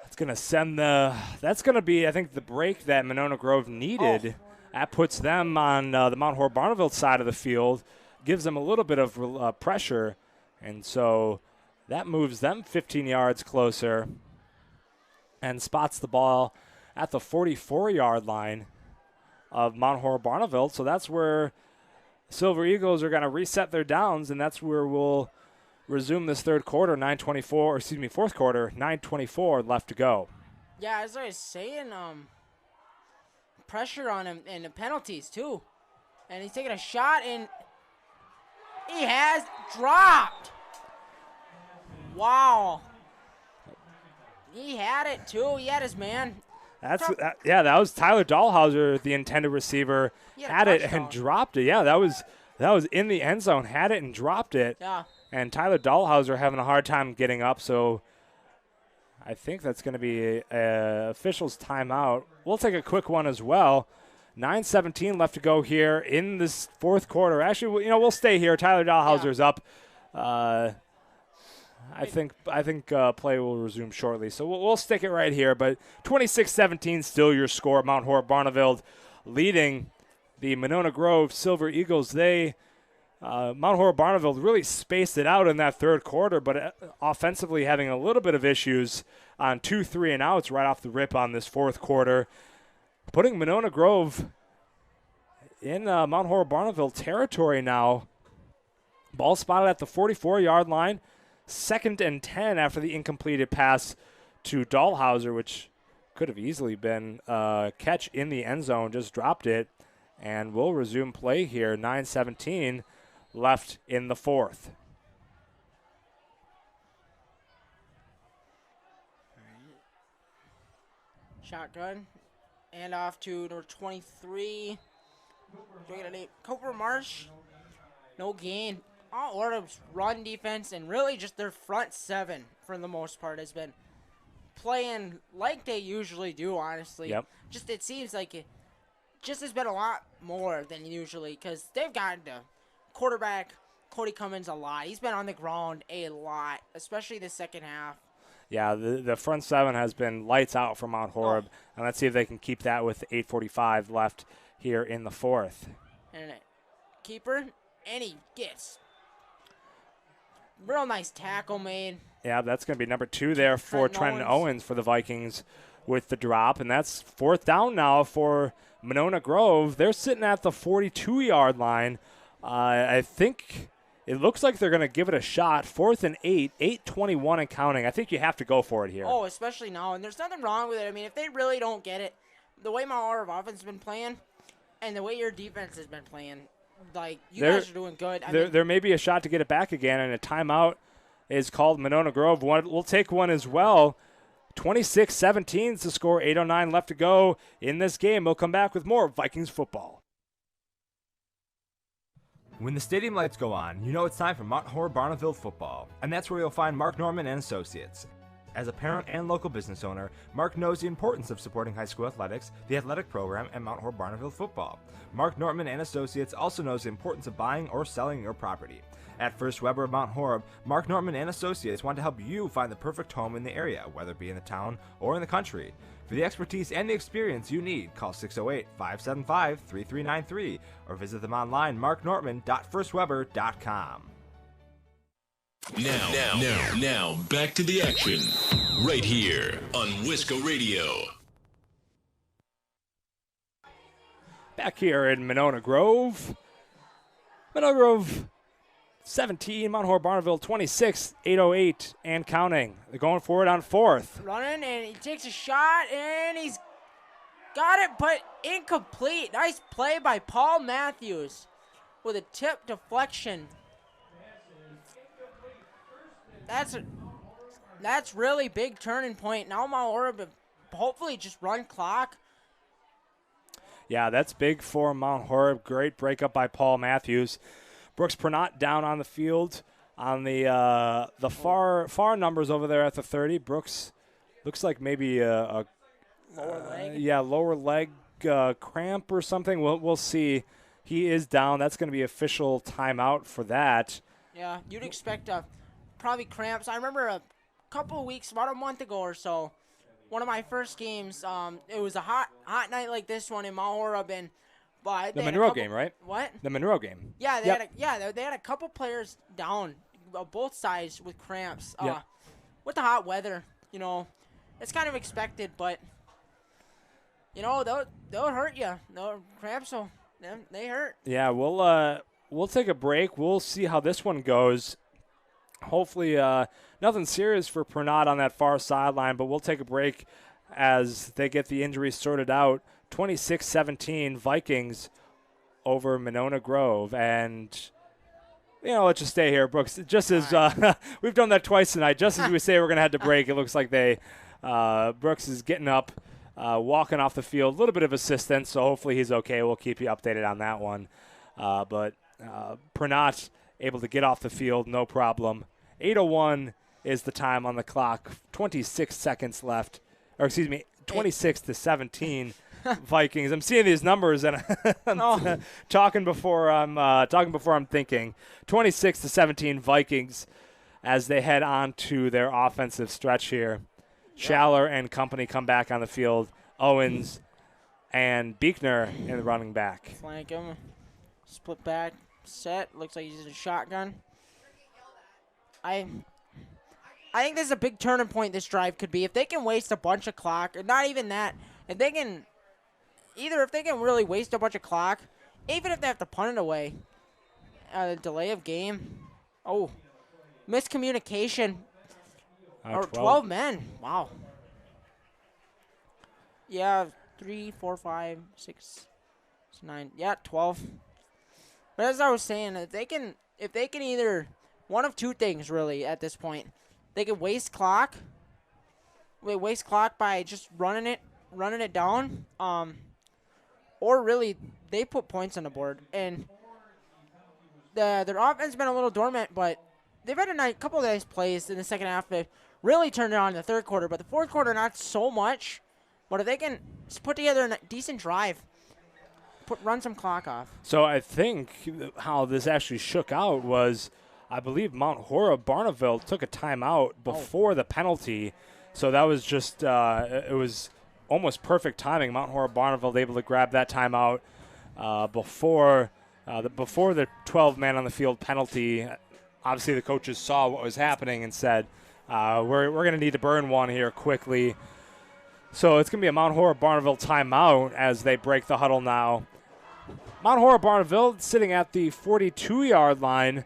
[SPEAKER 6] It's going to send that's going to be, I think, the break that Monona Grove needed. That puts them on the Mount Horeb-Barneveld side of the field, gives them a little bit of pressure. And so that moves them 15 yards closer and spots the ball at the 44-yard line of Mount Horeb-Barneveld. So that's where Silver Eagles are going to reset their downs, and that's where we'll resume this fourth quarter, 9:24 left to go.
[SPEAKER 19] Yeah, as I was saying, pressure on him and the penalties too. And he's taking a shot and he has dropped. Wow. He had it too. He had his man.
[SPEAKER 6] That was Tyler Dahlhauser, the intended receiver. Had it and dropped it. Yeah, that was in the end zone. Had it and dropped it.
[SPEAKER 19] Yeah.
[SPEAKER 6] And Tyler Dahlhauser having a hard time getting up, so I think that's going to be a official's timeout. We'll take a quick one as well. 9:17 left to go here in this fourth quarter. Actually, we'll stay here. Tyler Dahlhauser's up. I think play will resume shortly, so we'll stick it right here. But 26-17 still your score. Mount Horeb-Barneveld leading the Monona Grove Silver Eagles. Mount Horeb-Barneveld really spaced it out in that third quarter, but offensively having a little bit of issues on 2 3-and-outs right off the rip on this fourth quarter, putting Monona Grove in Mount Horeb-Barneveld territory now. Ball spotted at the 44-yard line. 2nd and 10 after the incompleted pass to Dahlhauser, which could have easily been a catch in the end zone. Just dropped it. And we'll resume play here. 9:17 left in the fourth.
[SPEAKER 19] Shotgun. And off to number 23. Cooper Marsh. No gain. Mount Horeb's run defense and really just their front seven for the most part has been playing like they usually do, honestly.
[SPEAKER 6] Yep.
[SPEAKER 19] Just it seems like it just has been a lot more than usually because they've gotten the quarterback, Cody Cummins, a lot. He's been on the ground a lot, especially the second half.
[SPEAKER 6] Yeah, the front seven has been lights out for Mount Horeb, and let's see if they can keep that with 8:45 left here in the fourth.
[SPEAKER 19] And a keeper, and he gets real nice tackle made.
[SPEAKER 6] Yeah, that's going to be number 2 there for Trenton Owens for the Vikings with the drop, and that's fourth down now for Monona Grove. They're sitting at the 42-yard line. I think it looks like they're going to give it a shot. 4th and 8, 8:21 and counting. I think you have to go for it here.
[SPEAKER 19] Oh, especially now, and there's nothing wrong with it. I mean, if they really don't get it, the way Mount Horeb offense has been playing and the way your defense has been playing, like, you guys are doing good.
[SPEAKER 6] There may be a shot to get it back again, and a timeout is called. Monona Grove. We'll take one as well. 26-17 is the score. 8:09 left to go in this game. We'll come back with more Vikings football.
[SPEAKER 20] When the stadium lights go on, you know it's time for Mount Horeb-Barneveld Football, and that's where you'll find Mark Norman and Associates. As a parent and local business owner, Mark knows the importance of supporting high school athletics, the athletic program, and Mount Horeb-Barneveld Football. Mark Norman and Associates also knows the importance of buying or selling your property. At First Weber of Mount Horeb, Mark Norman and Associates want to help you find the perfect home in the area, whether it be in the town or in the country. For the expertise and the experience you need, call 608-575-3393 or visit them online, marknorman.firstweber.com.
[SPEAKER 13] Now, back to the action, right here on Wisco Radio.
[SPEAKER 6] Back here in Monona Grove. Monona Grove 17, Mount Horeb-Barneveld 26, 8:08 and counting. They're going for it on 4th.
[SPEAKER 19] Running, and he takes a shot, and he's got it, but incomplete. Nice play by Paul Matthews with a tip deflection. That's really big turning point. Now Mount Horeb hopefully just run clock.
[SPEAKER 6] Yeah, that's big for Mount Horeb. Great breakup by Paul Matthews. Brooks Pernot down on the field on the far numbers over there at the 30. Brooks looks like maybe a lower leg cramp or something. We'll see. He is down. That's going to be official timeout for that.
[SPEAKER 19] Yeah, you'd expect probably cramps. I remember a couple of weeks, about a month ago or so, one of my first games. It was a hot night like this one in Mount Horeb, and
[SPEAKER 6] the Monroe game, right?
[SPEAKER 19] What?
[SPEAKER 6] The Monroe game.
[SPEAKER 19] Yeah, they had a couple players down, both sides with cramps. With the hot weather, it's kind of expected, but they'll hurt you. No cramps, they hurt.
[SPEAKER 6] Yeah, we'll take a break. We'll see how this one goes. hopefully nothing serious for Pernod on that far sideline, but we'll take a break as they get the injuries sorted out. 26-17 Vikings over Monona Grove. And, let's just stay here, Brooks. Just as we've done that twice tonight, just as we say we're going to head to break, it looks like Brooks is getting up, walking off the field. A little bit of assistance, so hopefully he's okay. We'll keep you updated on that one. But Pernod able to get off the field, no problem. 8:01 is the time on the clock. 26 seconds left. 26-17 Vikings. I'm seeing these numbers and I'm talking before I'm thinking. 26-17 Vikings as they head on to their offensive stretch here. Schaller and company come back on the field. Owens and Beekner in the running back.
[SPEAKER 19] Flank him. Split back. Set. Looks like he's in a shotgun. I think this is a big turning point this drive could be. If they can waste a bunch of clock, or not even that, if they can really waste a bunch of clock, even if they have to punt it away, delay of game. Oh, miscommunication. 12 men. Wow. Yeah, 3, 4, 5, 6, 9. Yeah, 12. But as I was saying, if they can either one of two things really at this point. They can waste clock. They waste clock by just running it down. Or really they put points on the board. And their offense has been a little dormant, but they've had a couple of nice plays in the second half. They really turned it on in the third quarter, but the fourth quarter not so much. But if they can just put together a decent drive, run some clock off.
[SPEAKER 6] So I think how this actually shook out was, I believe Mount Horeb-Barneveld took a timeout before the penalty. So that was just it was almost perfect timing. Mount Horeb-Barneveld able to grab that timeout before the 12-man on the field penalty. Obviously, the coaches saw what was happening and said, we're going to need to burn one here quickly. So it's going to be a Mount Horeb-Barneveld timeout as they break the huddle now. Mount Horeb-Barneveld sitting at the 42-yard line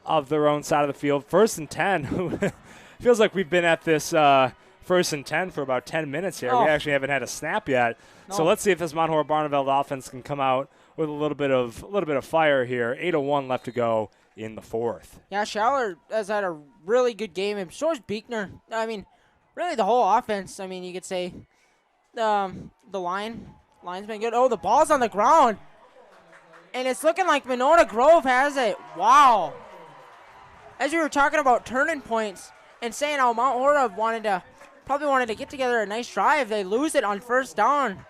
[SPEAKER 6] of their own side of the field. 1st and 10. Feels like we've been at this 1st and 10 for about 10 minutes here. We actually haven't had a snap yet. So let's see if this Mount Horeb-Barneveld offense can come out with a little bit of fire here. 8:01 left to go in the fourth.
[SPEAKER 19] Yeah, Schaller has had a really good game, and so is Beekner. I mean, really the whole offense. I mean, you could say the line's been good. Oh, the ball's on the ground. And it's looking like Monona Grove has it. Wow. As we were talking about turning points and saying how Mount Horeb probably wanted to get together a nice drive, they lose it on 1st down.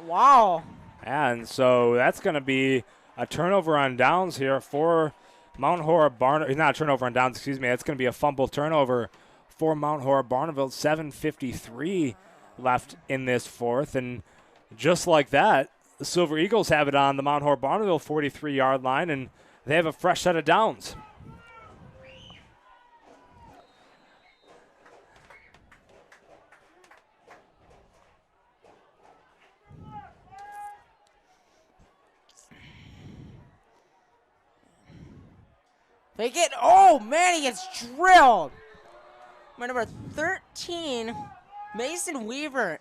[SPEAKER 19] Wow.
[SPEAKER 6] And so that's going to be a turnover on downs here for Mount Horeb-Barneveld. Not a turnover on downs, excuse me. That's going to be a fumble turnover for Mount Horeb-Barneveld. 7:53 left in this fourth. And just like that, the Silver Eagles have it on the Mount Horeb-Barneveld 43-yard line, and they have a fresh set of downs.
[SPEAKER 19] They get, oh man, he gets drilled. My number 13, Mason Weaver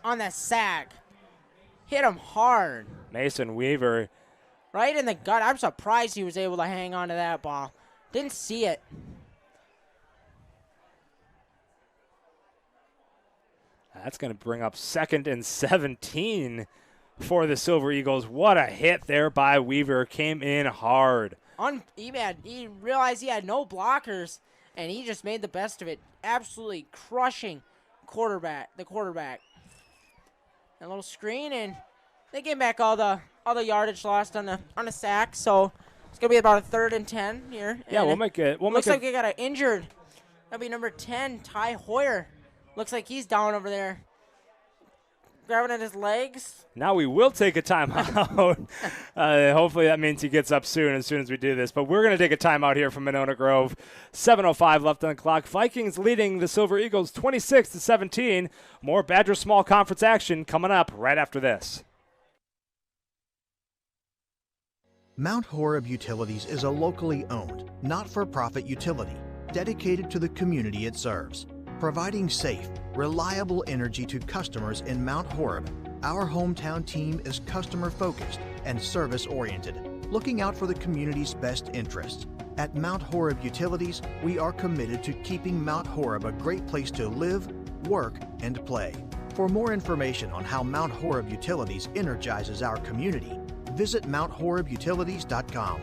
[SPEAKER 19] on that sack. Hit him hard.
[SPEAKER 6] Mason Weaver.
[SPEAKER 19] Right in the gut. I'm surprised he was able to hang on to that ball. Didn't see it.
[SPEAKER 6] That's going to bring up 2nd and 17 for the Silver Eagles. What a hit there by Weaver. Came in hard.
[SPEAKER 19] He realized he had no blockers, and he just made the best of it. Absolutely crushing the quarterback. A little screen, and they gave back all the yardage lost on the sack. So it's gonna be about a 3rd and 10 here.
[SPEAKER 6] Yeah, we'll make it.
[SPEAKER 19] Looks like they got an injured. That'll be number 10, Ty Hoyer. Looks like he's down over there, grabbing at his legs.
[SPEAKER 6] Now we will take a timeout. Hopefully that means he gets up soon as we do this. But we're going to take a timeout here from Monona Grove. 7:05 left on the clock. Vikings leading the Silver Eagles 26-17. More Badger Small Conference action coming up right after this.
[SPEAKER 12] Mount Horeb Utilities is a locally owned, not-for-profit utility dedicated to the community it serves. Providing safe, reliable energy to customers in Mount Horeb, our hometown team is customer-focused and service-oriented, looking out for the community's best interests. At Mount Horeb Utilities, we are committed to keeping Mount Horeb a great place to live, work, and play. For more information on how Mount Horeb Utilities energizes our community, visit MountHorebUtilities.com.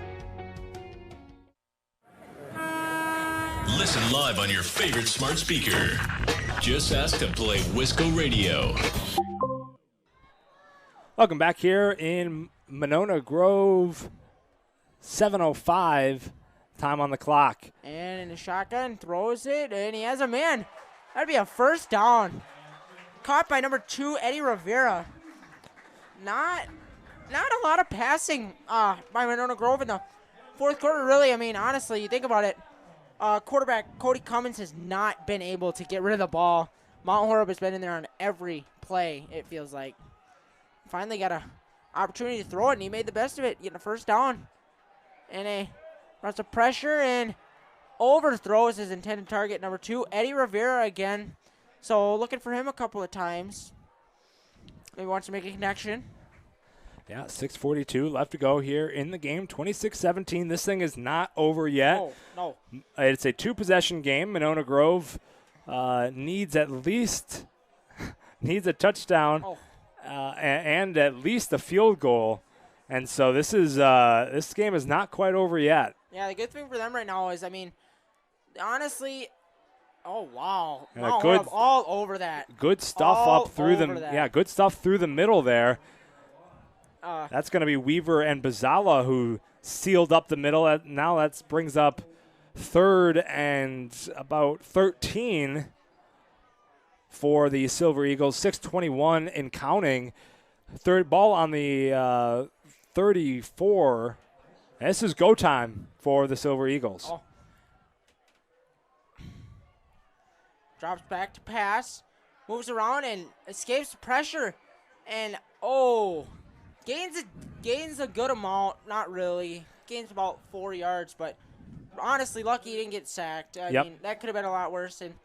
[SPEAKER 13] Listen live on your favorite smart speaker. Just ask to play Wisco Radio.
[SPEAKER 6] Welcome back here in Monona Grove. 7:05, time on the clock.
[SPEAKER 19] And in the shotgun, throws it, and he has a man. That'd be a first down. Caught by number 2, Eddie Rivera. Not a lot of passing by Monona Grove in the fourth quarter, really. I mean, honestly, you think about it. Quarterback Cody Cummins has not been able to get rid of the ball. Mount Horeb has been in there on every play, it feels like. Finally got an opportunity to throw it, and he made the best of it, getting a first down. And a runs of pressure and overthrows his intended target, number 2, Eddie Rivera again. So looking for him a couple of times. Maybe wants to make a connection.
[SPEAKER 6] Yeah, 6:42 left to go here in the game. 26-17. This thing is not over yet.
[SPEAKER 19] No.
[SPEAKER 6] It's a 2-possession game. Monona Grove needs at least a touchdown and at least a field goal. And so this game is not quite over yet.
[SPEAKER 19] Yeah, the good thing for them right now is, I mean, honestly, oh wow, all over that.
[SPEAKER 6] Good stuff up through the good stuff through the middle there. That's going to be Weaver and Bazala who sealed up the middle. Now that brings up 3rd and about 13 for the Silver Eagles. 6:21 in counting. Third ball on the 34. This is go time for the Silver Eagles.
[SPEAKER 19] Drops back to pass, moves around and escapes the pressure, and gains a good amount. Not really, gains about 4 yards, but honestly, lucky he didn't get sacked. I mean, that could have been a lot worse. And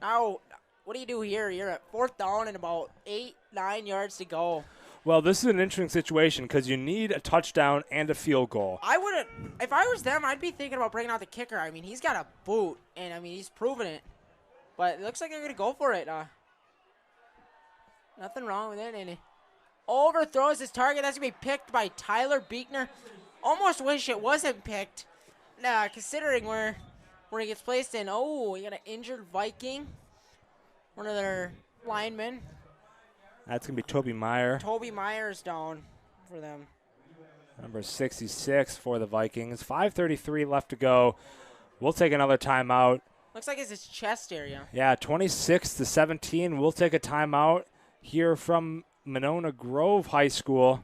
[SPEAKER 19] now, what do you do here? You're at 4th down and about 8-9 yards to go.
[SPEAKER 6] Well, this is an interesting situation because you need a touchdown and a field goal.
[SPEAKER 19] If I was them, I'd be thinking about bringing out the kicker. I mean, he's got a boot, and I mean, he's proven it. But it looks like they're going to go for it. Nothing wrong with it. And he overthrows his target. That's going to be picked by Tyler Beekner. Almost wish it wasn't picked, considering where he gets placed in. Oh, we got an injured Viking. One of their linemen.
[SPEAKER 6] That's going to be Toby Meyer.
[SPEAKER 19] Toby Meyer's down for them.
[SPEAKER 6] Number 66 for the Vikings. 5:33 left to go. We'll take another timeout.
[SPEAKER 19] Looks like it's his chest area.
[SPEAKER 6] Yeah, 26-17. We'll take a timeout here from Monona Grove High School.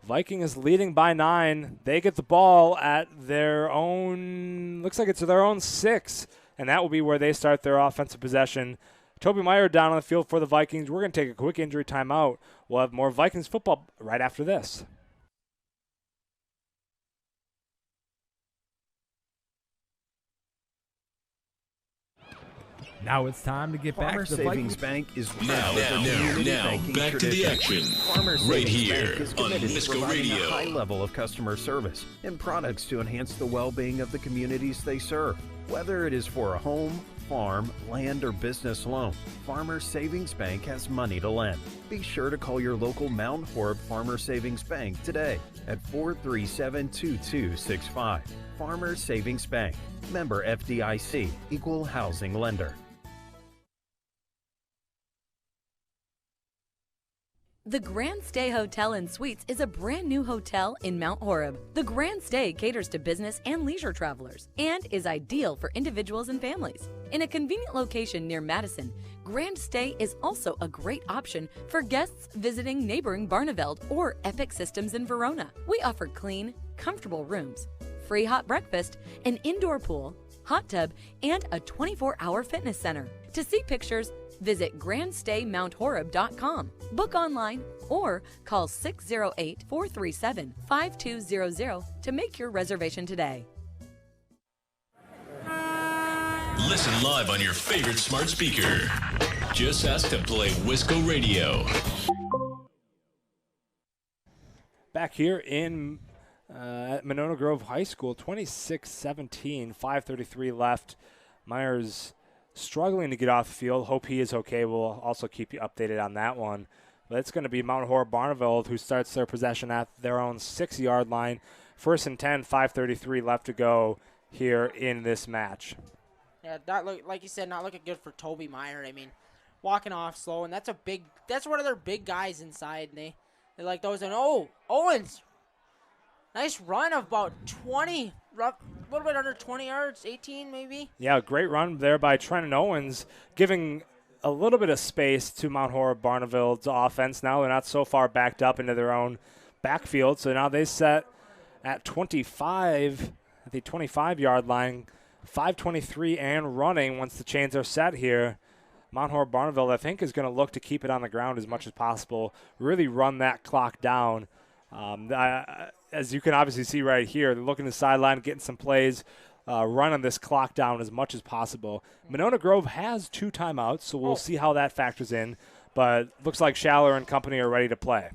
[SPEAKER 6] Viking is leading by 9. They get the ball at their own, looks like it's their own 6, and that will be where they start their offensive possession. Toby Meyer down on the field for the Vikings. We're going to take a quick injury timeout. We'll have more Vikings football right after this.
[SPEAKER 1] Now it's time to get back to the
[SPEAKER 16] Savings
[SPEAKER 1] Vikings.
[SPEAKER 16] Bank is
[SPEAKER 13] Now, back to the action. Right here on Wisco Radio.
[SPEAKER 16] A high level of customer service and products to enhance the well-being of the communities they serve. Whether it is for a home, farm, land, or business loan, Farmers Savings Bank has money to lend. Be sure to call your local Mount Horeb Farmers Savings Bank today at 437-2265. Farmers Savings Bank. Member FDIC. Equal housing lender.
[SPEAKER 15] The Grand Stay Hotel and Suites is a brand new hotel in Mount Horeb. The Grand Stay caters to business and leisure travelers and is ideal for individuals and families. In a convenient location near Madison, Grand Stay is also a great option for guests visiting neighboring Barneveld or Epic Systems in Verona. We offer clean, comfortable rooms, free hot breakfast, an indoor pool, hot tub, and a 24-hour fitness center. To see pictures, visit GrandStayMountHoreb.com. Book online or call 608-437-5200 to make your reservation today.
[SPEAKER 13] Listen live on your favorite smart speaker. Just ask to play Wisco Radio.
[SPEAKER 6] Back here in at Monona Grove High School, 26-17, 5:33 left. Myers struggling to get off the field. Hope he is okay. We'll also keep you updated on that one. But it's going to be Mount Horeb-Barneveld who starts their possession at their own 6-yard line. 1st and 10, 5:33 left to go here in this match.
[SPEAKER 19] Yeah, like you said, not looking good for Toby Meyer. I mean, walking off slow, and that's one of their big guys inside. And they like those. And Owens, nice run of about 20, a little bit under 20 yards, 18 maybe.
[SPEAKER 6] Yeah, great run there by Trenton Owens, giving a little bit of space to Mount Horeb-Barneveld's offense. Now they're not so far backed up into their own backfield, so now they set at 25, at the 25-yard line, 5:23 and running once the chains are set here. Mount Horeb-Barneveld, I think, is going to look to keep it on the ground as much as possible, really run that clock down. As you can obviously see right here, they're looking to the sideline, getting some plays, running this clock down as much as possible. Monona Grove has 2 timeouts, so we'll see how that factors in. But looks like Schaller and company are ready to play.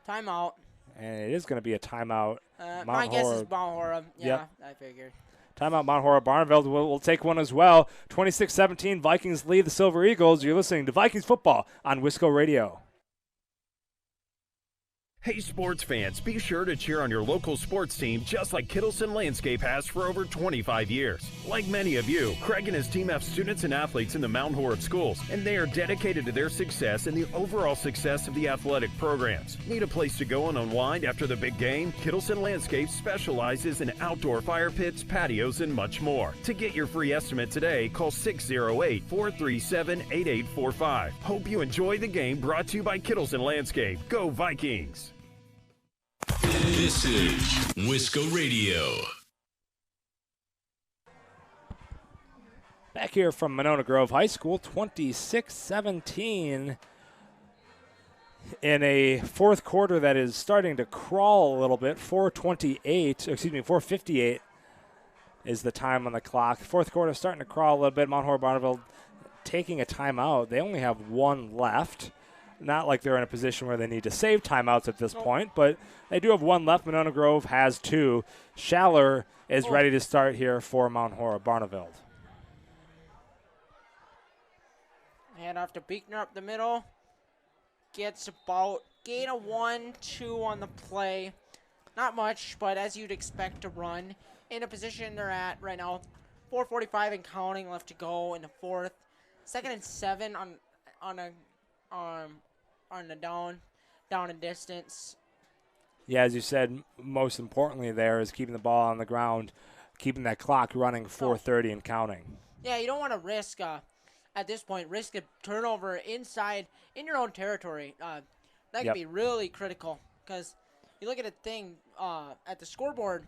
[SPEAKER 19] Timeout.
[SPEAKER 6] And it is going to be a timeout.
[SPEAKER 19] My guess is Mount Horeb. Yeah,
[SPEAKER 6] yep.
[SPEAKER 19] I figured.
[SPEAKER 6] Timeout Mount Horeb-Barneveld will take one as well. 26-17, Vikings lead the Silver Eagles. You're listening to Vikings football on Wisco Radio.
[SPEAKER 16] Hey sports fans, be sure to cheer on your local sports team just like Kittleson Landscape has for over 25 years. Like many of you, Craig and his team have students and athletes in the Mount Horeb schools, and they are dedicated to their success and the overall success of the athletic programs. Need a place to go and unwind after the big game? Kittleson Landscape specializes in outdoor fire pits, patios, and much more. To get your free estimate today, call 608-437-8845. Hope you enjoy the game, brought to you by Kittleson Landscape. Go Vikings!
[SPEAKER 13] This is Wisco Radio.
[SPEAKER 6] Back here from Monona Grove High School, 26-17 in a fourth quarter that is starting to crawl a little bit. 4:58 is the time on the clock. Fourth quarter starting to crawl a little bit. Mount Horeb-Barneveld taking a timeout. They only have 1 left. Not like they're in a position where they need to save timeouts at this point, but they do have 1 left. Monona Grove has 2. Schaller is ready to start here for Mount Horeb-Barneveld.
[SPEAKER 19] Hand off to Beekner up the middle. Gets about gain of 1-2 on the play. Not much, but as you'd expect to run. In a position they're at right now, 4:45 and counting left to go in the fourth. 2nd and 7 on the down and distance.
[SPEAKER 6] Yeah, as you said, most importantly there is keeping the ball on the ground, keeping that clock running 4:30 and counting.
[SPEAKER 19] Yeah, you don't want to risk, at this point, risk a turnover inside in your own territory. That could be really critical because you look at a thing at the scoreboard,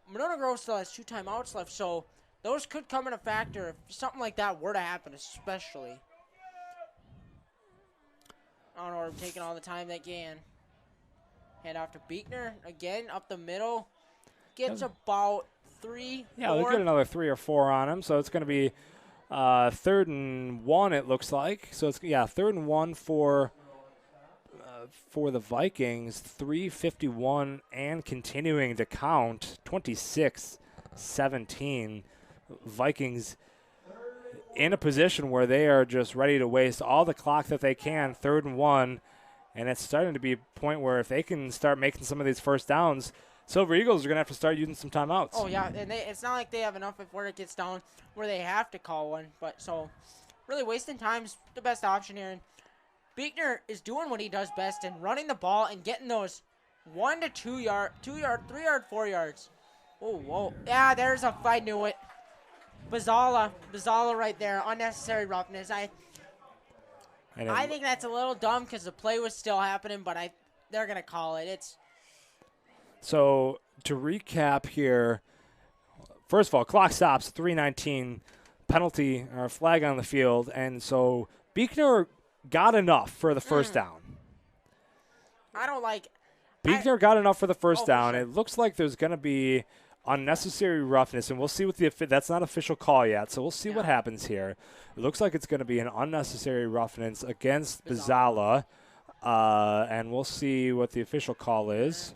[SPEAKER 19] Monona Grove still has 2 timeouts left, so those could come in a factor if something like that were to happen, especially. Mount Horeb taking all the time they can. Hand off to Beekner. Again, up the middle. Gets about 3, 4.
[SPEAKER 6] Yeah, they'll get another 3 or 4 on him. So it's going to be 3rd and 1, it looks like. So it's 3rd and 1 for the Vikings. 3:51 and continuing to count. 26-17. Vikings in a position where they are just ready to waste all the clock that they can. 3rd and 1, and it's starting to be a point where if they can start making some of these first downs, Silver Eagles are going to have to start using some timeouts.
[SPEAKER 19] Oh, yeah, and it's not like they have enough if where it gets down where they have to call one. But so really wasting time's the best option here. And Beekner is doing what he does best and running the ball and getting those 1 to 2 yard, 3 yard, 4 yards. Oh, whoa. Yeah, I knew it. Bazala right there, unnecessary roughness. I think that's a little dumb because the play was still happening, but they're going to call it.
[SPEAKER 6] So to recap here, first of all, clock stops, 3:19, penalty or flag on the field, and so Beekner got enough for the first down.
[SPEAKER 19] I don't like.
[SPEAKER 6] Beekner got enough for the first down.
[SPEAKER 19] Sure.
[SPEAKER 6] It looks like there's going to be unnecessary roughness, and we'll see what that's not official call yet, so we'll see what happens here. It looks like it's going to be an unnecessary roughness against Bizala, and we'll see what the official call is.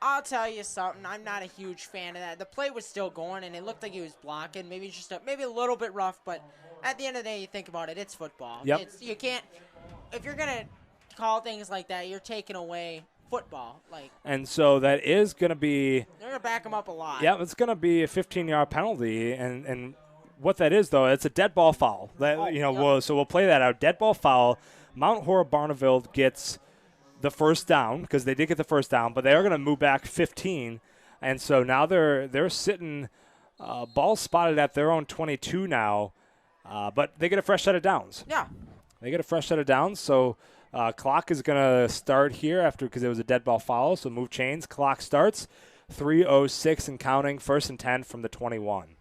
[SPEAKER 19] I'll tell you something. I'm not a huge fan of that. The play was still going, and it looked like he was blocking. Maybe just maybe a little bit rough, but at the end of the day, you think about it, it's football.
[SPEAKER 6] Yep.
[SPEAKER 19] You can't – if you're going to call things like that, you're taking away football.
[SPEAKER 6] And so that is going to be –
[SPEAKER 19] they're going to back him up a lot.
[SPEAKER 6] Yeah, it's going to be a 15-yard penalty, and what that is, though, it's a dead ball foul. So we'll play that out. Dead ball foul. Mount Horeb-Barneveld gets – the first down, because they did get the first down, but they are going to move back 15, and so now they're sitting ball spotted at their own 22 now, but they get a fresh set of downs.
[SPEAKER 19] Yeah.
[SPEAKER 6] They get a fresh set of downs, so clock is going to start here because it was a dead ball foul, so move chains. Clock starts, 3:06 and counting, 1st and 10 from the 21.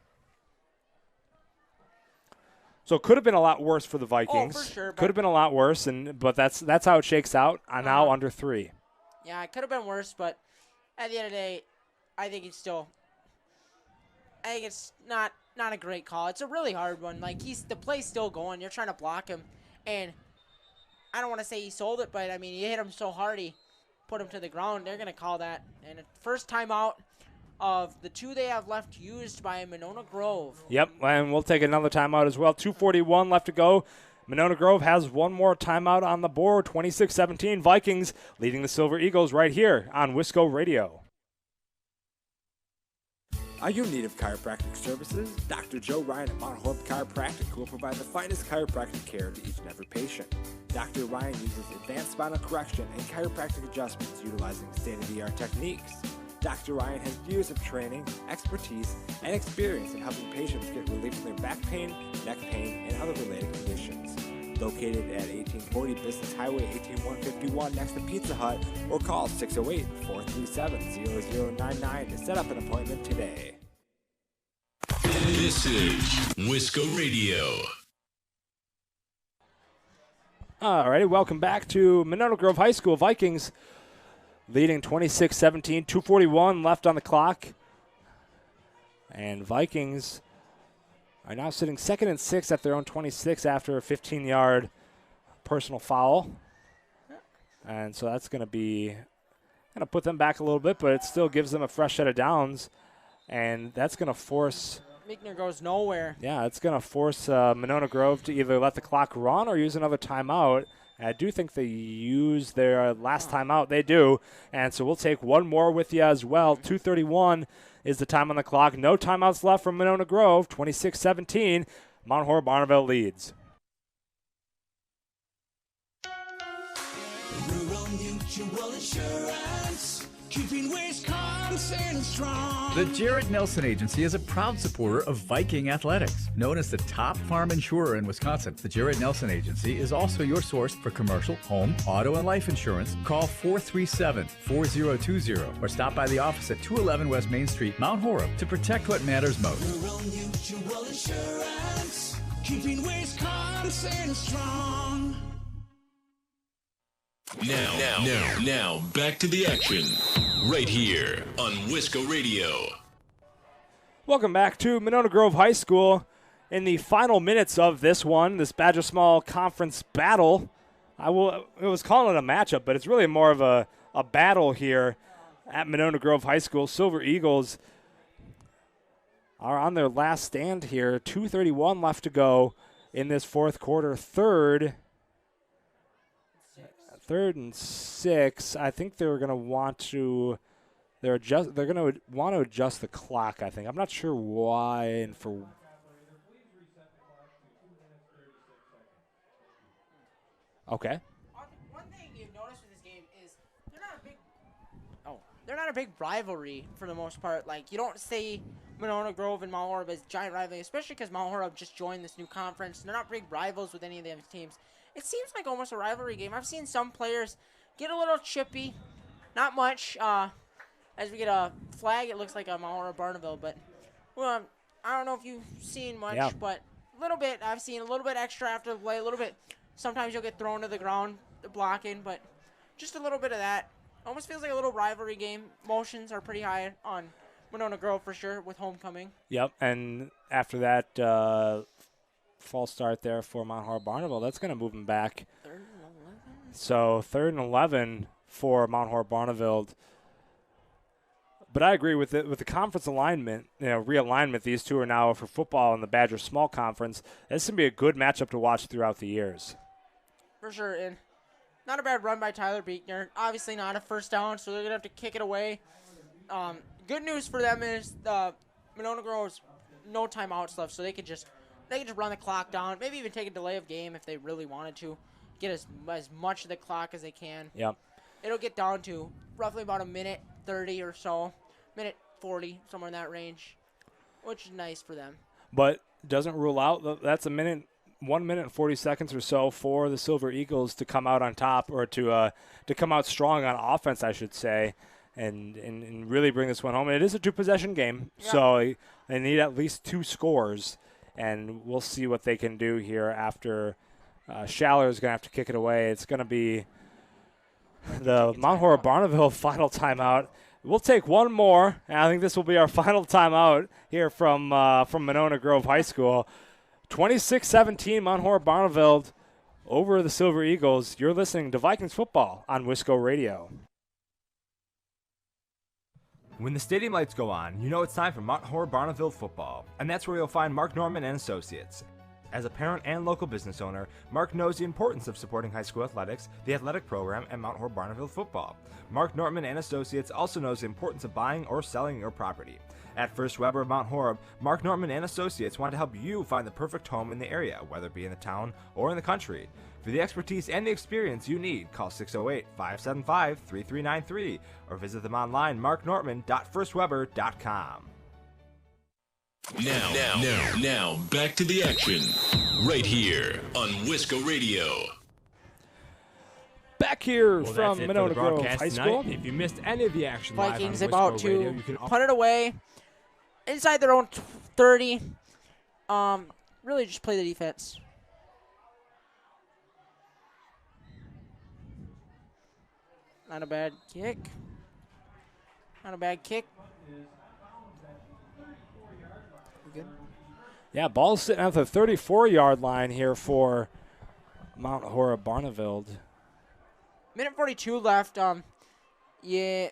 [SPEAKER 6] So it could have been a lot worse for the Vikings.
[SPEAKER 19] Oh, for sure.
[SPEAKER 6] Could have been a lot worse, but that's how it shakes out. Now under 3.
[SPEAKER 19] Yeah, it could have been worse, but at the end of the day, I think it's not a great call. It's a really hard one. The play's still going. You're trying to block him, and I don't want to say he sold it, but I mean, you hit him so hard he put him to the ground. They're gonna call that, and first timeout of the 2 they have left used by Monona Grove.
[SPEAKER 6] Yep, and we'll take another timeout as well. 2:41 left to go. Monona Grove has one more timeout on the board. 26-17 Vikings leading the Silver Eagles right here on Wisco Radio.
[SPEAKER 21] Are you in need of chiropractic services? Dr. Joe Ryan at Mount Horeb Chiropractic will provide the finest chiropractic care to each and every patient. Dr. Ryan uses advanced spinal correction and chiropractic adjustments utilizing state-of-the-art techniques. Dr. Ryan has years of training, expertise, and experience in helping patients get relief from their back pain, neck pain, and other related conditions. Located at 1840 Business Highway 18151 next to Pizza Hut, or call 608-437-0099 to set up an appointment today.
[SPEAKER 13] This is Wisco Radio.
[SPEAKER 6] All righty, welcome back to Monona Grove High School. Vikings leading 26-17, 2:41 left on the clock. And Vikings are now sitting 2nd and 6 at their own 26 after a 15-yard personal foul. And so that's going to put them back a little bit, but it still gives them a fresh set of downs. And that's going to force
[SPEAKER 19] Meekner goes nowhere.
[SPEAKER 6] Yeah, it's going to force Monona Grove to either let the clock run or use another timeout. And I do think they use their last timeout. They do. And so we'll take one more with you as well. 2:31 is the time on the clock. No timeouts left from Monona Grove. 26-17. Mount Horeb-Barneveld leads.
[SPEAKER 5] Rural Mutual Insurance, keeping Wisconsin strong.
[SPEAKER 22] The Jared Nelson Agency is a proud supporter of Viking athletics. Known as the top farm insurer in Wisconsin, the Jared Nelson Agency is also your source for commercial, home, auto, and life insurance. Call 437-4020 or stop by the office at 211 West Main Street, Mount Horeb, to protect what matters most.
[SPEAKER 5] Rural Mutual Insurance, keeping Wisconsin strong.
[SPEAKER 13] Now, back to the action, right here on Wisco Radio.
[SPEAKER 6] Welcome back to Monona Grove High School. In the final minutes of this Badger Small Conference battle, it was calling it a matchup, but it's really more of a battle here at Monona Grove High School. Silver Eagles are on their last stand here. 2:31 left to go in this fourth quarter. Third and 6. I think they're going to want to adjust the clock, I think. I'm not sure why and for. Okay.
[SPEAKER 19] One thing you've noticed with this game is they're not a big rivalry for the most part. Like, you don't see Monona Grove and Mount Horeb as giant rivalry, especially because Mount Horeb just joined this new conference. They're not big rivals with any of those teams. It seems like almost a rivalry game. I've seen some players get a little chippy. Not much. As we get a flag, it looks like a Mount Horeb-Barneveld. But, well, I don't know if you've seen much, but little bit. I've seen a little bit extra after the play. A little bit. Sometimes you'll get thrown to the ground blocking, but just a little bit of that. Almost feels like a little rivalry game. Emotions are pretty high on Monona Grove for sure with homecoming.
[SPEAKER 6] Yep, and after that false start there for Mount Horeb-Barneveld, that's going to move them back.
[SPEAKER 19] 3rd and 11?
[SPEAKER 6] So 3rd and 11 for Mount Horeb-Barneveld. But I agree with it. With the conference alignment, realignment, these two are now for football in the Badger Small Conference. This can be a good matchup to watch throughout the years.
[SPEAKER 19] For sure, and not a bad run by Tyler Beekner. Obviously not a first down, so they're going to have to kick it away. Good news for them is Monona Grove's no timeouts left, so they can just run the clock down, maybe even take a delay of game if they really wanted to, get as much of the clock as they can.
[SPEAKER 6] Yep.
[SPEAKER 19] It'll get down to roughly about a minute 30 or so, minute 40, somewhere in that range, which is nice for them.
[SPEAKER 6] But doesn't rule out that's 1 minute and 40 seconds or so for the Silver Eagles to come out on top, or to come out strong on offense, I should say, and really bring this one home. And it is a 2-possession game, so they need at least 2 scores, and we'll see what they can do here after Schaller is going to have to kick it away. It's going to be the Mount Horeb-Barneveld final timeout. We'll take one more, and I think this will be our final timeout here from Monona Grove High School. 26-17, Mount Horeb-Barneveld over the Silver Eagles. You're listening to Vikings football on Wisco Radio.
[SPEAKER 20] When the stadium lights go on, you know it's time for Mount Horeb-Barneveld Football, and that's where you'll find Mark Norman and Associates. As a parent and local business owner, Mark knows the importance of supporting high school athletics, the athletic program, and Mount Horeb-Barneveld Football. Mark Norman and Associates also knows the importance of buying or selling your property. At First Weber of Mount Horeb, Mark Norman and Associates want to help you find the perfect home in the area, whether it be in the town or in the country. For the expertise and the experience you need, call 608-575-3393 or visit them online, marknorman.firstweber.com.
[SPEAKER 13] Now, back to the action, right here on Wisco Radio.
[SPEAKER 6] Back here
[SPEAKER 20] Well,
[SPEAKER 6] from
[SPEAKER 20] that's it
[SPEAKER 6] Monona
[SPEAKER 20] for the
[SPEAKER 6] Grove
[SPEAKER 20] broadcast
[SPEAKER 6] High
[SPEAKER 20] tonight.
[SPEAKER 6] School.
[SPEAKER 20] If you missed any of the action
[SPEAKER 19] Vikings
[SPEAKER 20] live on
[SPEAKER 19] about
[SPEAKER 20] Wisco Radio,
[SPEAKER 19] to
[SPEAKER 20] you can
[SPEAKER 19] punt it away inside their own 30. Really just play the defense. Not a bad kick. Not a bad kick. Good.
[SPEAKER 6] Yeah, ball's sitting at the 34-yard line here for Mount Horeb-Barneveld.
[SPEAKER 19] Minute 42 left. Yeah,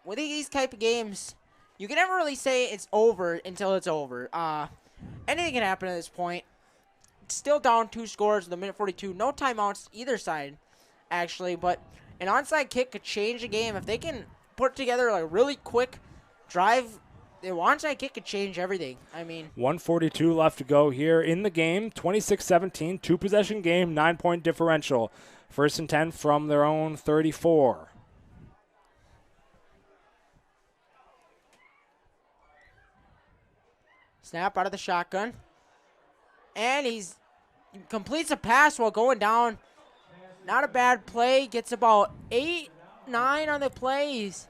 [SPEAKER 19] with these type of games, you can never really say it's over until it's over. Anything can happen at this point. It's still down 2 scores in the minute 42. No timeouts either side, actually. But an onside kick could change the game if they can put together a really quick drive. The onside kick could change everything. I mean,
[SPEAKER 6] 1:42 left to go here in the game. 26-17, 2-possession game, 9-point differential. 1st and 10 from their own 34.
[SPEAKER 19] Snap out of the shotgun. And he completes a pass while going down. Not a bad play. Gets about 8, 9 on the plays.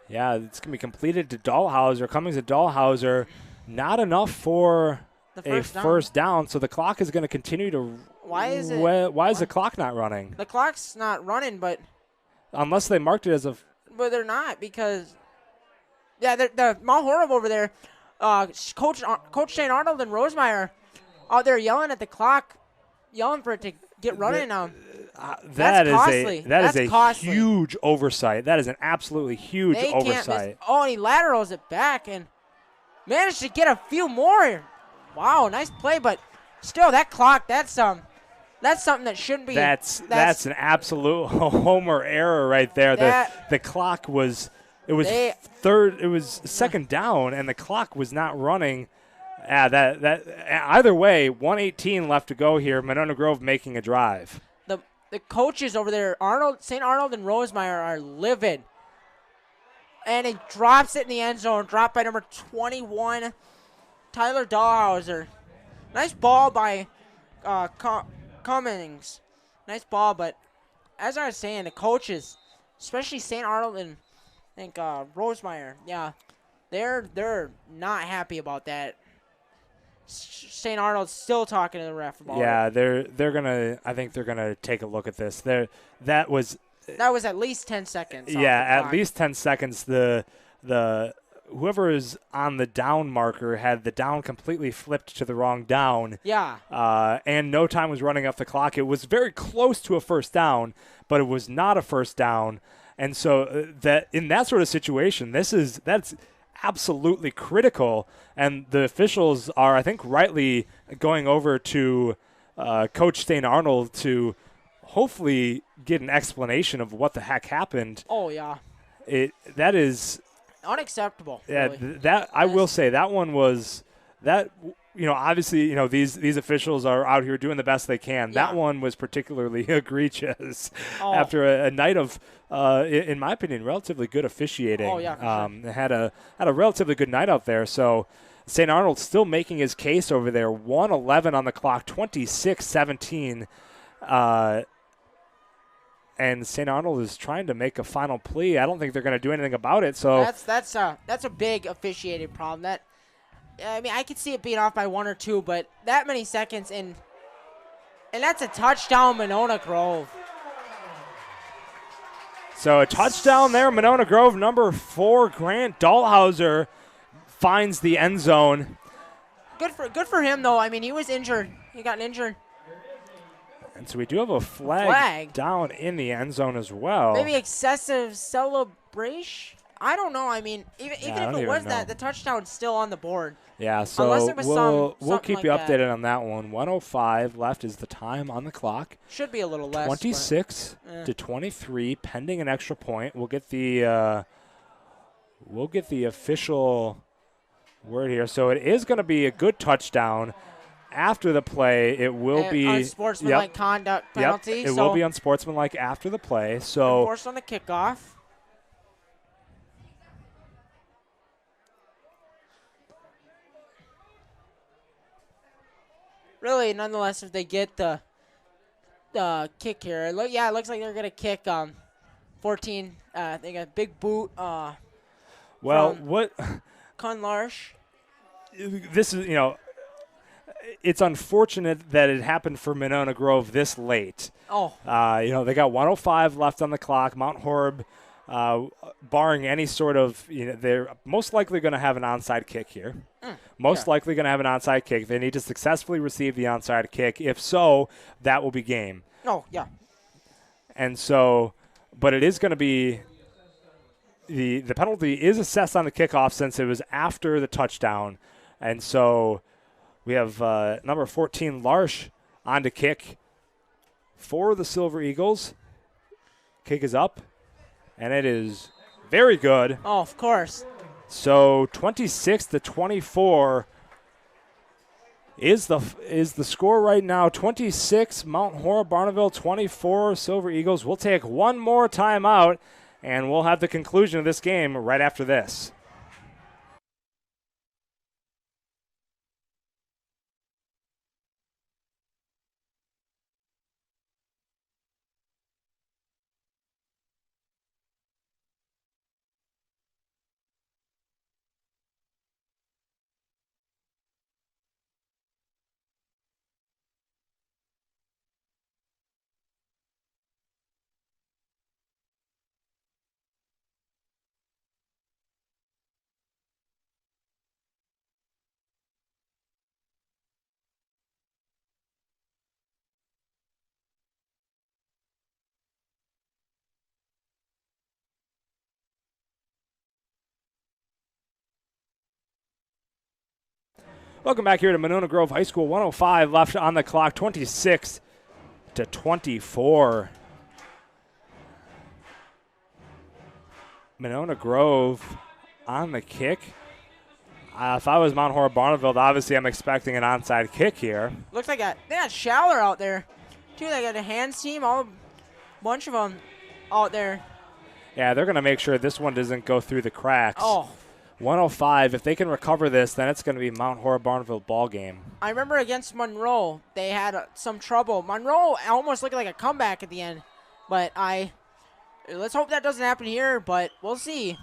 [SPEAKER 6] Yeah, it's going to be completed to Dahlhauser. Coming to Dahlhauser. Not enough for a first down, so the clock is going to continue to...
[SPEAKER 19] Why is it?
[SPEAKER 6] Why is the clock not running?
[SPEAKER 19] The clock's not running, but...
[SPEAKER 6] Unless they marked it as a...
[SPEAKER 19] But they're not, because... Yeah, the Mount Horeb over there, Coach Shane Arnold and Rosemeyer out there yelling at the clock, yelling for it to get running now.
[SPEAKER 6] That is a
[SPEAKER 19] costly.
[SPEAKER 6] huge oversight. That is an absolutely huge oversight.
[SPEAKER 19] And he laterals it back and managed to get a few more. Wow, nice play, but still, that clock, that's something that shouldn't be.
[SPEAKER 6] That's an absolute homer error right there. The clock was second down, and the clock was not running. Either way, 1:18 left to go here. Monona Grove making a drive.
[SPEAKER 19] The coaches over there, St. Arnold and Rosemeyer, are livid. And he drops it in the end zone, dropped by number 21, Tyler Dahlhauser. Nice ball by Cummings. Nice ball, but as I was saying, the coaches, especially St. Arnold and I think Rosemeyer, yeah, they're not happy about that. St. Arnold's still talking to the ref about
[SPEAKER 6] it. They're gonna. I think they're gonna take a look at this. That was
[SPEAKER 19] at least 10 seconds.
[SPEAKER 6] Yeah, at least 10 seconds. The whoever is on the down marker had the down completely flipped to the wrong down.
[SPEAKER 19] Yeah.
[SPEAKER 6] And no time was running off the clock. It was very close to a first down, but it was not a first down. And so that in that sort of situation, that's absolutely critical. And the officials are, I think, rightly going over to Coach St. Arnold to hopefully get an explanation of what the heck happened.
[SPEAKER 19] Oh, yeah.
[SPEAKER 6] That is
[SPEAKER 19] unacceptable.
[SPEAKER 6] Yeah,
[SPEAKER 19] really.
[SPEAKER 6] I will say that one was that. Obviously, these officials are out here doing the best they can.
[SPEAKER 19] Yeah.
[SPEAKER 6] That one was particularly egregious after a night of, in my opinion, relatively good officiating.
[SPEAKER 19] Oh, yeah, for sure.
[SPEAKER 6] Had a relatively good night out there. So St. Arnold still making his case over there. 1:11 on the clock, 26-17. And St. Arnold is trying to make a final plea. I don't think they're going to do anything about it. So
[SPEAKER 19] that's a big officiating problem. I could see it being off by 1 or 2, but that many seconds and that's a touchdown, Monona Grove.
[SPEAKER 6] So a touchdown there, Monona Grove. Number 4, Grant Dahlhauser finds the end zone.
[SPEAKER 19] Good for him though. He was injured. He got injured.
[SPEAKER 6] And so we do have a flag down in the end zone as well.
[SPEAKER 19] Maybe excessive celebration? I don't know. Even if it was that, the touchdown's still on the board.
[SPEAKER 6] Yeah, so we'll keep you updated on that one. 1:05 left is the time on the clock.
[SPEAKER 19] Should be a little less.
[SPEAKER 6] 26-23, pending an extra point. We'll get the official word here. So it is going to be a good touchdown. After the play, it will be
[SPEAKER 19] unsportsmanlike conduct penalty.
[SPEAKER 6] It will be unsportsmanlike after the play. So
[SPEAKER 19] forced on the kickoff. Really, nonetheless, if they get the kick here, it looks like they're gonna kick 14. They got a big boot.
[SPEAKER 6] What?
[SPEAKER 19] Conlarsh.
[SPEAKER 6] This is It's unfortunate that it happened for Monona Grove this late.
[SPEAKER 19] Oh.
[SPEAKER 6] They got 1:05 left on the clock. Mount Horeb, barring any sort of, they're most likely going to have an onside kick here. Most likely going to have an onside kick. They need to successfully receive the onside kick. If so, that will be game.
[SPEAKER 19] Oh, yeah.
[SPEAKER 6] And so, but it is going to be, the penalty is assessed on the kickoff since it was after the touchdown. And so we have number 14, Larsh, on to kick for the Silver Eagles. Kick is up, and it is very good.
[SPEAKER 19] Oh, of course.
[SPEAKER 6] So 26-24 is the score right now. 26, Mount Horeb-Barneveld, 24, Silver Eagles. We'll take one more timeout, and we'll have the conclusion of this game right after this. Welcome back here to Monona Grove High School. 1:05 left on the clock, 26-24. Monona Grove on the kick. If I was Mount Horeb-Barneveld, obviously I'm expecting an onside kick here.
[SPEAKER 19] Looks like they got Schaller out there, too. They got a hands team, a bunch of them out there.
[SPEAKER 6] Yeah, they're going to make sure this one doesn't go through the cracks.
[SPEAKER 19] Oh.
[SPEAKER 6] 1:05. If they can recover this, then it's going to be Mount Horeb-Barneveld ball game.
[SPEAKER 19] I remember against Monroe, they had some trouble. Monroe almost looked like a comeback at the end, but let's hope that doesn't happen here. But we'll see.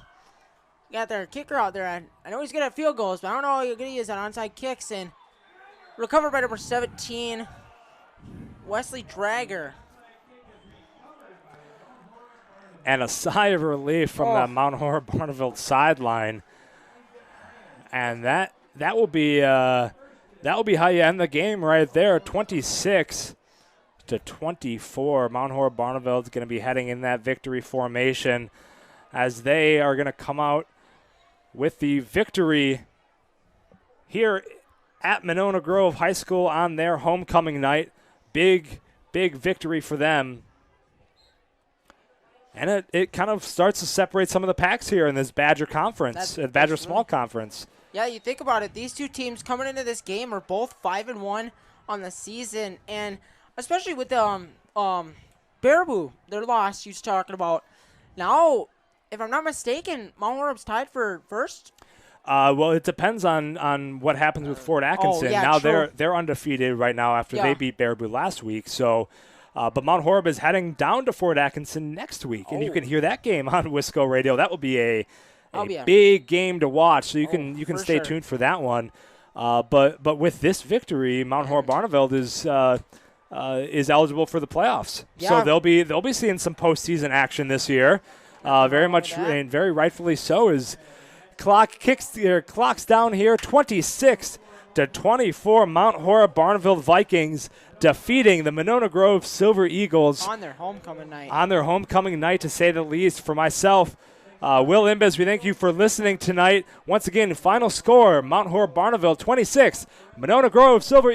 [SPEAKER 19] Got their kicker out there. I know he's good at field goals, but I don't know how good he is at onside kicks. And Recovered by number 17, Wesley Drager.
[SPEAKER 6] And a sigh of relief from the Mount Horeb-Barneveld sideline. And that will be how you end the game right there, 26-24. Mount Horeb-Barneveld is going to be heading in that victory formation as they are going to come out with the victory here at Monona Grove High School on their homecoming night. Big victory for them. And it kind of starts to separate some of the packs here in this Badger Conference, Badger Small Conference.
[SPEAKER 19] Yeah, you think about it. These two teams coming into this game are both 5-1 on the season, and especially with the Baraboo, their loss you was talking about. Now, if I'm not mistaken, Mount Horeb's tied for first.
[SPEAKER 6] Well, it depends on what happens with Fort Atkinson.
[SPEAKER 19] Yeah,
[SPEAKER 6] now
[SPEAKER 19] true.
[SPEAKER 6] they're undefeated right now after they beat Baraboo last week. So, but Mount Horeb is heading down to Fort Atkinson next week, and you can hear that game on Wisco Radio. That will be a big game to watch. So you can stay tuned for that one. But with this victory, Mount Horeb-Barneveld is eligible for the playoffs.
[SPEAKER 19] Yeah.
[SPEAKER 6] So they'll be seeing some postseason action this year. Very much and very rightfully so. As clock's down here, 26-24. Mount Horeb-Barneveld Vikings defeating the Monona Grove Silver Eagles
[SPEAKER 19] on their homecoming night.
[SPEAKER 6] On their homecoming night, to say the least. For myself, Will Imbes, we thank you for listening tonight. Once again, final score: Mount Horeb-Barneveld 26, Monona Grove Silver.